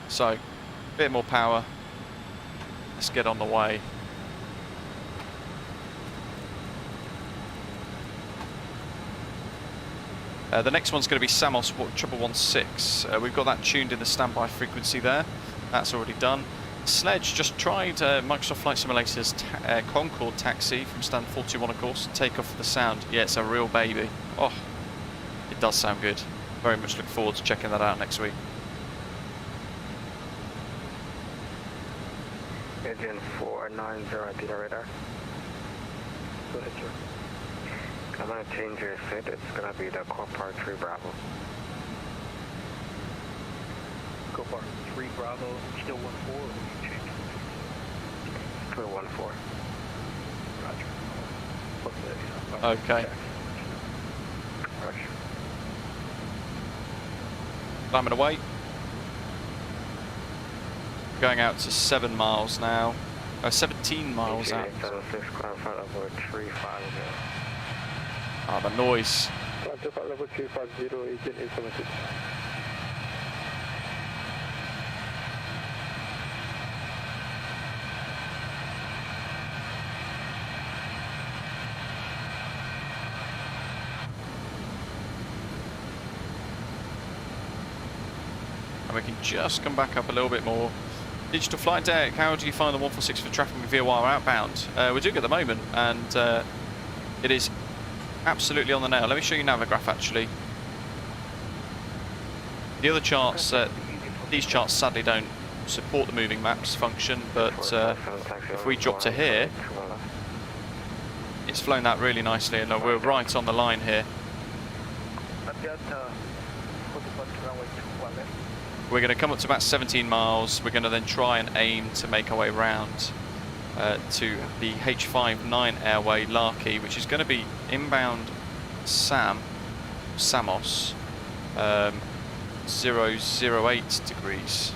So, a bit more power. Let's get on the way. The next one's going to be Samos 1116. We've got that tuned in the standby frequency there. That's already done. Sledge just tried Microsoft Flight Simulator's Concorde taxi from stand 421 of course. Takeoff for the sound. Yeah, it's a real baby. Oh, it does sound good. Very much look forward to checking that out next week. Engine 490 at the radar. Go ahead, sir. I'm going to change your fit. It's going to be the Copart 3 Bravo. Copart 3 Bravo, still 1-4, or will you change it? Still 1-4. Roger. What's the, Okay. Roger. Climbing away. Going out to 7 miles now. 17 miles out. 876, climb flight level 350. Ah, the noise. Climb to flight level 350, agent 876. And we can just come back up a little bit more. Digital flight deck, how do you find the 146 for traffic with VOR outbound? We're doing at the moment, and it is absolutely on the nail. Let me show you Navigraph actually. The other charts, these charts sadly don't support the moving maps function, but if we drop to here, it's flown that really nicely, and we're right on the line here. We're going to come up to about 17 miles. We're going to then try and aim to make our way round to the H59 airway Larky, which is going to be inbound Samos 008 degrees.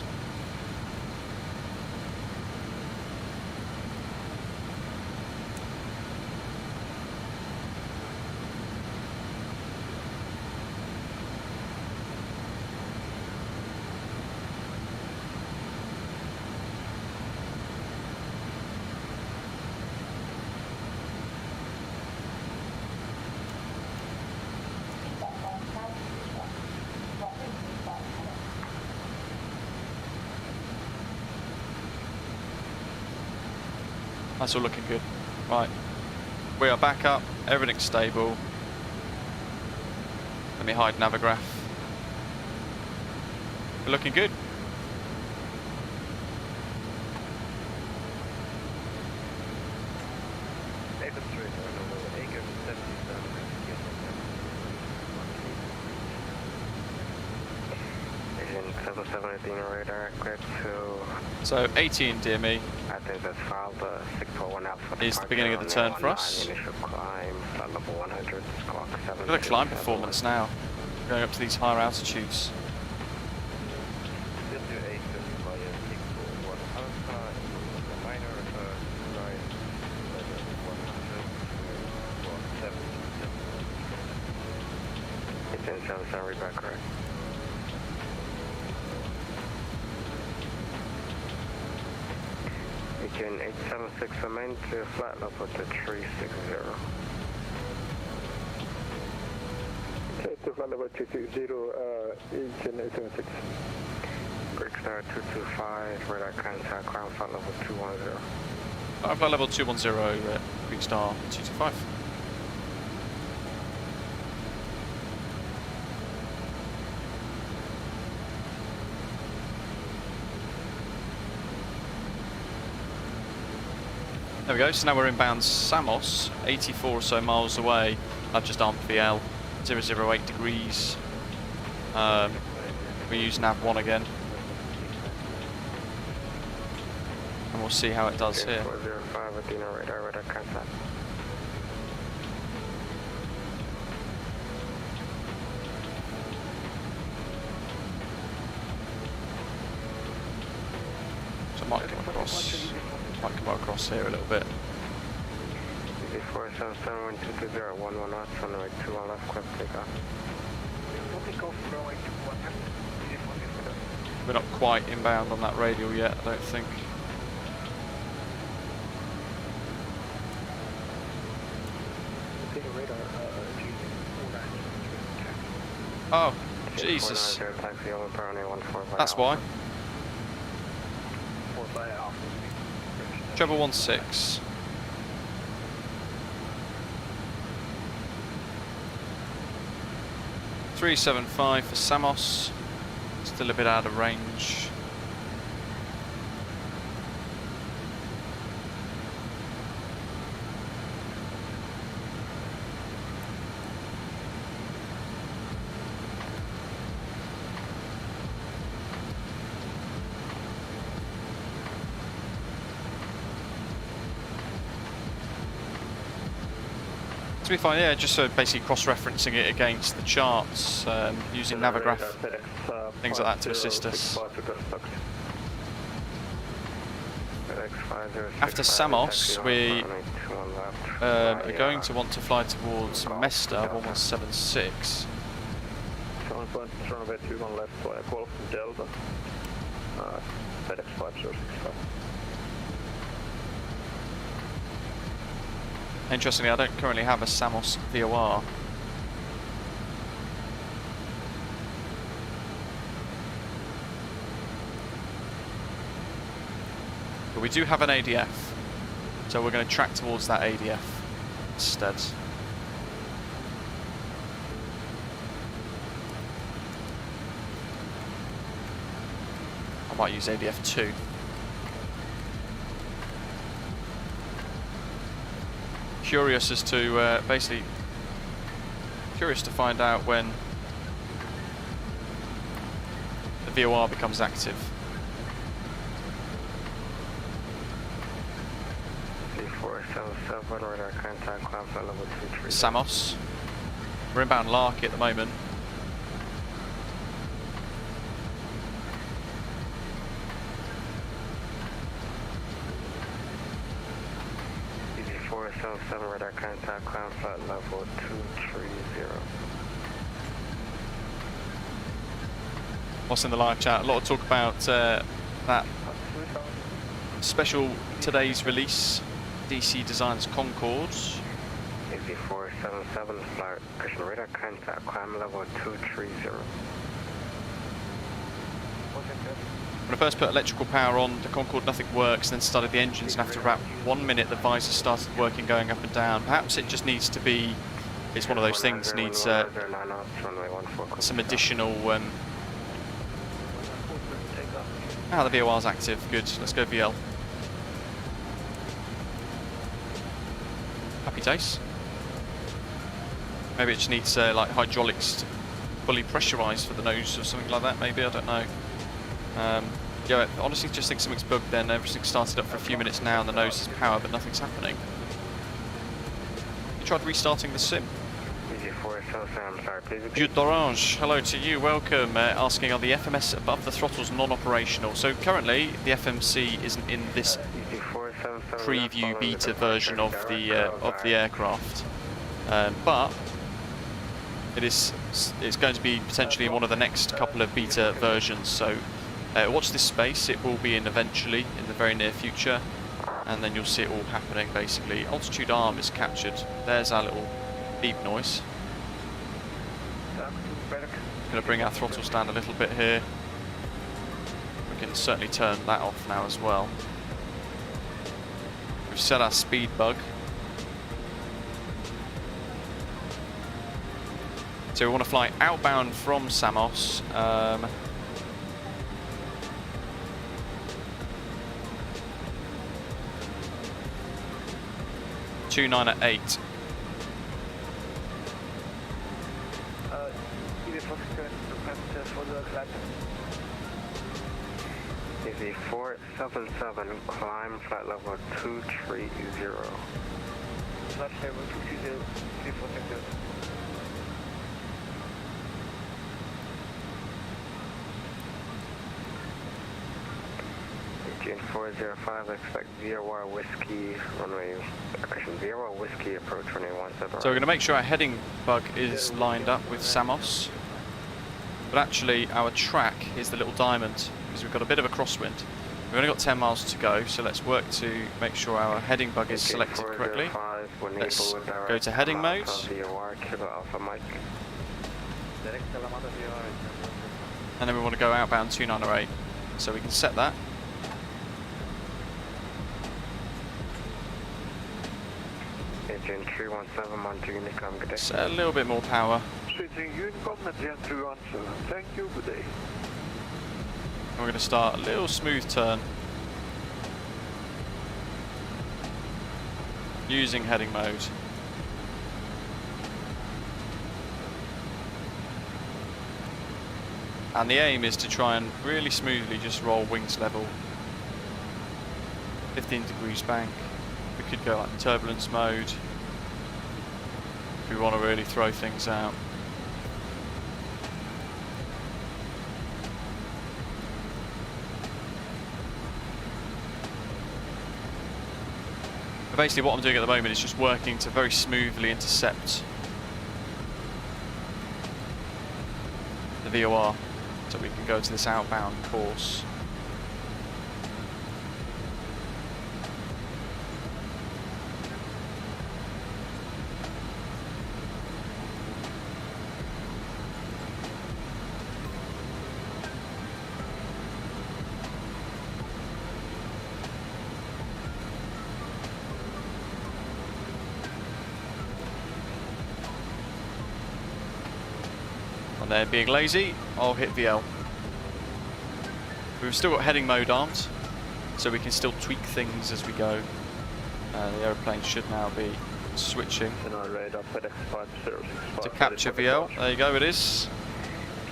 That's all looking good. Right, we are back up, everything's stable. Let me hide Navigraph. We're looking good. Engine 717 radar, clear to... So 18, dear me, I think that's filed 641 Alpha. is the beginning of the turn for us. Initial climb, flight level 100, squawk 7. Look at the climb performance now, going up to these higher altitudes. It's in 77, read back correct. Engine 876 remain to flight level to 360. To flight level 360, engine 876. Break star 225, radar contact, ground flight level 210. Flight level 210, Greek Star 225. There we go, so now we're inbound Samos, 84 or so miles away. I've just armed VL, 008 degrees. We use nav 1 again. And we'll see how it does here. 405 Athena radar, radar contact. So I might come across here a little bit. 477 1220 11 knots, runway 21 left, clear takeoff. We're not quite inbound on that radial yet, I don't think. Oh, Jesus. That's why. Treble 16. .375 for Samos. Still a bit out of range. To be fine, yeah, just basically cross-referencing it against the charts, using Navigraph, things like that to assist us. After Samos, we are going to want to fly towards Mesta 1176. Runway 21 left via Golf Delta. FedEx 5065. Interestingly, I don't currently have a Samos VOR. But we do have an ADF, so we're going to track towards that ADF instead. I might use ADF 2. Curious as to basically curious to find out when the VOR becomes active. Samos. We're inbound Larky at the moment. Radar contact, climb flight level 230. What's in the live chat? A lot of talk about that special today's release, DC Designs Concorde. AZ477, flight cushion radar contact, climb level 230. When I first put electrical power on the Concorde, nothing works, then started the engines, and after about 1 minute the visor started working, going up and down. Perhaps it just needs to be, it's one of those things, needs some additional... the VOR's active, good, let's go VL. Happy days. Maybe it just needs like hydraulics to fully pressurise for the nose or something like that, maybe, I don't know. Yeah, I honestly just think something's bugged then. Everything started up for a few minutes now and the nose is power, but nothing's happening. You tried restarting the sim? Jude d'Orange, hello to you, welcome. Asking, are the FMS above the throttles non-operational? So currently the FMC isn't in this preview beta version of the aircraft, but it's going to be potentially in one of the next couple of beta versions. So watch this space, it will be in eventually in the very near future, and then you'll see it all happening basically. Altitude arm is captured. There's our little beep noise. Going to bring our throttles down a little bit here. We can certainly turn that off now as well. We've set our speed bug. So we want to fly outbound from Samos. 29 at 8. Easy 477, climb flight level 230. Flight level 230, 34 June 405, expect VOR Whiskey, runway, VOR Whiskey approach runway 17. So we're going to make sure our heading bug is lined up with Samos, but actually our track is the little diamond, because we've got a bit of a crosswind. We've only got 10 miles to go, so let's work to make sure our heading bug is selected correctly. Let's go to heading mode. And then we want to go outbound 2908. So we can set that. Set a little bit more power. Thank you, good day. And we're going to start a little smooth turn. Using heading mode. And the aim is to try and really smoothly just roll wings level. 15 degrees bank. We could go like turbulence mode if we want to really throw things out. But basically what I'm doing at the moment is just working to very smoothly intercept the VOR so we can go to this outbound course. There, being lazy, I'll hit VL. We've still got heading mode armed, so we can still tweak things as we go. The aeroplane should now be switching to capture VL. There you go, it is.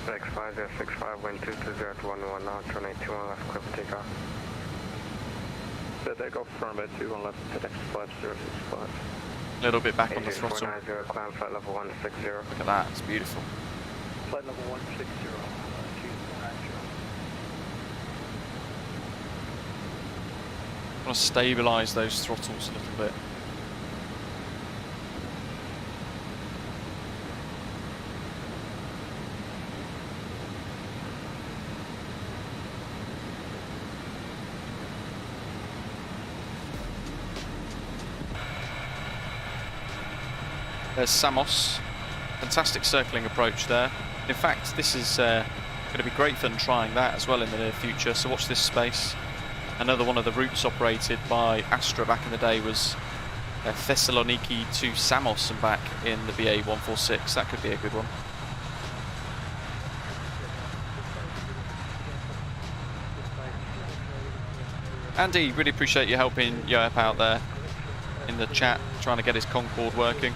X5065, wind 220 now, turn 81 left, clear for takeoff. Takeoff from it, 21 left, X5065. A little bit back on the throttle. Climb flight level 160. Look at that, it's beautiful. Flight level 160, I want to stabilise those throttles a little bit. There's Samos. Fantastic circling approach there. In fact, this is going to be great fun trying that as well in the near future, so watch this space. Another one of the routes operated by Astra back in the day was Thessaloniki to Samos and back in the BAe 146. That could be a good one. Andy, really appreciate you helping Yoep out there in the chat, trying to get his Concorde working.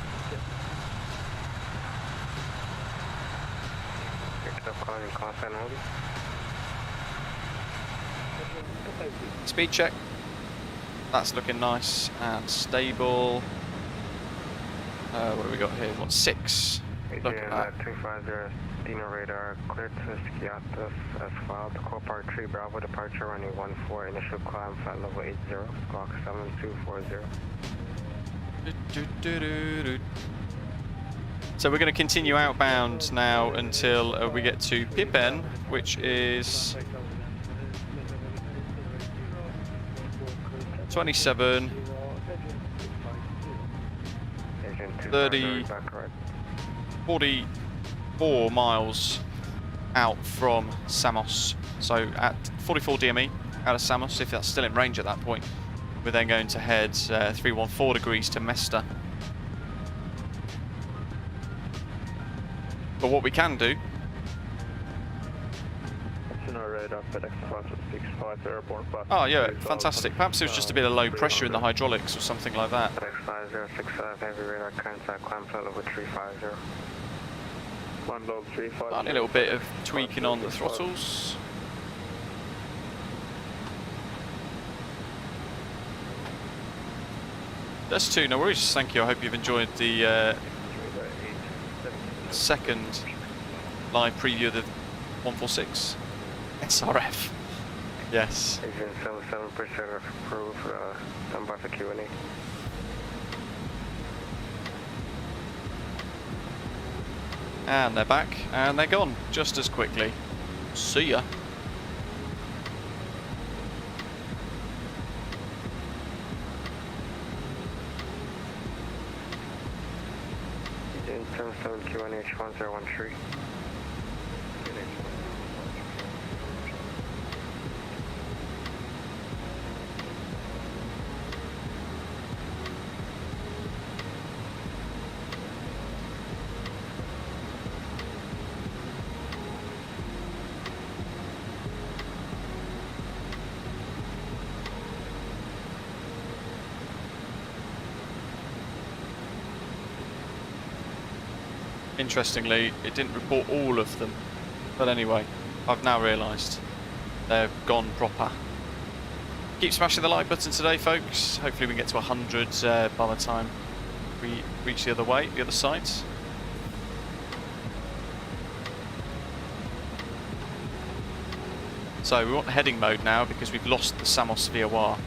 Speed check. That's looking nice and stable. What do we got here? 1.6. Look at that. 250 Dino radar cleared to Skiathos as filed. Copart Tree Bravo departure running 14. Initial climb flight level 80. Clock 7240. So we're going to continue outbound now until we get to Pippen, which is 27, 30, 44 miles out from Samos. So at 44 DME out of Samos, if that's still in range at that point, we're then going to head 314 degrees to Mesta. But what we can do oh yeah, fantastic. Perhaps it was just a bit of low pressure in the hydraulics or something like that. X5065 heavy radar contact climb flight level 350. A little bit of tweaking on the throttles. That's two, no worries, thank you. I hope you've enjoyed the second live preview of the 146 SRF. Yes. Agent 77% approved, stand by for Q&A. And they're back, and they're gone, just as quickly. See ya. In 77 QNH1013. Interestingly, it didn't report all of them, but anyway, I've now realised they're gone proper. Keep smashing the like button today, folks. Hopefully we can get to 100 by the time we reach the other side. So we want heading mode now because we've lost the Samos VOR.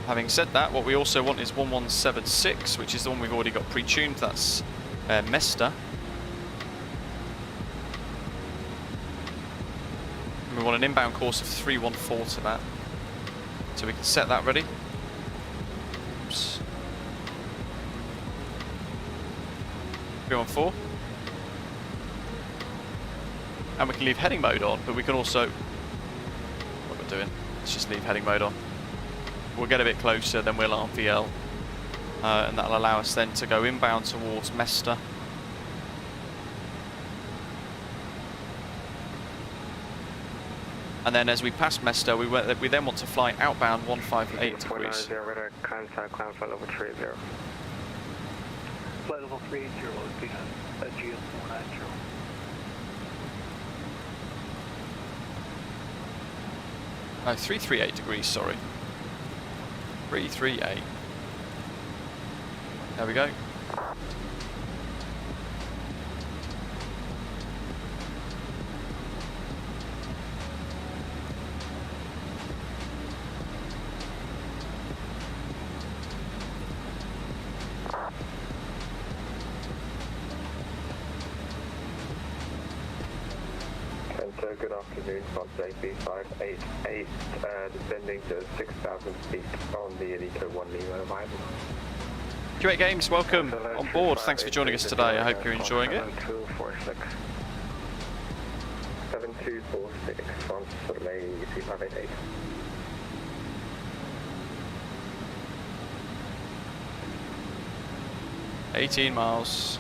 Having said that, what we also want is 1176, which is the one we've already got pre-tuned. That's Mesta. And we want an inbound course of 314 to that. So we can set that ready. Oops. 314. And we can leave heading mode on, but we can also... What we're doing, let's just leave heading mode on. We'll get a bit closer, then we'll RVL. And that'll allow us then to go inbound towards Mesta. And then as we pass Mesta, we then want to fly outbound 158 degrees. Contact climb flight level 30. Flight level 30 would be a GS 490. No, 338 degrees, sorry. 338. There we go. Good afternoon, Contact B588, descending to 6,000 feet on the Elito 1 Nemo arrival. Q8 Games, welcome on board. Thanks for joining us today. I hope you're enjoying it. 7246. 7246 on Soleil C588. $18 miles.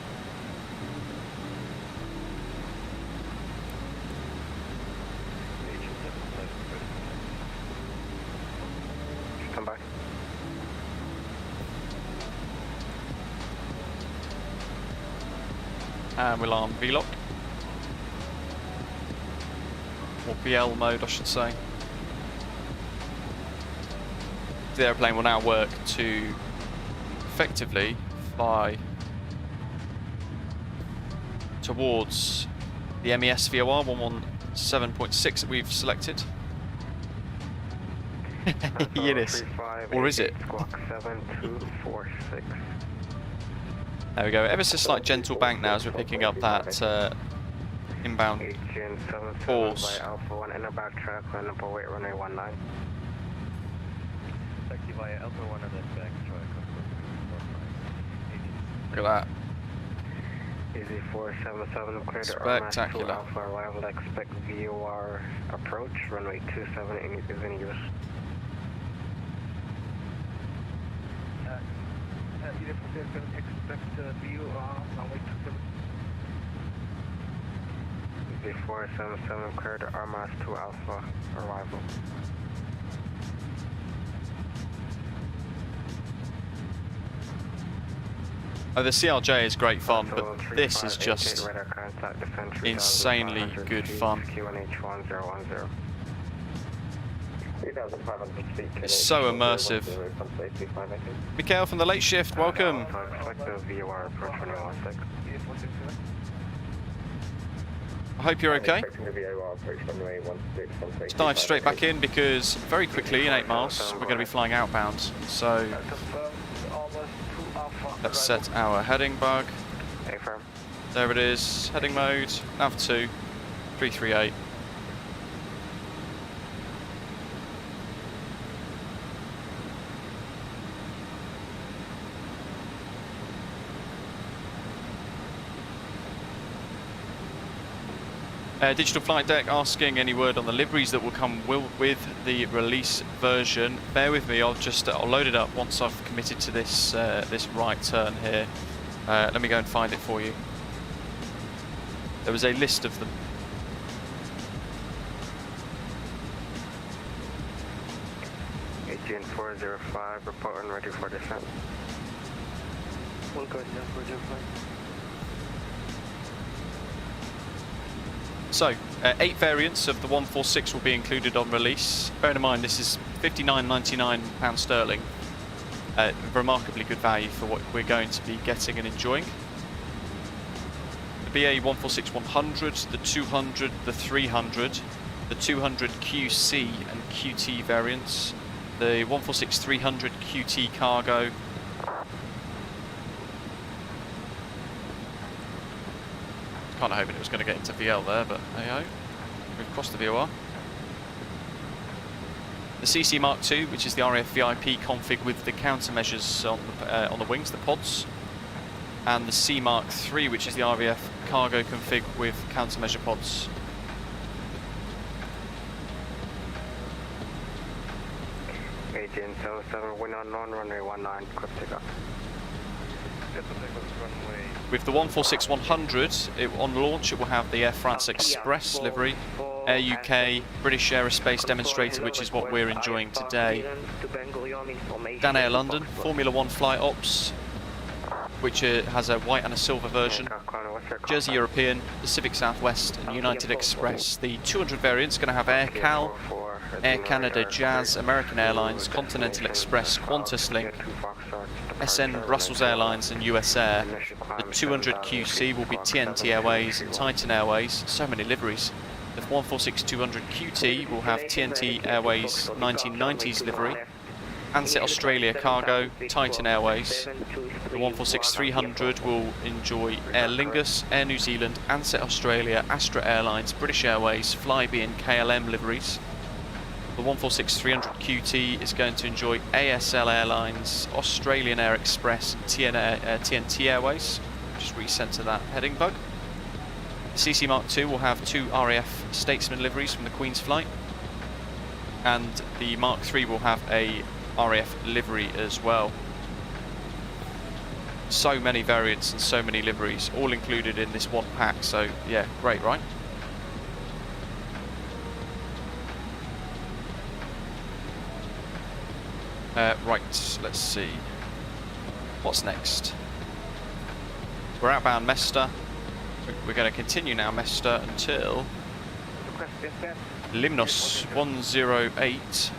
Come by. And we'll arm VLOC. Or BL mode, I should say. The airplane will now work to effectively fly towards the MES VOR 117.6 that we've selected. Yes. Or is it? Squawk 7246. There we go. Ever so slight gentle bank now as we're picking up that inbound course. Alpha 1 in the backtrack, number weight runway 19. Taxi via Alpha 1 and then backtrack. Look at that. Easy 477 clear to Spectacular. RMAS 2 Alpha arrival, expect VOR approach, runway 27 is in use. Expect VOR runway 27. Easy 477 clear to RMAS 2 Alpha arrival. Oh, the CRJ is great fun, but this is just insanely good fun. It's so immersive. Mikhail from the late shift, welcome. I hope you're okay. Let's dive straight back in because very quickly in 8 miles we're going to be flying outbound. So let's set our heading bug. There it is, heading mode, nav 2, 338. Digital Flight Deck asking any word on the liveries that will come with the release version. Bear with me, I'll load it up once I've committed to this this right turn here. Let me go and find it for you. There was a list of them. ATN 405, reporting ready for descent. We'll go down 405. So, 8 variants of the 146 will be included on release. Bear in mind, this is £59.99 sterling. Remarkably good value for what we're going to be getting and enjoying. The BAe 146-100, the 200, the 300, the 200 QC and QT variants, the 146-300 QT cargo, kind of hoping it was going to get into VL there, but hey-ho, we've crossed the VOR. The CC Mark II, which is the RAF VIP config with the countermeasures on the wings, the pods, and the C Mark III, which is the RAF cargo config with countermeasure pods. ATN 77, wind on runway 19, quick takeoff. With the 146-100, on launch it will have the Air France Express livery, Air UK, British Aerospace Demonstrator, which is what we're enjoying today. Dan Air London, Formula 1 Flight Ops, which has a white and a silver version. Jersey European, Pacific Southwest and United Express. The 200 variant's going to have Air Cal, Air Canada Jazz, American Airlines, Continental Express, Qantas Link, SN Brussels Airlines and US Air. The 200 QC will be TNT Airways and Titan Airways. So many liveries. The 146-200 QT will have TNT Airways 1990s livery. Ansett Australia Cargo, Titan Airways. The 146-300 will enjoy Aer Lingus, Air New Zealand, Ansett Australia, Astra Airlines, British Airways, Flybe and KLM liveries. The 146-300 QT is going to enjoy ASL Airlines, Australian Air Express, TNT Airways. Just recenter that heading bug. The CC Mark II will have 2 RAF Statesman liveries from the Queen's Flight. And the Mark III will have a RAF livery as well. So many variants and so many liveries, all included in this one pack. So yeah, great, right? Right, let's see. What's next? We're outbound Mesta. We're going to continue now Mesta until Limnos 108.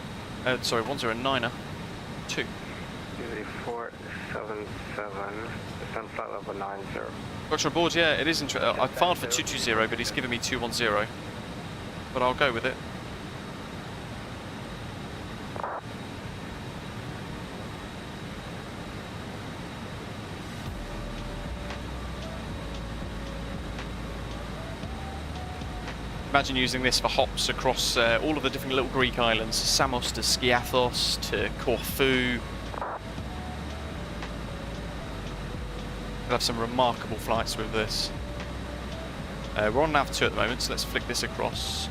Sorry, 109er 2. 477, descent flight level 90. Doctor aboard, yeah, it is interesting. I filed for 220, but he's given me 210. But I'll go with it. Imagine using this for hops across all of the different little Greek islands, Samos to Skiathos to Corfu. We'll have some remarkable flights with this. We're on NAV2 at the moment, so let's flick this across.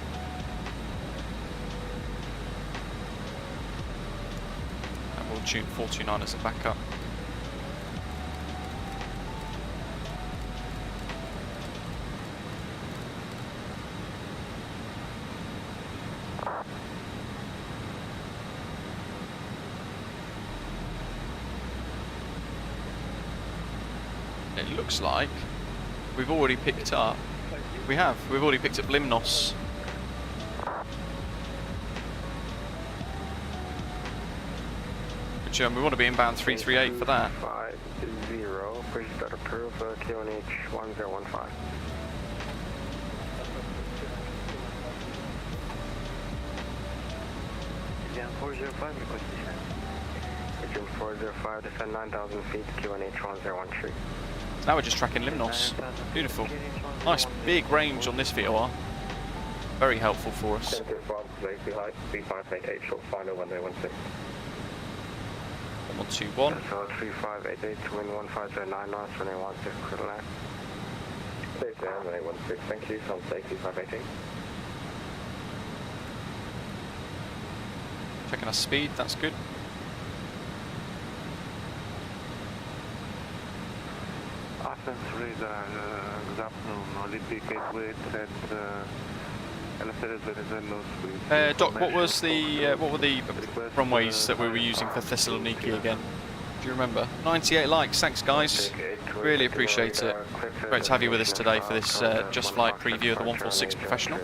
And we'll tune 429 as a backup. It looks like we've already picked up. We've already picked up Limnos. Which we want to be inbound 338 for that. 50, bridge start approved, QNH 1015. Yeah, 405, request descent. Agent 405, descend 9,000 feet, QNH 1013. Now we're just tracking Limnos. Beautiful. Nice big range on this VOR. Very helpful for us. B588, short final 1016. 121. So 3588, wind 150 knots, runway 16, clear line. Stay down, 816, thank you. Sun safety 518. Checking our speed, that's good. Athens radar, Zapnum, Olympic Gateway, and LSRS Venizelos with... Doc, what were the runways that we were using for Thessaloniki again? Do you remember? 98 likes, thanks guys. Really appreciate it. Great to have you with us today for this JustFlight preview of the 146 Professional.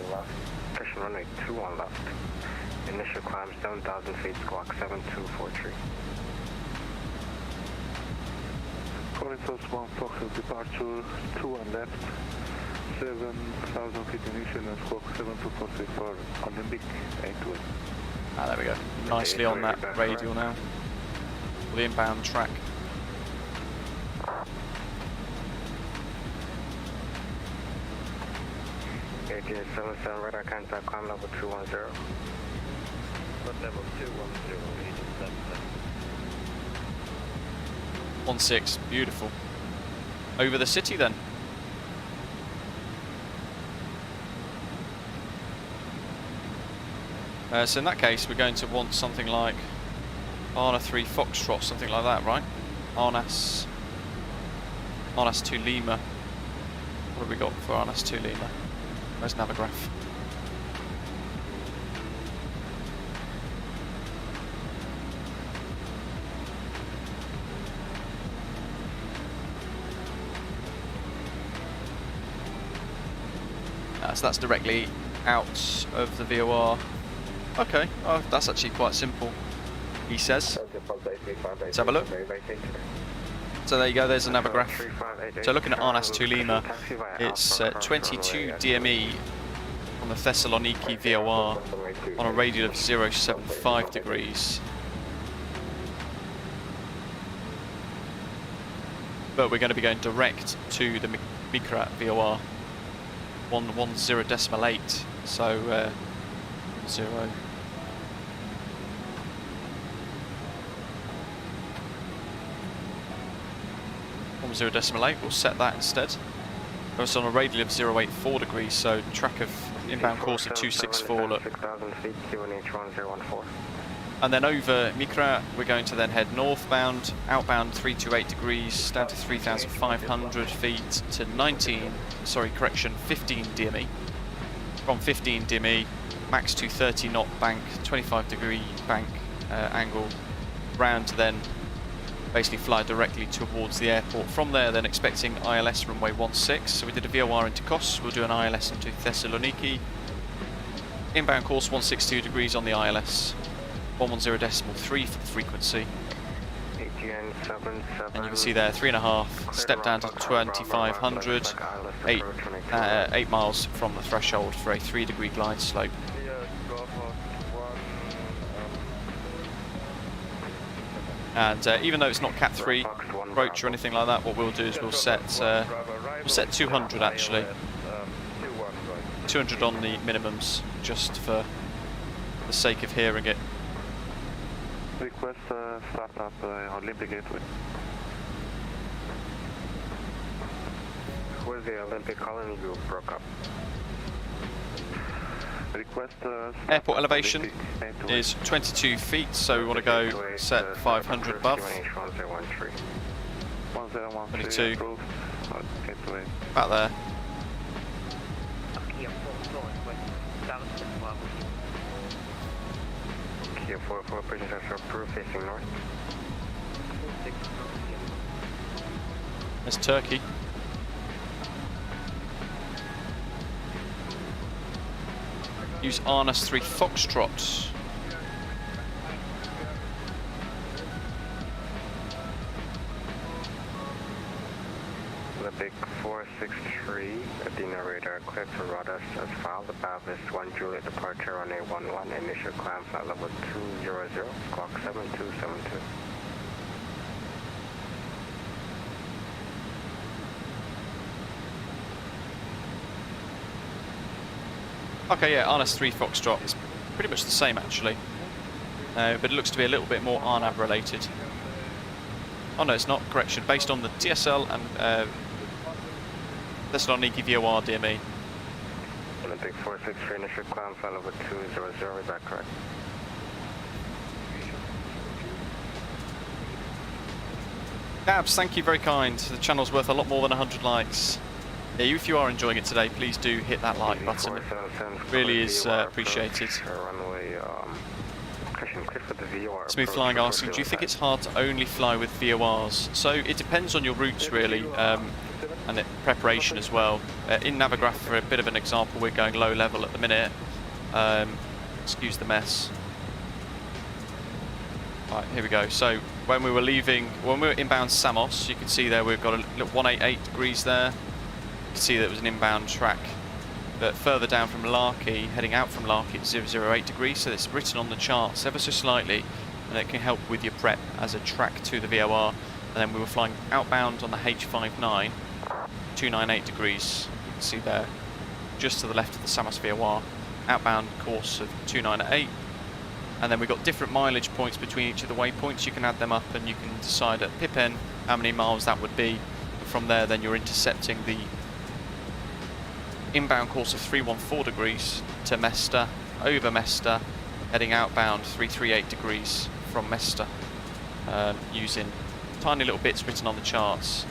Professional runway 2 on left. Initial climb 7,000 feet, squawk 7243. Horizons 1 Foxtrot departure, 2 on left, 7,000 feet initial and squawk 7243 for Olympic 8-way. Ah, there we go. Nicely on that radial now. The inbound track. ATS 77 radar contact climb level 210. Level 210, 16, beautiful. Over the city then. So in that case, we're going to want something like Arna 3 Foxtrot, something like that, right? Arnas 2 Lima. What have we got for Arnas 2 Lima? Where's Navigraph? So that's directly out of the VOR. Okay, oh, that's actually quite simple, he says. Let's have a look. So there you go, there's a Navigraph. So looking at Arnas 2 Lima, it's 22 DME on the Thessaloniki VOR on a radial of 075 degrees. But we're going to be going direct to the Mikrat VOR. 110.8, so 0. One 0.8, we'll set that instead. It's on a radial of 084 degrees, so track of inbound course of 264. Look. 6,000 feet, QNH1014. And then over Mikra, we're going to then head northbound, outbound 328 degrees, down to 3,500 feet to 15 DME. From 15 DME, max to 30 knot bank, 25 degree bank angle, round to then basically fly directly towards the airport. From there, then expecting ILS runway 16. So we did a VOR into Kos, we'll do an ILS into Thessaloniki. Inbound course 162 degrees on the ILS. 110.3 for the frequency. And you can see there, 3.5, step down to 2,500, 8 miles from the threshold for a 3-degree glide slope. And even though it's not Cat 3 approach or anything like that, what we'll do is we'll set 200 actually. 200 on the minimums, just for the sake of hearing it. Request start up Olympic Gateway. Where's the Olympic colony you broke up? Request airport elevation is 22 feet, so we want to go set 500 above. 22. About there. Kia 44, British Astra approved, facing north. There's Turkey. Use Arnas 3 Foxtrot. Olympic 463, Athena radar clear to Rodas as filed. Above is 1 Juliet departure on A11, initial climb flight level 200, squawk 7272. Okay, yeah, Arnas 3 Foxtrot is pretty much the same actually, but it looks to be a little bit more RNAV related. Oh no, it's not, correction, based on the TSL and Thessaloniki VOR, DME. Olympic 463, initial climb, flight level 200, is that correct? Gabs, thank you, very kind. The channel's worth a lot more than 100 likes. Yeah, if you are enjoying it today, please do hit that like button. It really is appreciated. Smooth Flying asking, do you think it's hard to only fly with VORs? So it depends on your routes really, and preparation as well. In Navigraph, for a bit of an example, we're going low level at the minute. Excuse the mess. Right, here we go. So when we were inbound Samos, you can see there we've got a little 188 degrees there. You can see that it was an inbound track. But further down from Larky, heading out from Larky, it's 008 degrees, so it's written on the charts ever so slightly, and it can help with your prep as a track to the VOR. And then we were flying outbound on the H59, 298 degrees. You can see there, just to the left of the Samos VOR, outbound course of 298. And then we've got different mileage points between each of the waypoints. You can add them up and you can decide at PIP-N how many miles that would be. And from there, then you're intercepting the inbound course of 314 degrees to Mesta, over Mesta, heading outbound 338 degrees from Mesta, using tiny little bits written on the charts.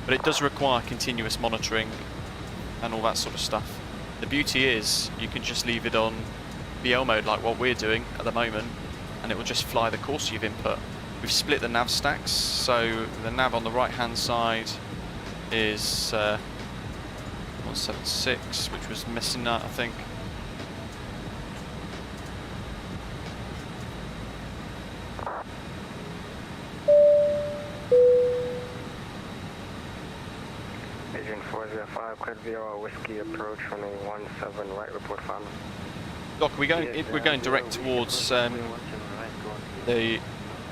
But it does require continuous monitoring and all that sort of stuff. The beauty is you can just leave it on BL mode like what we're doing at the moment, and it will just fly the course you've input. We've split the nav stacks, so the nav on the right hand side is 176, which was missing that, I think. Agent 405, cleared VOR Whiskey approach runway 17 right, report final. Doc, we're going direct towards the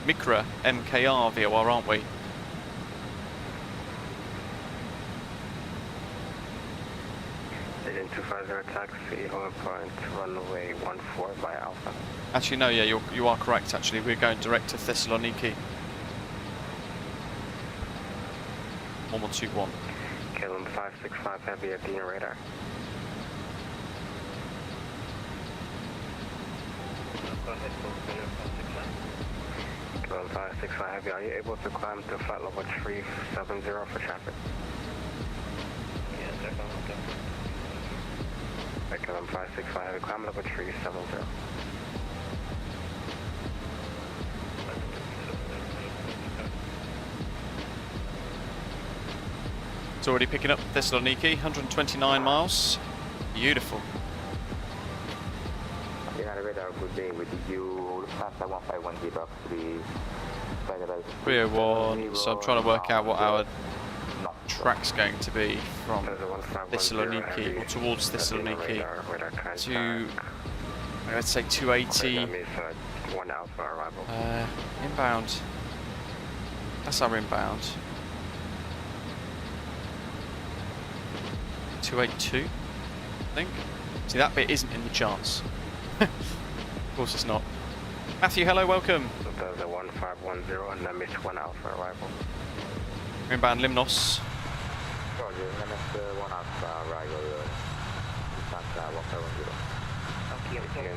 Micra MKR VOR, aren't we? Agent 250 taxi, home point, runway 14 by Alpha. Actually, no, yeah, you are correct, actually. We're going direct to Thessaloniki. 1121. KLM 565 heavy at the radar. KLM 565 heavy, are you able to climb to flight level 370 for traffic? Yes, sir. KLM 565 heavy, climb level 370. It's already picking up Thessaloniki, 129 miles. Beautiful. Good day with you. 301, so I'm trying to work out what our track's going to be from Thessaloniki, or towards Thessaloniki, to, let's say 280, inbound, that's our inbound, 282, I think. See, that bit isn't in the charts. Of course it's not. Matthew, hello, welcome. The 1510 and then miss 1 Alpha arrival. Inbound Limnos.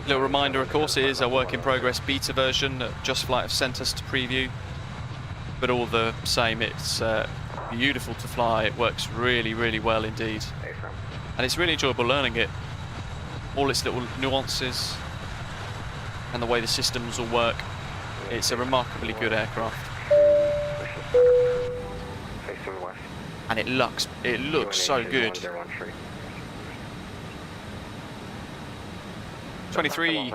Little reminder, of course, it is a work in progress beta version that JustFlight have sent us to preview. But all the same, it's beautiful to fly. It works really, really well indeed. And it's really enjoyable learning it. All its little nuances and the way the systems all work. It's a remarkably good aircraft. And it looks so good. 23.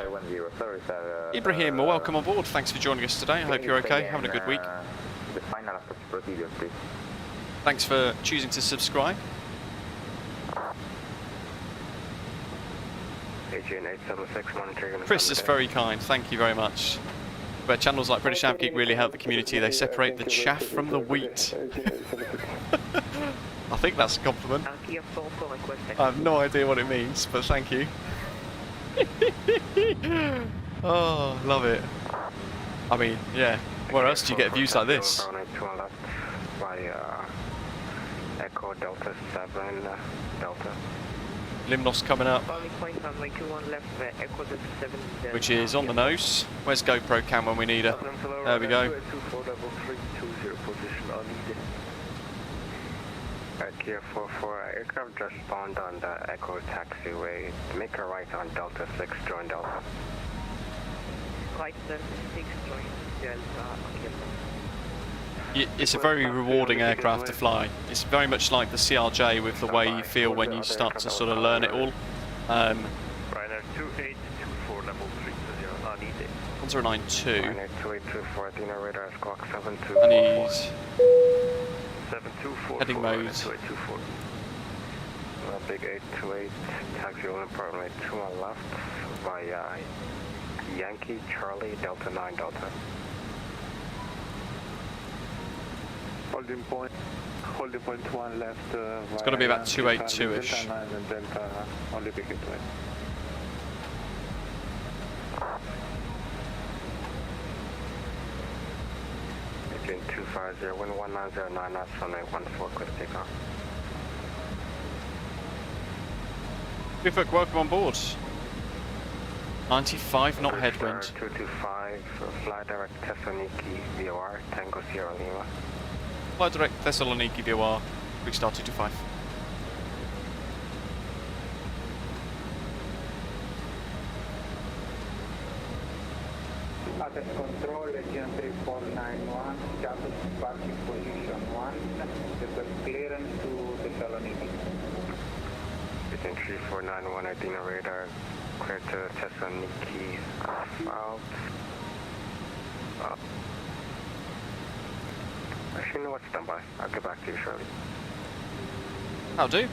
Ibrahim, welcome on board. Thanks for joining us today. I hope you're okay, having a good week. Thanks for choosing to subscribe. Chris is very kind, thank you very much. Where channels like British Nav Geek really help the community, they separate the chaff from the wheat. I think that's a compliment. I have no idea what it means, but thank you. Oh, love it. I mean, yeah, where else do you get views like this? Echo Delta 7, Delta. Limnos coming up, Only point on my 21 left, Echo Delta 7. which is on the nose. Where's GoPro cam when we need her? There we go. 243320 position on needed. Kia 44, aircraft just spawned on the Echo taxiway. Make a right on Delta 6, join Delta. Right Delta 6, join Delta. It's a very rewarding aircraft to fly. It's very much like the CRJ with the way you feel when you start to sort of learn it all. Ryanair 2824 level 30 on needed. 1092. Ryanair 2824, Dino radar squawk 72. I need 7244. heading mode. 2824. Big 828, taxi on runway 2 on left via Yankee Charlie Delta 9 Delta. Holding point 1 left. It's got to be about 282-ish. Delta 9 and Delta only big 828. Engine 250, wind 1909 knots, runway 14, clear to takeoff. Pushback, welcome on board. 95 knot headwind. 225, fly direct Thessaloniki, VOR, Tango Sierra Lima. Fly direct Thessaloniki VOR, Greek Star 225. Access control, Aegean 3491, status parking position 1, request clearance to Thessaloniki. Aegean 3491, Adina radar, clear to Thessaloniki, out. Actually, you know what, stand by. I'll get back to you shortly. How do?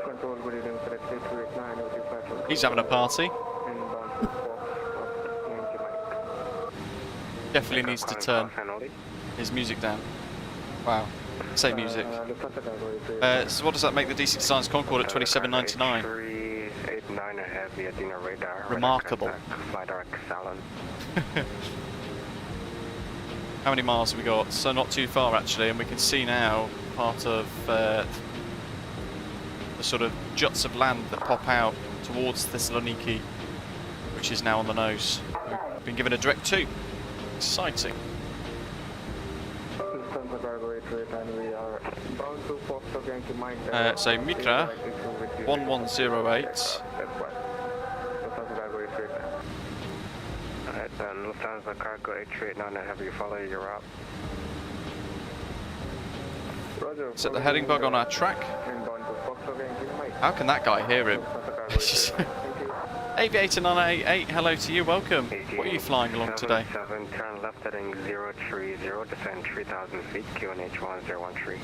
Control, good evening, select 3289, He's having a party. Definitely needs to turn his music down. Wow. Say music. So what does that make the DC Designs Concorde at 2799? 389 heavy Adina radar. Remarkable. Fly direct Salon. How many miles have we got? So not too far actually, and we can see now part of the sort of juts of land that pop out towards Thessaloniki, which is now on the nose. We've been given a direct 2. Exciting. So Mitra 1108. Alright then, Lufthansa cargo 8389, I have you follow your route. Set the heading bug on our track. How can that guy hear him? Aviator 988, hello to you, welcome. What are you flying along today? 7, turn left heading 030, descend 3000 feet, QNH 1013.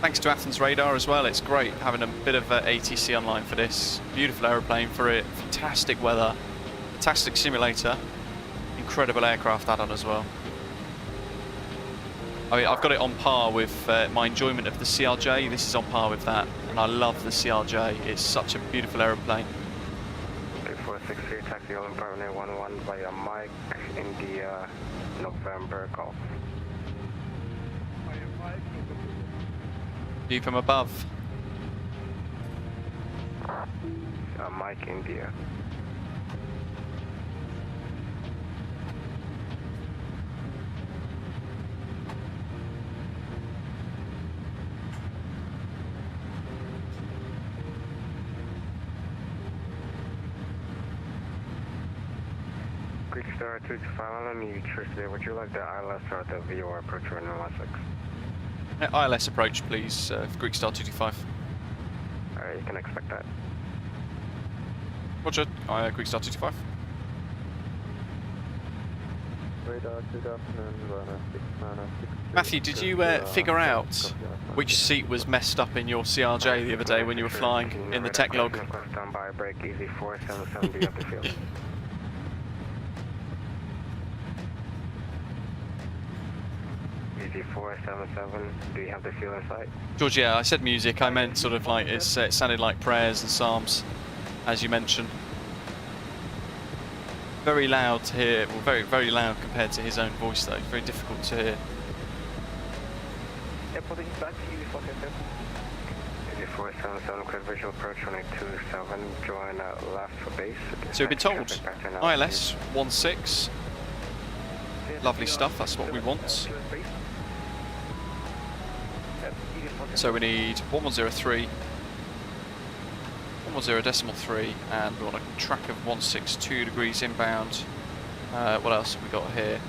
Thanks to Athens Radar as well, it's great having a bit of ATC online for this. Beautiful aeroplane for it, fantastic weather, fantastic simulator, incredible aircraft add-on as well. I mean, I've got it on par with my enjoyment of the CRJ. This is on par with that, and I love the CRJ. It's such a beautiful aeroplane. 3463, taxi Holland Partner 11 via Mike, India, November, Golf. View from above. Mike, India. Greek Star 225, I don't need choice today. Would you like the ILS or the VOR approach for 916? ILS approach, please, for Greek Star 225. Alright, you can expect that. Roger, Greek Star 225. Matthew, did you figure out which seat was messed up in your CRJ the other day when you were flying in the tech log? Stand by, break, easy 477, do you have the field? Easy 477, do you have the field in sight? George, yeah, I said music, I meant sort of like, it sounded like prayers and psalms, as you mentioned. Very loud to hear, well, very, very loud compared to his own voice though. Very difficult to hear. Airport is back, EV47. 477, clear visual approach 127, join left for base. So we've been told ILS 16. Lovely stuff, that's what we want. So we need 1103, 110.3, and we want a track of 162 degrees inbound. What else have we got here?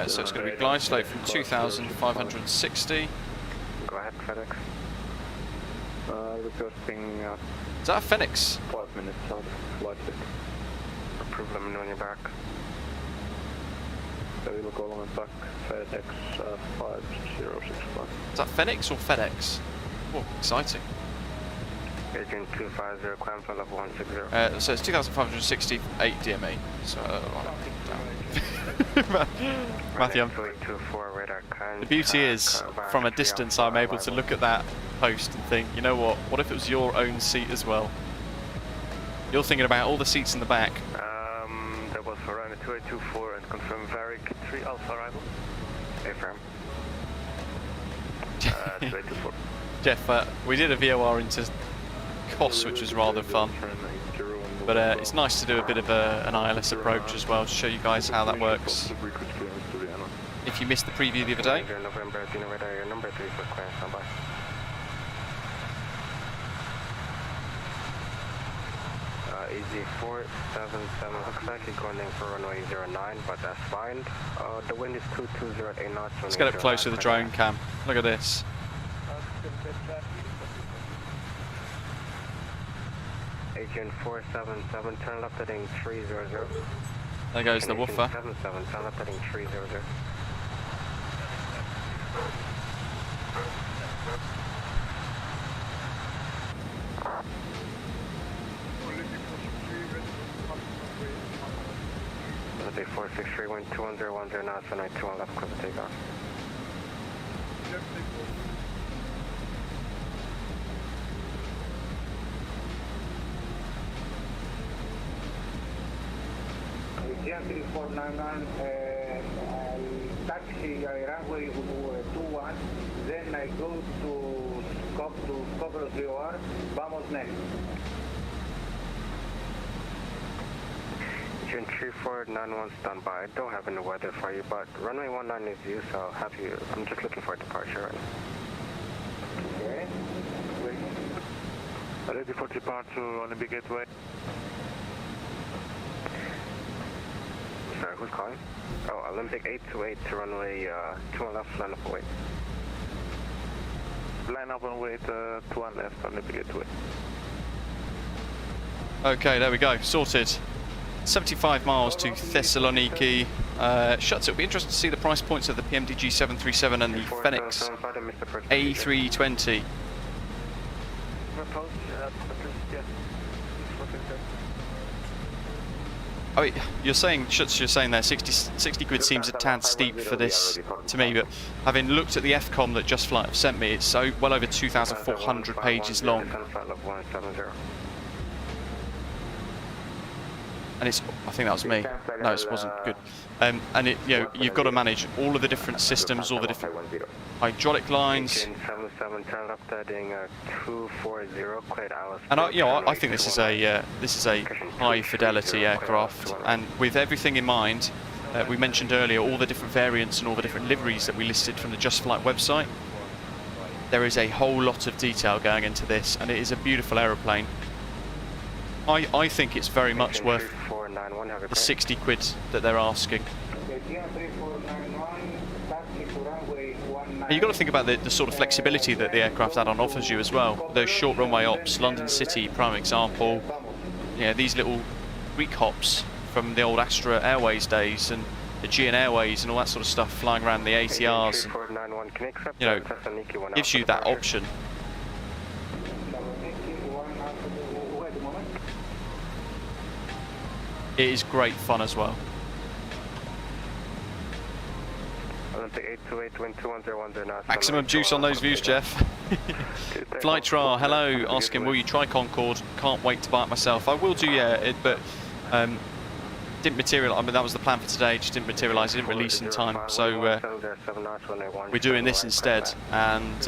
So it's going to be glide slope from 2,560. Go ahead, FedEx. Requesting Is that a Phoenix? 5 minutes south, flight 6. Approve, let me know when you're back. So we look all on back, FedEx 5065. Is that Phoenix or FedEx? Oh, exciting. Agent 250, climb for level 160. So it's 2,568 DME. So, Matthew, the beauty is, from a distance, I'm able to look at that post and think, you know what if it was your own seat as well? You're thinking about all the seats in the back. That was for runway 2824 and confirm Varic 3 Alpha arrival. Affirm. 2824. Jeff, we did a VOR into Kos, which was rather fun. But it's nice to do a bit of an ILS approach as well to show you guys how that works. If you missed the preview the other day. November, your number 3 for clearance, standby. EZ477, looks like you're going in for runway 09, but that's fine. The wind is 220 at 8 knots. Let's get up close to the drone cam. Look at this. Agent 477, turn left heading 300. There goes the woofer. 77, turn left heading 300. Bay 463, wind 210 knots, runway 21 left, clear for takeoff. Gian 3499, I'll taxi runway 21, then I go to cover VOR, vamos next. Agent 3491 standby. I don't have any weather for you, but runway 19 is you, so I'm just looking for a departure right now. Okay. Ready for departure on the big gateway. Sorry, who's calling? Oh, Olympic 828 to runway 21 left, line up and wait. Line up and wait, 21 left on the big gateway. Okay, there we go, sorted. 75 miles to Thessaloniki. Shuts. It'll be interesting to see the price points of the PMDG 737 and the Phoenix A320. Oh, you're saying, Schutz, you're saying there 60 quid seems a tad steep for this to me, but having looked at the FCOM that JustFlight have sent me, it's so well over 2,400 pages long. And it's, I think that was me. No, it wasn't good. And it, you know, you've got to manage all of the different systems, all the different hydraulic lines. And I think this is a high fidelity aircraft. And with everything in mind, we mentioned earlier all the different variants and all the different liveries that we listed from the JustFlight website. There is a whole lot of detail going into this, and it is a beautiful aeroplane. I think it's very much worth the 60 quid that they're asking. And you've got to think about the sort of flexibility that the aircraft add-on offers you as well. Those short runway ops, London City, prime example. Yeah, these little Greek hops from the old Astra Airways days and the Aegean Airways and all that sort of stuff, flying around the ATRs. And, you know, gives you that option. It is great fun as well. Maximum juice on those views, Jeff. Flight Tra, hello, asking will you try Concorde? Can't wait to buy it myself. I will do, yeah, but didn't materialise. I mean, that was the plan for today. Just didn't materialise. It didn't release in time. So we're doing this instead, and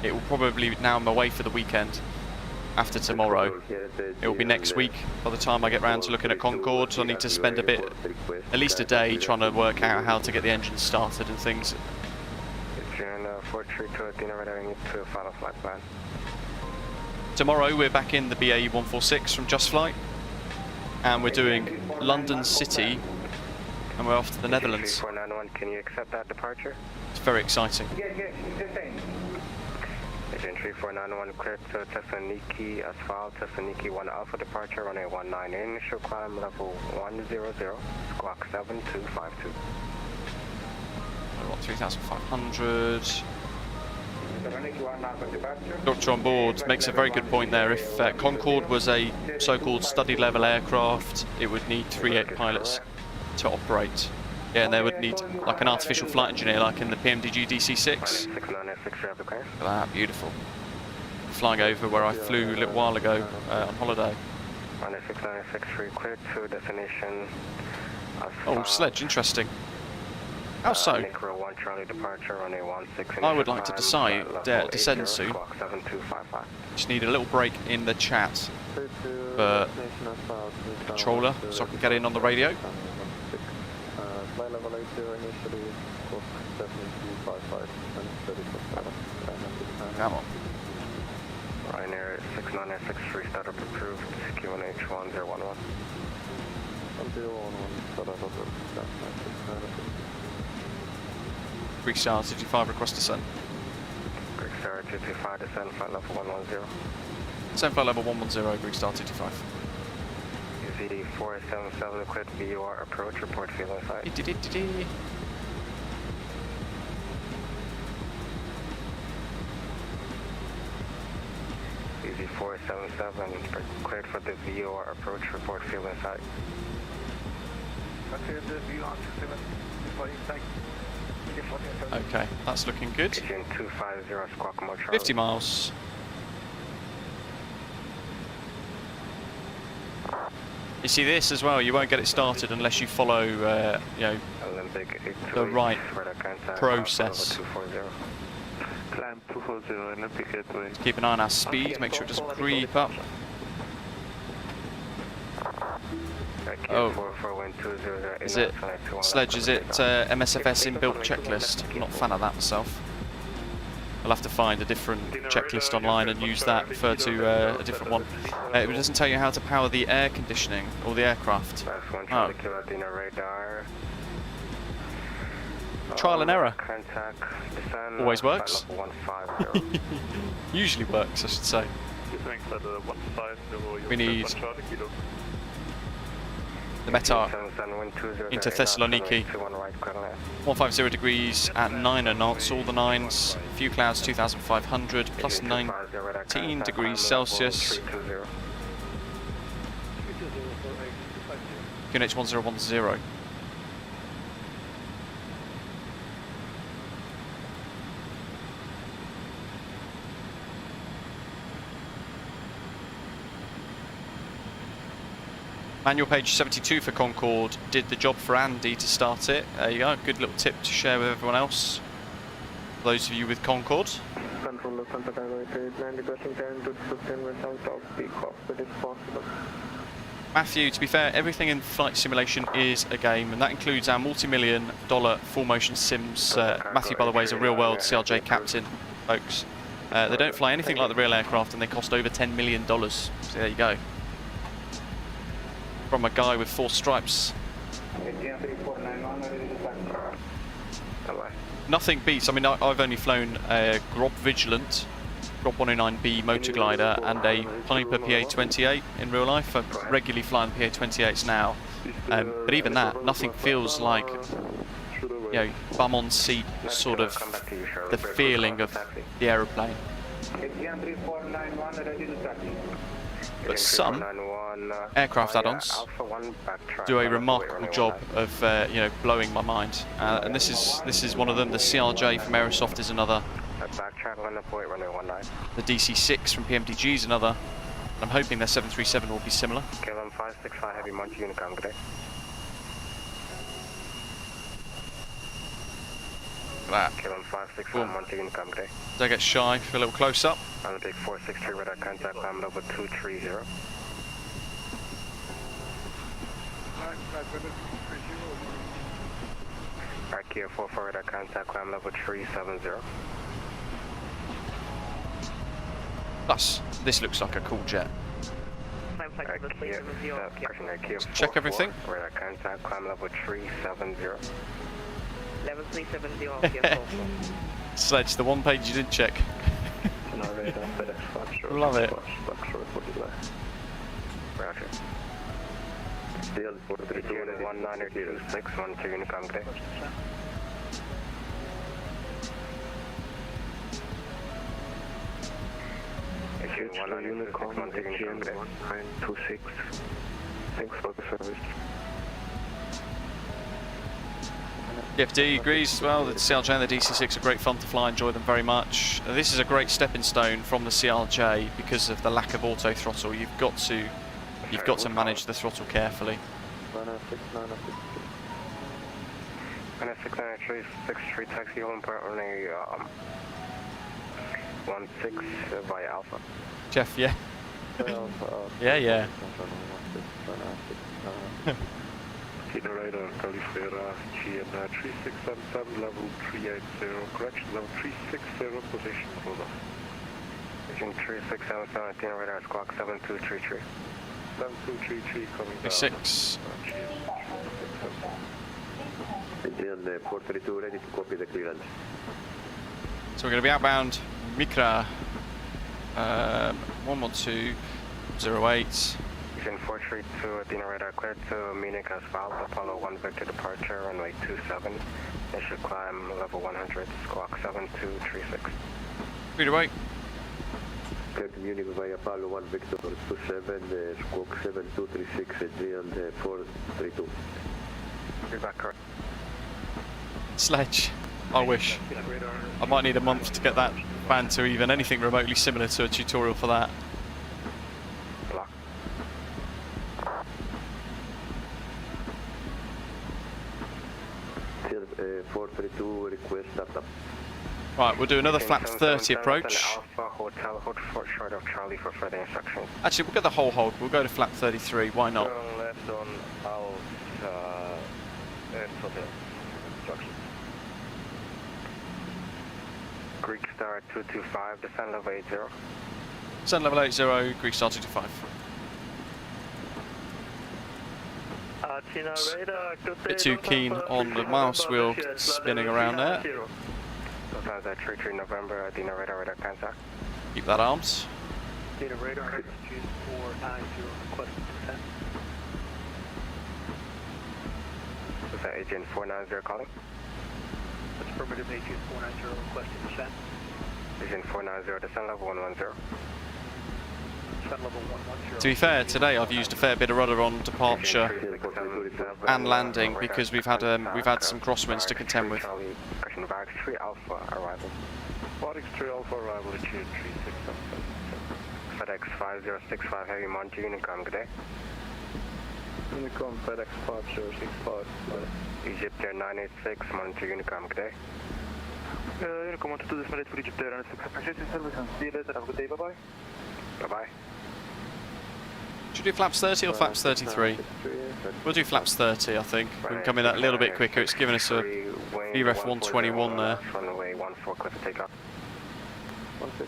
it will probably, now I'm away for the weekend. After tomorrow, it will be next week. By the time I get round to looking at Concorde, so I need to spend a bit, at least a day, trying to work out how to get the engine started and things. Tomorrow we're back in the BAe 146 from JustFlight, and we're doing London City, and we're off to the Netherlands. 491, can you accept that departure? It's very exciting. Agent 3491, clear to Thessaloniki, asphalt, Thessaloniki 1 Alpha departure, runway 19, initial climb level 100, squawk 7252. 3,500. Doctor on board makes a very good point there. If Concorde was a so-called study level aircraft, it would need 3 pilots to operate. Yeah, and they would need like an artificial flight engineer, like in the PMDG DC-6. Look at that, beautiful. Flying over where I flew a little while ago on holiday. Oh, sledge, interesting. How so? I would like to descend soon. Just need a little break in the chat. But controller, so I can get in on the radio. Come on. Ryanair 6963 startup approved, Q1H1011. Greek Star 225 request descent. Greek Star 225 descent, flight level 110. Descent flight level 110, Greek Star 225. UZ 477 equipped VOR approach, report field inside. UZ 477 cleared for the VOR approach, report field inside. Okay, that's looking good. 250 squawk more 50 miles. You see this as well, you won't get it started unless you follow you know, the right process. Keep an eye on our speed, make sure it doesn't creep up. Oh, is it, Sledge, is it MSFS inbuilt checklist? I'm not a fan of that myself. I'll have to find a different checklist online and use that, refer to a different one. It doesn't tell you how to power the air conditioning or the aircraft. Oh. Trial and error. Always works. Usually works, I should say. We need the METAR into Thessaloniki. 150 degrees at 9 knots, all the 9s. Few clouds 2,500 plus 19 degrees Celsius. QNH 1010. Manual page 72 for Concorde did the job for Andy to start it. There you go, good little tip to share with everyone else. For those of you with Concorde. Matthew, to be fair, everything in flight simulation is a game, and that includes our multi-million-dollar full-motion sims. Matthew, by the way, is a real-world CRJ captain, folks. They don't fly anything like the real aircraft, and they cost over $10 million. So there you go. From a guy with 4 stripes. Nothing beats, I mean, I've only flown a Grob Vigilant, Grob 109B motor glider, and a Piper PA-28 in real life. I'm regularly flying PA-28s now, but even that, nothing feels like, you know, bum on seat sort of the feeling of the aeroplane. But some aircraft add-ons do a remarkable job of you know, blowing my mind, and this is one of them. The CRJ from Aerosoft is another. The DC-6 from PMDG is another. I'm hoping their 737 will be similar. 565 Heavy Monty Unicom, good day. That. Kilo 565 Monty Unicom, good day. Don't get shy, feel a little close up. On the big 463 radar contact, climb level 230. Kia 44 radar contact, climb level 370. Plus, this looks like a cool jet. Check everything. Radar contact, climb level 370. Level 370. Sledge, the one page you didn't check. Love it. Roger. 1926, 12 Unicom, good day. Unicom, 1926. Thanks for the service. DFD agrees as well that the CLJ and the DC-6 are great fun to fly, enjoy them very much. This is a great stepping stone from the CLJ because of the lack of auto throttle. You've got to manage the throttle carefully. 96963 taxi home part only 16 via Alpha. Jeff, yeah. yeah. Kilo radar, Califera, GN 3677, level 380, correction, level 360, position, hold on. Vision 3677, Athena radar, squawk 7233. 7233 coming down. 6. GN 432 ready to copy the clearance. So we're going to be outbound Micra 11208. Vision 432, Athena radar cleared to Munich as filed. Apollo 1 Victor departure, runway 27. Initial climb level 100, squawk 7236. Read away. Clear to Munich via Apollo 1 Victor 27, squawk 7236, GN 432. Be back correct. Sledge. I wish. I might need a month to get that band to even anything remotely similar to a tutorial for that. Block. Tier 432 request startup. Right, we'll do another flaps 30 approach. Alpha Hotel, hold short of Charlie for further instructions. Actually, we'll get the whole hold. We'll go to flap 33. Why not? Turn left on Alpha Hotel. Instructions. Greek Star 225, descend level 80. Descend level 80, Greek Star 225. Bit too keen on the mouse wheel spinning around there. Sometimes at 33 November, Athena radar contact. Keep that arms. Data radar, Agent 490, requesting descent. Is that Agent 490 calling? That's affirmative, Agent 490, requesting descent. Agent 490, descend level 110. Descent level 110. To be fair, today I've used a fair bit of rudder on departure and landing because we've had some crosswinds to contend with. Varix 3 Alpha arrival. Varix 3 Alpha arrival at GN 3677. FedEx 5065 Heavy Monty Unicom, good day. Unicom FedEx 5065. Egypt Air 986 Monty Unicom, good day. Unicom 122, this is Egypt Air 986. Service and see you later, have a good day, bye-bye. Bye-bye. Should we do flaps 30 or flaps 33? We'll do flaps 30, I think. We can come in that a little bit quicker. It's given us a VREF 121 there. Runway 14, clear for takeoff. 16,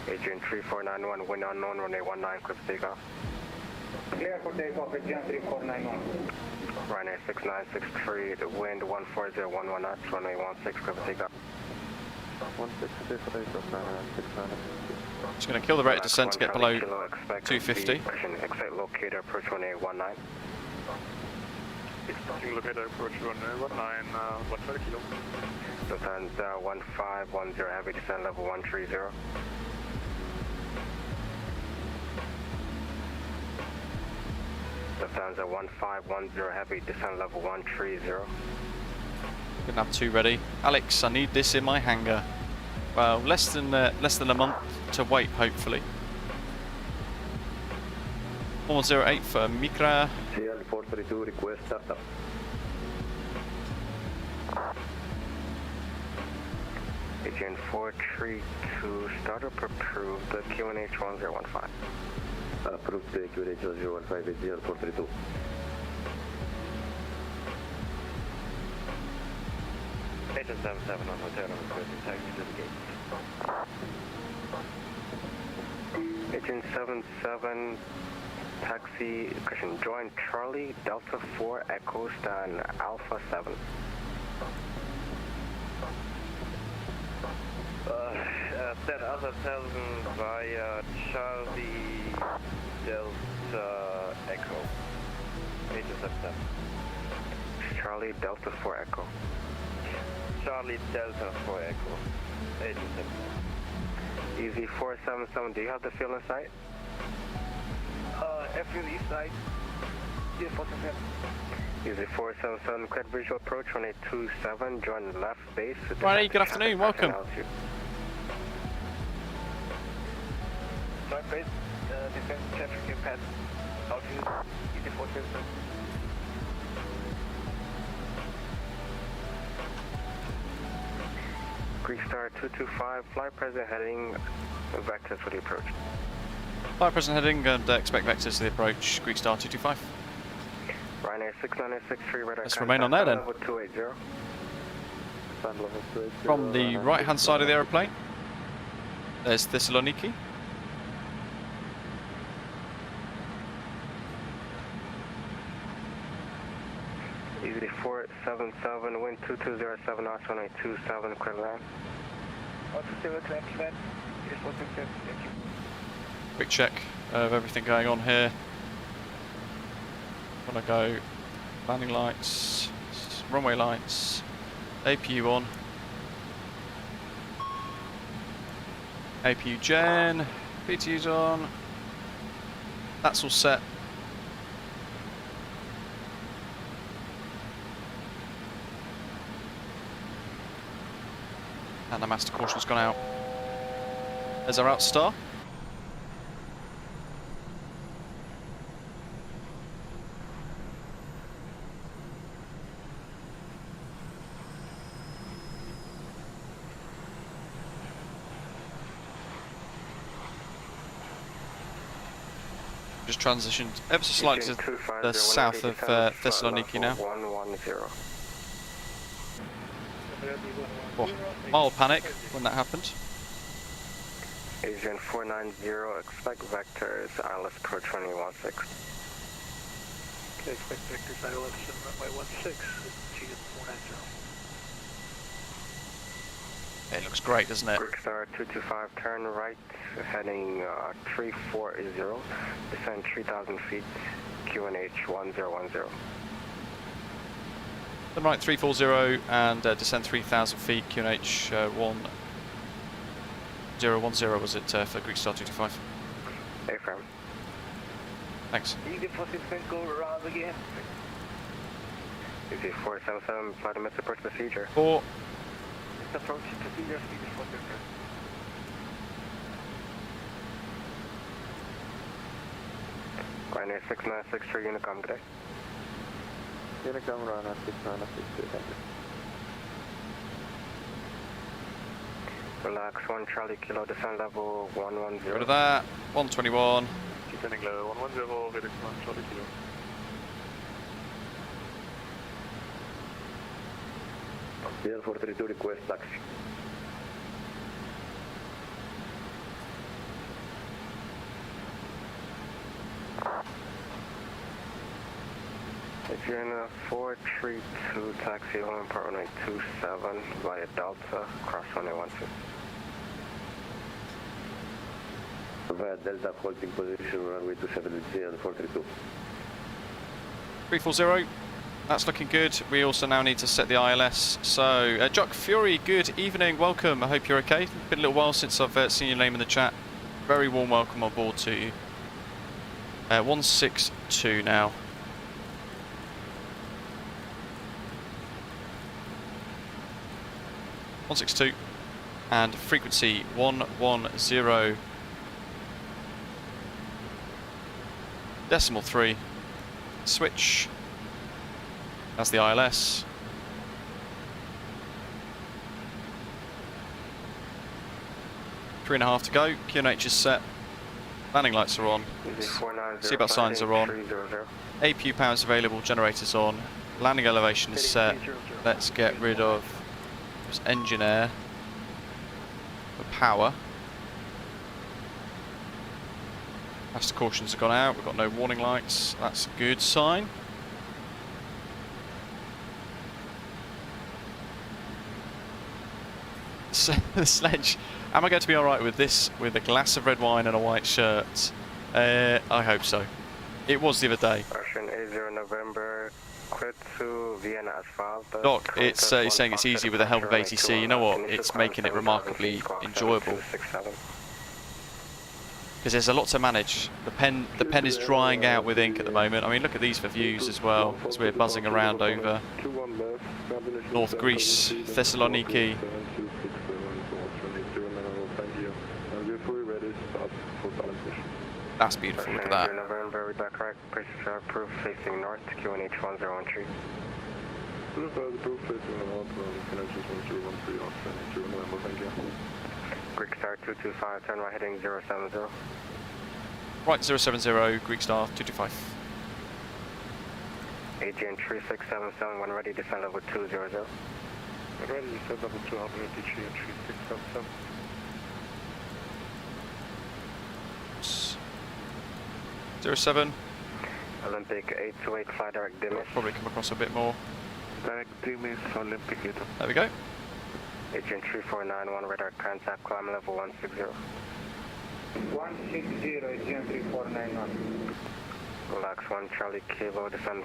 Adrian 3491, wind unknown, runway 19, clear for takeoff. Clear for takeoff, Adrian 3491. Ryanair 6963, the wind 14011 knots, runway 16, clear for takeoff. Just going to kill the rate of descent to get below 250. Exit locator, approach runway 19. Locator, approach runway 19, 130 kilo. Lufthansa 1510, heavy descent level 130. Lufthansa 1510, heavy descent level 130. Gonna have 2 ready. Alex, I need this in my hangar. Well, less than a month to wait, hopefully. 408 for Micra. CL 432, request startup. Agent 432, startup approved, the QNH 1015. Approved the QNH 1015 at CL 432. Agent 77 on hotel number 30, taxi to the gate. Agent 77, taxi, question, join Charlie, Delta 4, Echo, stand Alpha 7. Set other 1000 via Charlie, Delta, Echo. Agent 77. Charlie, Delta 4, Echo. Charlie, Delta 4, Echo. Agent 77. Easy 477, do you have the field in sight? Field east side. Yeah, 477. Easy 477, cleared visual approach 1827, join left base. Right, good afternoon, welcome. Right base, defense traffic impact. Altitude, easy 477. Greek Star 225, fly present heading, vectors for the approach. Flight present heading and expect vectors to the approach, Greek Star 225. Ryanair 6963, radar. Let's remain on there then. Level 280. From the right hand side of the aeroplane, there's Thessaloniki. Easy 477, wind 2207, knots 1827, clear land. Altitude, clear land. Easy 477, thank you. Quick check of everything going on here. Want to go landing lights, runway lights, APU on, APU gen, PTU's on. That's all set. And the master caution's gone out. There's our outstar. Just transitioned ever so slightly to the south of Thessaloniki now. Oh, mild panic when that happened. Agent 490, expect vectors, ILS approach 216. Okay, expect vectors, ILS runway 16, GS 490. It looks great, doesn't it? Greek Star 225, turn right, heading 340, descend 3,000 feet, QNH 1010. Turn right 340 and descend 3,000 feet, QNH 1010 was it for Greek Star 225? A-frame. Thanks. Easy 467, go around again. Easy 477, flight admits approach procedure. 4. Approach procedure, speed is 477. Ryanair 6963, Unicom, good day. Unicom, Ryanair 6963, thank you. Relax, 1 Charlie Kilo, descend level 110. Rid of that, 121. Descending level 110, heading 1 Charlie Kilo. CL 432, request taxi. If you're in a 432 taxi home, part 1827 via Delta, cross 1812. Via Delta, holding position, runway 27 at CL 432. 340. That's looking good. We also now need to set the ILS. So, Jock Fury, good evening, welcome. I hope you're okay. It's been a little while since I've seen your name in the chat. Very warm welcome on board to you. 162 now. (162) and frequency 110. decimal 3. Switch. That's the ILS. Three and a half to go. QNH is set. Landing lights are on. Seatbelt signs are on. APU power is available. Generators on. Landing elevation is set. Let's get rid of this engine air for power. Master cautions have gone out. We've got no warning lights. That's a good sign. The sledge. Am I going to be alright with this, with a glass of red wine and a white shirt? I hope so. It was the other day. Russian 80 November, quit to Vienna asphalt. Doc, it's saying it's easy with the help of ATC. You know what? It's making it remarkably enjoyable. Because there's a lot to manage. The pen is drying out with ink at the moment. I mean, look at these for views as well, as we're buzzing around over North Greece, Thessaloniki. That's beautiful, look at that. November, correct, pressure approved facing north, QNH 1013. Greek Star 225, turn right heading 070. Right, 070, Greek Star 225. AGN 3677, when ready, descend level 200. When ready, descend level 200, AGN 3677. Zero 07. Olympic 828, fly direct Dimis. Probably come across a bit more. Direct Dimis, Olympic 8. There we go. Agent 3491, radar contact, climb level 160. 160, Agent 3491. Relax 1, Charlie Kilo, descend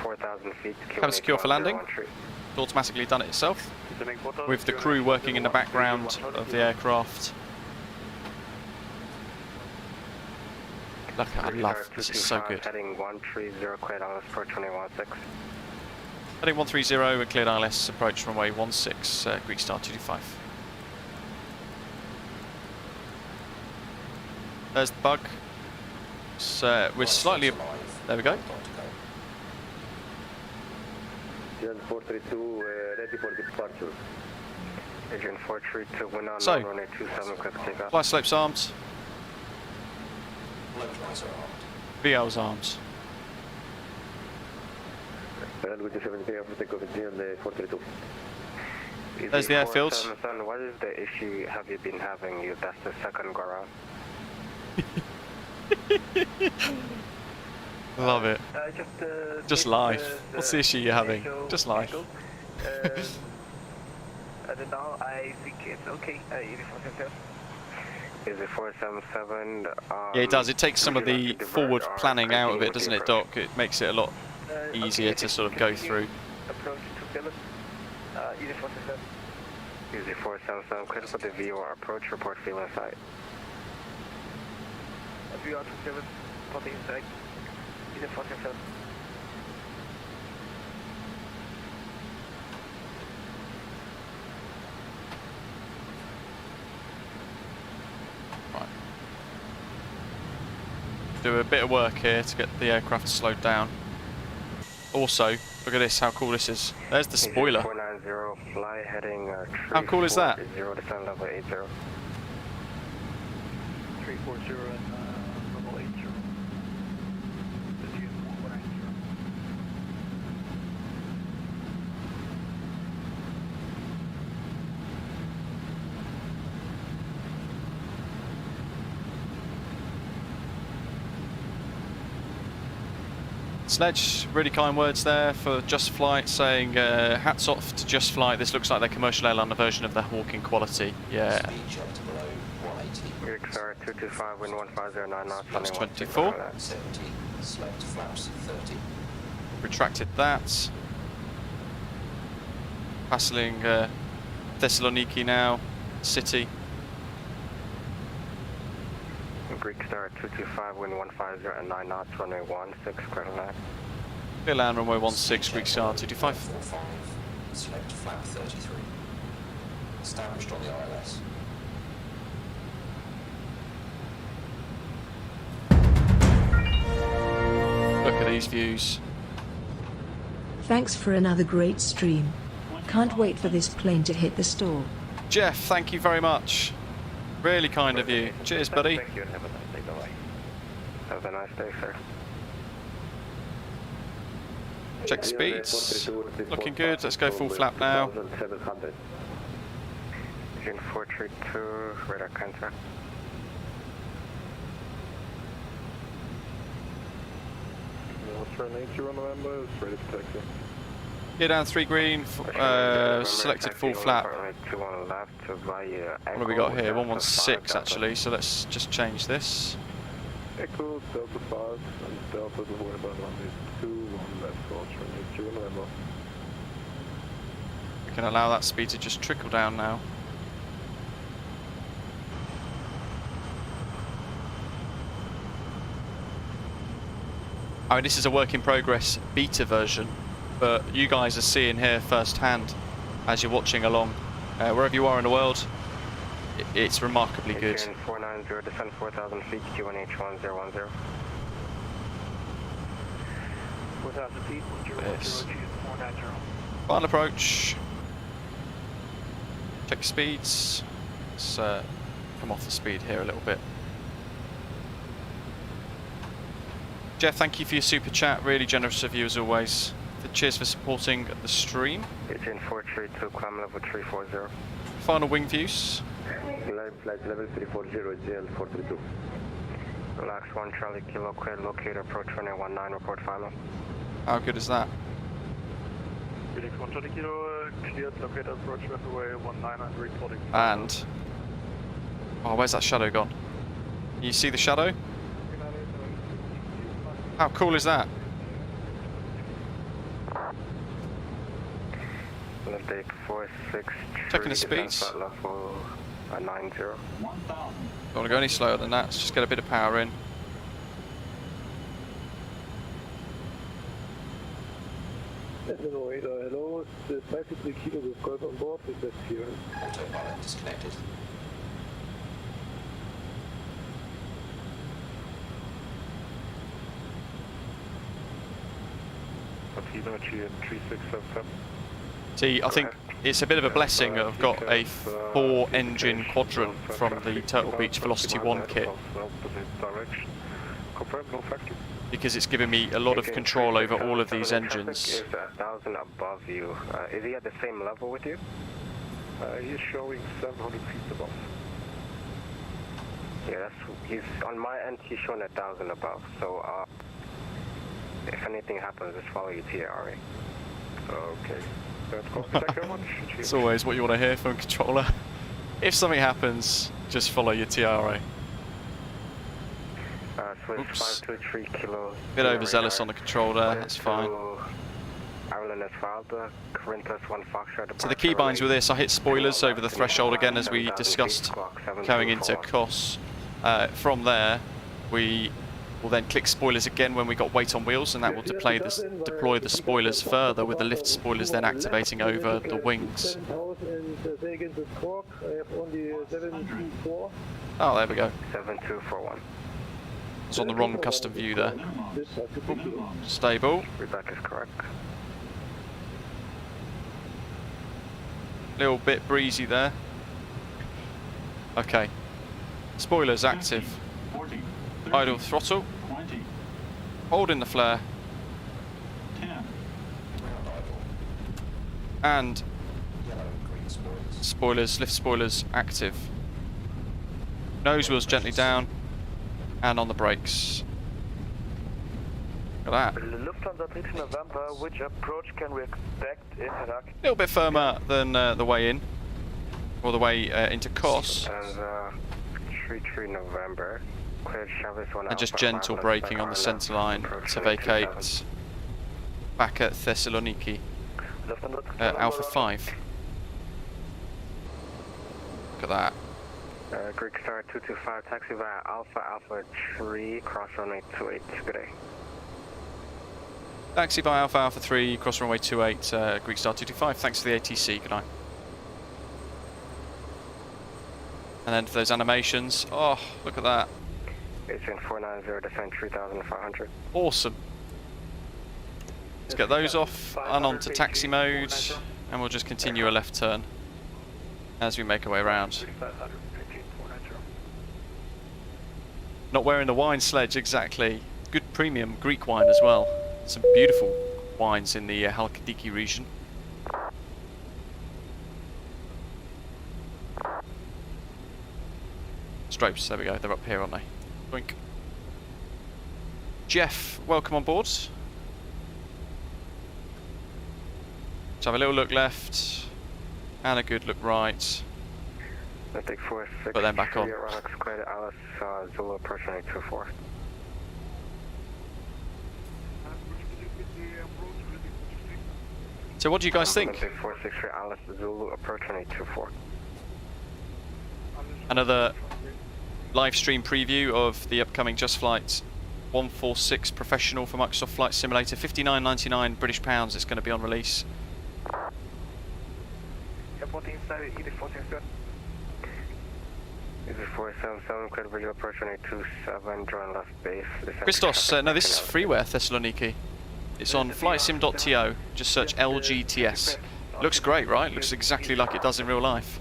4,000 feet. Cabin secure for landing. It's automatically done it itself. With the crew working in the background of the aircraft. Look, I love this, is so good. Heading 130, cleared ILS approach runway 16. Heading 130 and cleared ILS approach runway 16, Greek Star 225. There's the bug. So we're slightly. There we go. Agent 432, ready for departure. Agent 432, wind on So, runway 27, quick takeoff. fly slopes armed. VOs armed. There's the airfield. What is the issue have you been having? That's the second go around. Love it. Just life. What's the issue you're having? Just life. I don't know, I think it's okay. Is it 477? Yeah, it does. It takes some of the forward planning out of it, doesn't it, Doc? It makes it a lot easier to sort of go through. Approach to Philip. Easy 477. Easy 477, clear for the VOR approach, report field inside. VOR to Philip, reporting inside. Easy 477. Do a bit of work here to get the aircraft slowed down. Also, look at this, how cool this is. There's the spoiler. 490, fly heading how cool is that? 0 descend level 80. 340 and level 80. Sledge, really kind words there for JustFlight, saying hats off to JustFlight. This looks like their commercial airliner version of their walking quality. Yeah. Greek Star 225, wind 1509 knots. That's 24. 70, select flaps 30. Retracted that. Passing Thessaloniki now, city. Greek Star 225, wind 1509 knots, runway 16, clear to land. Clear land, runway 16, Greek Star 225. 45, select flap 33. Established on the ILS. look at these views. Thanks for another great stream. Can't wait for this plane to hit the stall. Jeff, thank you very much. Really kind of you. Cheers, buddy. Thank you and have a nice day. Bye-bye. Have a nice day, sir. Check the speeds. Looking good. Let's go full flap now. Engine 432, radar contact. November is ready to taxi. Gear down 3 green, selected full flap. What have we got here? 116 actually, so let's just change this. Echo, Delta 5, and Delta to worry about runway 21 left for runway 2 November. We can allow that speed to just trickle down now. I mean, this is a work in progress beta version, but you guys are seeing here firsthand as you're watching along. Wherever you are in the world, it's remarkably good. 490, descend 4,000 feet, Q1H1010. 4,000 feet, Yes. Final approach. Check speeds. Let's come off the speed here a little bit. Jeff, thank you for your super chat. Really generous of you as always. Cheers for supporting the stream. Engine 432, climb level 340. Final wing views. Line flight level 340, GL 432. Relax 1, Charlie Kilo, clear locator, approach runway 19, report final. How good is that? Relax 1, Charlie Kilo, cleared locator, approach runway 19 and reporting. And, oh, where's that shadow gone? You see the shadow? How cool is that? Left 846. Checking the speeds. Level 90. Don't want to go any slower than that. Let's just get a bit of power in. Hello, the 53 kilo with Golf on board, is that here? Autopilot disconnected. See, I think it's a bit of a blessing that I've got a 4-engine quadrant from the Turtle Beach Velocity 1 kit, because it's given me a lot of control over all of these engines. Is 1,000 above you. Is he at the same level with you? He's showing 700 feet above. Yeah, he's on my end. He's showing 1,000 above. So, if anything happens, just follow your TRA. Okay. Thank you very much. It's always what you want to hear from a controller. If something happens, just follow your TRA. Oops. 523 kilo. Bit overzealous on the control there, that's fine. So the keybinds with this, I hit spoilers over the threshold again as we discussed going into Kos. From there, we will then click spoilers again when we got weight on wheels, and that will deploy the spoilers further, with the lift spoilers then activating over the wings. Oh, there we go. 7241. I was on the wrong custom view there. Stable. Feedback is correct. Little bit breezy there. Okay. Spoilers active. Idle throttle. Holding the flare. And spoilers, lift spoilers active. Nose wheels gently down. And on the brakes. Look at that. Lufthansa 3 November, which approach can we expect in Iraq? A little bit firmer than the way in, or the way into Kos. And 3 November. And just gentle braking on the centre line to vacate back at Thessaloniki. Alpha 5. Look at that. Greek Star 225, taxi via Alpha 3, cross runway 28, good day. Taxi by Alpha 3, cross runway 28, Greek Star 225, thanks for the ATC, good night. And then for those animations, oh, look at that. Agent 490, descend 3,500. Awesome. Let's get those off and onto taxi mode, and we'll just continue a left turn as we make our way around. Not wearing the wine sledge, exactly. Good premium Greek wine as well. Some beautiful wines in the Halkidiki region. Stripes, there we go, they're up here, aren't they? Boink. Jeff, welcome on board. Let's have a little look left and a good look right. But then back on. Zulu approaching 824. So what do you guys think? 463 Alice Zulu approaching 824. Another live stream preview of the upcoming JustFlight 146 Professional for Microsoft Flight Simulator. £59.99 British pounds. It's going to be on release. Is it 477, clear visual approach on 827, join left base. Christos, no, this is freeware Thessaloniki. It's on flightsim.to. Just search LGTS. Looks great, right? Looks exactly like it does in real life.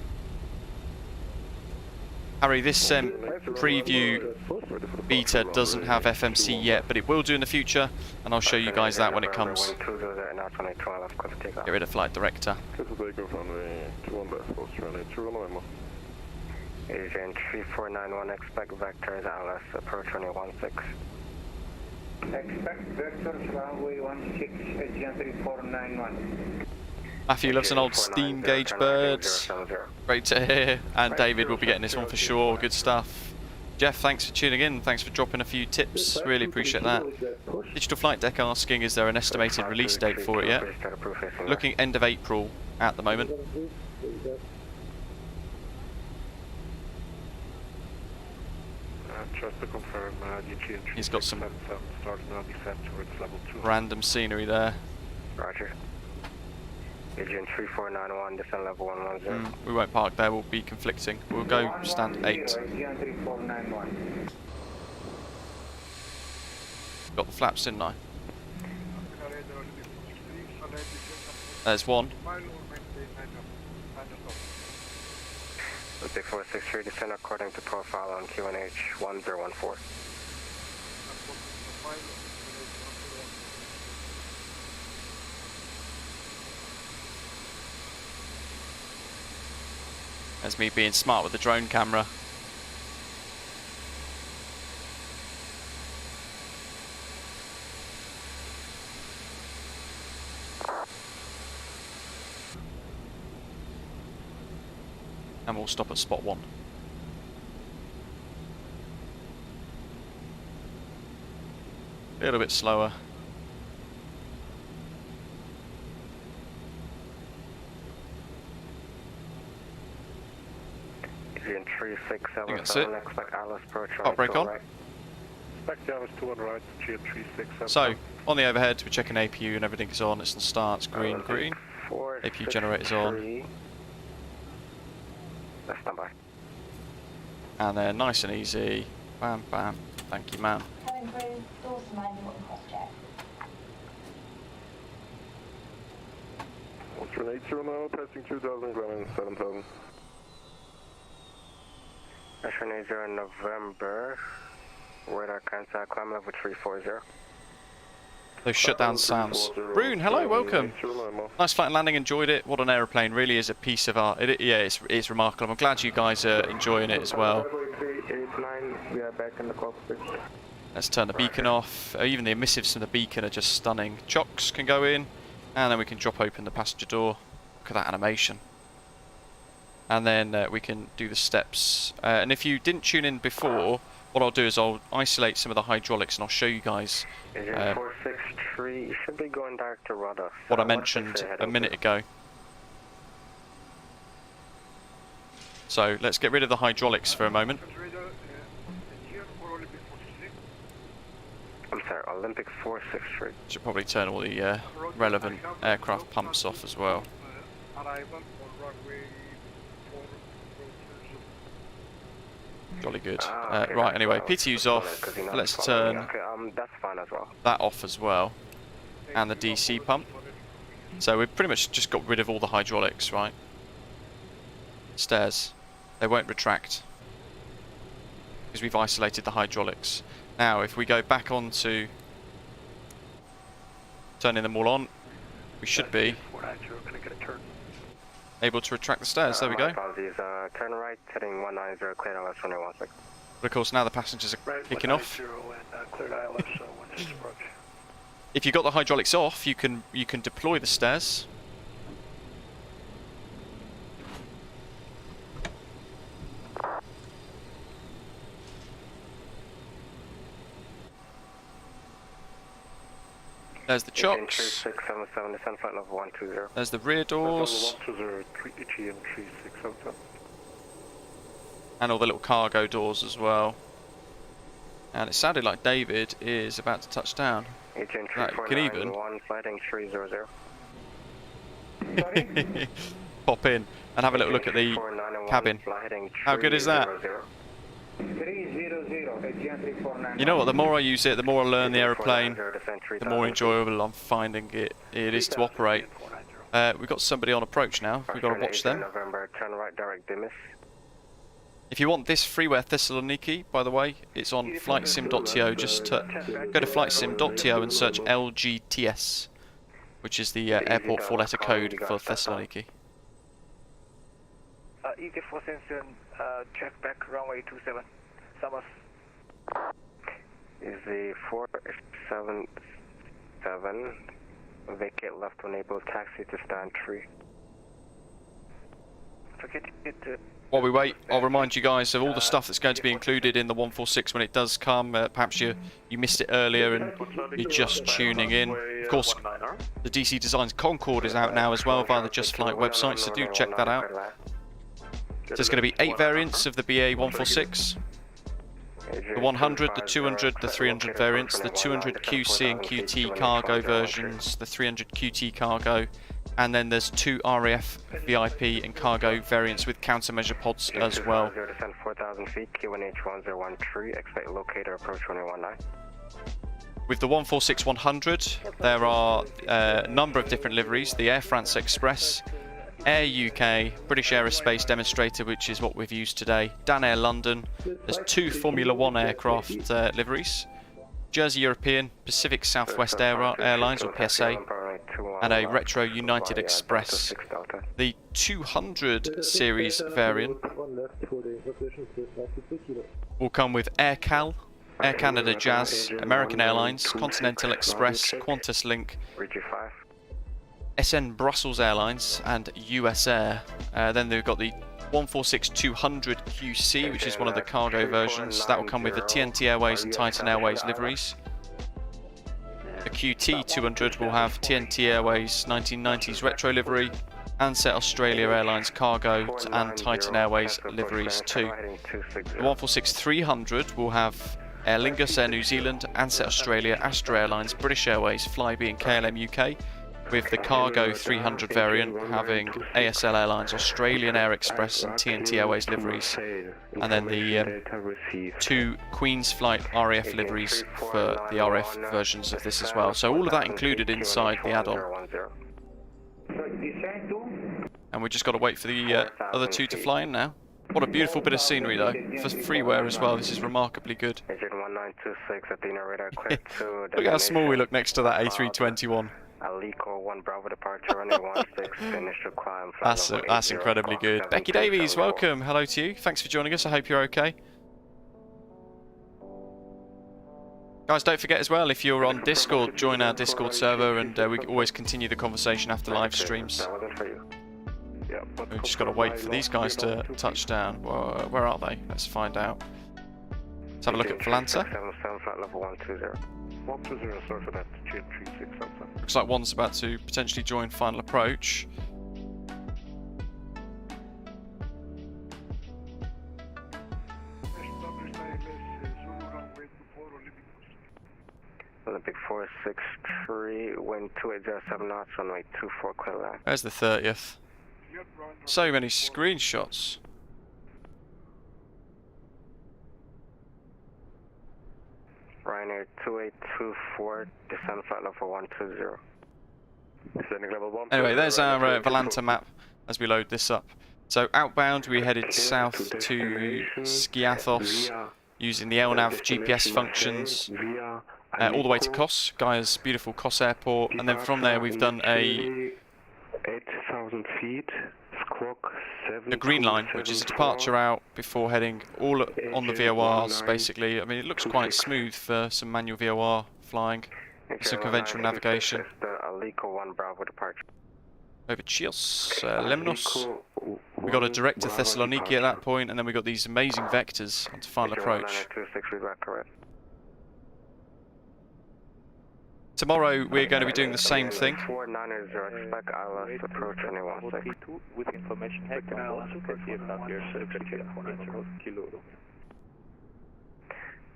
Harry, this preview beta doesn't have FMC yet, but it will do in the future, and I'll show you guys that when it comes. Get rid of Flight Director. Agent 3491, expect vectors, Alice, approach runway 16. Expect vectors, runway 16, Agent 3491. Matthew loves an old steam gauge bird. Great to hear. And David will be getting this one for sure. Good stuff. Jeff, thanks for tuning in. Thanks for dropping a few tips. Really appreciate that. Digital Flight Deck asking, is there an estimated release date for it yet? Looking end of April at the moment. Just to confirm, he's got some random scenery there. Roger. Agent 3491, descend level 110. We won't park there, we'll be conflicting. We'll go stand 8. Got the flaps, didn't I? There's one. 463, descend according to profile on QNH 1014. That's me being smart with the drone camera. And we'll stop at spot 1. A little bit slower. Agent 3677, expect Alice approach right. Hot brake on. Right. Expect Alice 2 on right, GN 367. So, on the overhead, we're checking APU and everything is on. It's on starts, green, green. APU generator's on. Stand by. And then nice and easy. Bam, bam. Thank you, man. Coming through, doors to manual and cross check. Ultra 80 now, passing 2000, ground 7000. Mission 80 November. Radar contact, climb level 340. Those shutdown sounds. Rune, hello, welcome. Nice flight and landing, enjoyed it. What an aeroplane, really is a piece of art. Yeah, it's remarkable. I'm glad you guys are enjoying it as well. We are back in the cockpit. Let's turn the beacon off. Even the emissives from the beacon are just stunning. Chocks can go in, and then we can drop open the passenger door. Look at that animation. And then we can do the steps. And if you didn't tune in before, what I'll do is I'll isolate some of the hydraulics and I'll show you guys 463, you should be going direct to rudder. what I mentioned a minute ago. So let's get rid of the hydraulics for a moment. I'm sorry, Olympic 463. Should probably turn all the relevant aircraft pumps off as well. Jolly good. Right, anyway, PTU's off. Let's turn that's fine as well. that off as well. and the DC pump. So we've pretty much just got rid of all the hydraulics, right? Stairs. They won't retract because we've isolated the hydraulics. Now, if we go back on to turning them all on, we should be able to retract the stairs. There we go. Turn right, heading 190, clear LS 116. But of course, now the passengers are kicking off. If you've got the hydraulics off, you can deploy the stairs. There's the chocks. There's the rear doors. And all the little cargo doors as well. And it sounded like David is about to touch down. Right, you can even pop in and have a little look at the cabin. How good is that? You know what, the more I use it, the more I learn the aeroplane, the more enjoyable I'm finding it is to operate. We've got somebody on approach now, we've got to watch them. If you want this freeware Thessaloniki, by the way, it's on flightsim.to. Just go to flightsim.to and search LGTS, which is the airport four-letter code for Thessaloniki. Check back runway 27. Summers. Is the 477 vacate left enable taxi to stand tree. While we wait, I'll remind you guys of all the stuff that's going to be included in the 146 when it does come. Perhaps you missed it earlier and you're just tuning in. Of course, the DC Designs Concorde is out now as well via the JustFlight website, so do check that out. So there's going to be 8 variants of the BAe 146. The 100, the 200, the 300 variants, the 200 QC and QT cargo versions, the 300 QT cargo, and then there's 2 RAF VIP and cargo variants with countermeasure pods as well. 4,000 feet, Q1H1013, expect locator approach 2019. With the 146-100, there are a number of different liveries. The Air France Express, Air UK, British Aerospace Demonstrator, which is what we've used today, Dan Air London. There's 2 Formula 1 aircraft liveries, Jersey European, Pacific Southwest Airlines or PSA, and a Retro United Express. The 200 series variant will come with Air Cal, Air Canada Jazz, American Airlines, Continental Express, Qantas Link, SN Brussels Airlines and US Air. Then they've got the 146-200 QC, which is one of the cargo versions. That will come with the TNT Airways and Titan Airways liveries. The QT200 will have TNT Airways 1990s retro livery, Ansett Australia Airlines cargo and Titan Airways liveries too. The 146-300 will have Aer Lingus, Air New Zealand, Ansett Australia, Astra Airlines, British Airways, Flybe and KLM UK, with the Cargo 300 variant having ASL Airlines, Australian Air Express and TNT Airways liveries, and then the 2 Queen's Flight RAF liveries for the RF versions of this as well. So all of that included inside the add-on. And we just got to wait for the other 2 to fly in now. What a beautiful bit of scenery though, for freeware as well. This is remarkably good. Look how small we look next to that A321. That's incredibly good. Becky Davies, welcome. Hello to you. Thanks for joining us. I hope you're okay. Guys, don't forget as well, if you're on Discord, join our Discord server, and we always continue the conversation after live streams. We've just got to wait for these guys to touch down. Where are they? Let's find out. Let's have a look at Volanta. Looks like one's about to potentially join final approach. Olympic 463, wind 2807 knots, runway 24 clear line. There's the 30th. So many screenshots. Ryanair 2824, descend flight level 120. Descending level 1. Anyway, there's our Volanta map as we load this up. So outbound, we headed south to Skiathos using the LNAV GPS functions all the way to Kos, Gaya's beautiful Kos airport, and then from there we've done a 8,000 feet, squawk the green line, which is a departure out before heading all on the VORs, basically. I mean, it looks quite smooth for some manual VOR flying, some conventional navigation. Over Chios, Lemnos. We got a direct to Thessaloniki at that point, and then we got these amazing vectors onto final approach. Tomorrow we're going to be doing the same thing. With information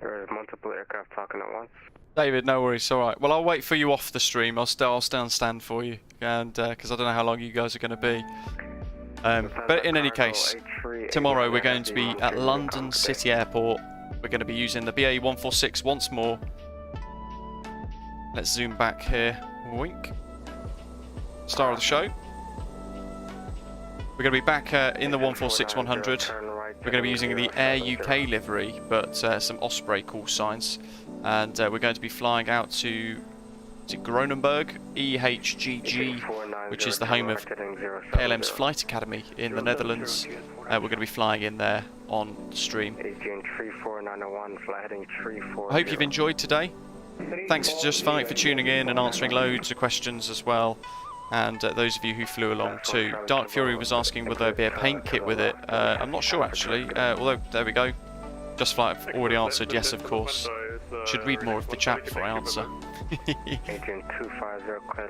there is multiple aircraft talking at once. David, no worries, alright. Well, I'll wait for you off the stream. I'll stay on stand for you, and because I don't know how long you guys are going to be. But in any case, tomorrow we're going to be at London City Airport. We're going to be using the BAe 146 once more. Let's zoom back here. Wink. Star of the show. We're going to be back in the 146-100. We're going to be using the Air UK livery, but some Osprey call signs. And we're going to be flying out to Kronenburg, EHGG, which is the home of KLM's Flight Academy in the Netherlands. We're going to be flying in there on stream. I hope you've enjoyed today. Thanks to JustFlight for tuning in and answering loads of questions as well, and those of you who flew along too. Dark Fury was asking would there be a paint kit with it. I'm not sure actually, although there we go. JustFlight already answered yes, of course. Should read more of the chat before I answer.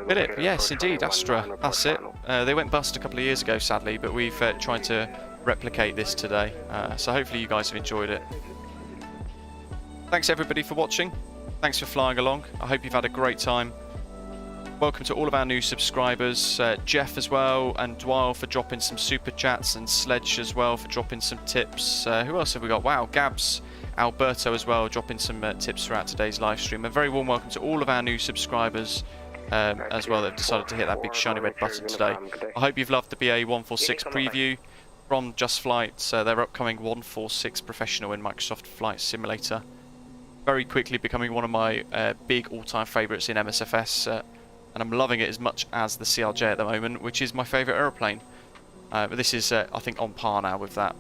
Philip, yes indeed, Astra, that's it. They went bust a couple of years ago sadly, but we've tried to replicate this today, so hopefully you guys have enjoyed it. Thanks everybody for watching. Thanks for flying along. I hope you've had a great time. Welcome to all of our new subscribers. Jeff as well, and Dwyle for dropping some super chats, and Sledge as well for dropping some tips. Who else have we got? Wow, Gabs, Alberto as well, dropping some tips throughout today's live stream. A very warm welcome to all of our new subscribers as well that have decided to hit that big shiny red button today. I hope you've loved the BAe 146 preview from JustFlight, their upcoming 146 Professional in Microsoft Flight Simulator. Very quickly becoming one of my big all-time favourites in MSFS, and I'm loving it as much as the CRJ at the moment, which is my favourite aeroplane. But this is, I think, on par now with that.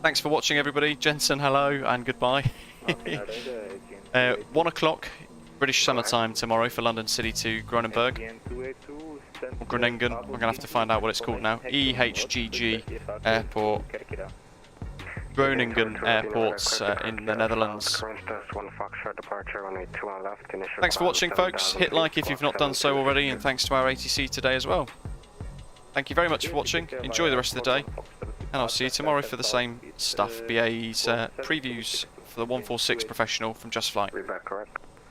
Thanks for watching, everybody. Jensen, hello, and goodbye. 1 o'clock British summertime tomorrow for London City to Kronenburg. Or Groningen, I'm going to have to find out what it's called now. EHGG Airport. Groningen Airports in the Netherlands. Thanks for watching, folks. Hit like if you've not done so already, and thanks to our ATC today as well. Thank you very much for watching. Enjoy the rest of the day, and I'll see you tomorrow for the same stuff. BAE's previews for the 146 Professional from JustFlight.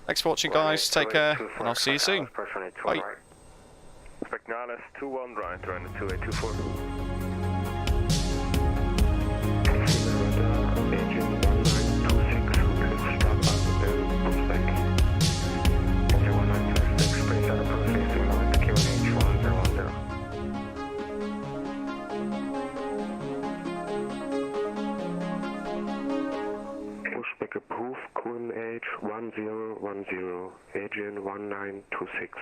Thanks for watching, guys. Take care, and I'll see you soon. Bye. Specnalis 21 right, around the 2824. Pushback approved, QNH 1010, Adrian 1926.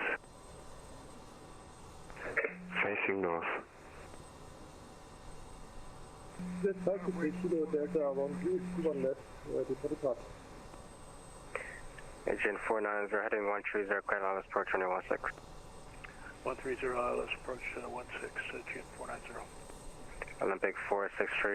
Facing north. Agent 490, heading 130, clear ILS approach 216. 130 ILS approach 16, Agent 490. Olympic 463.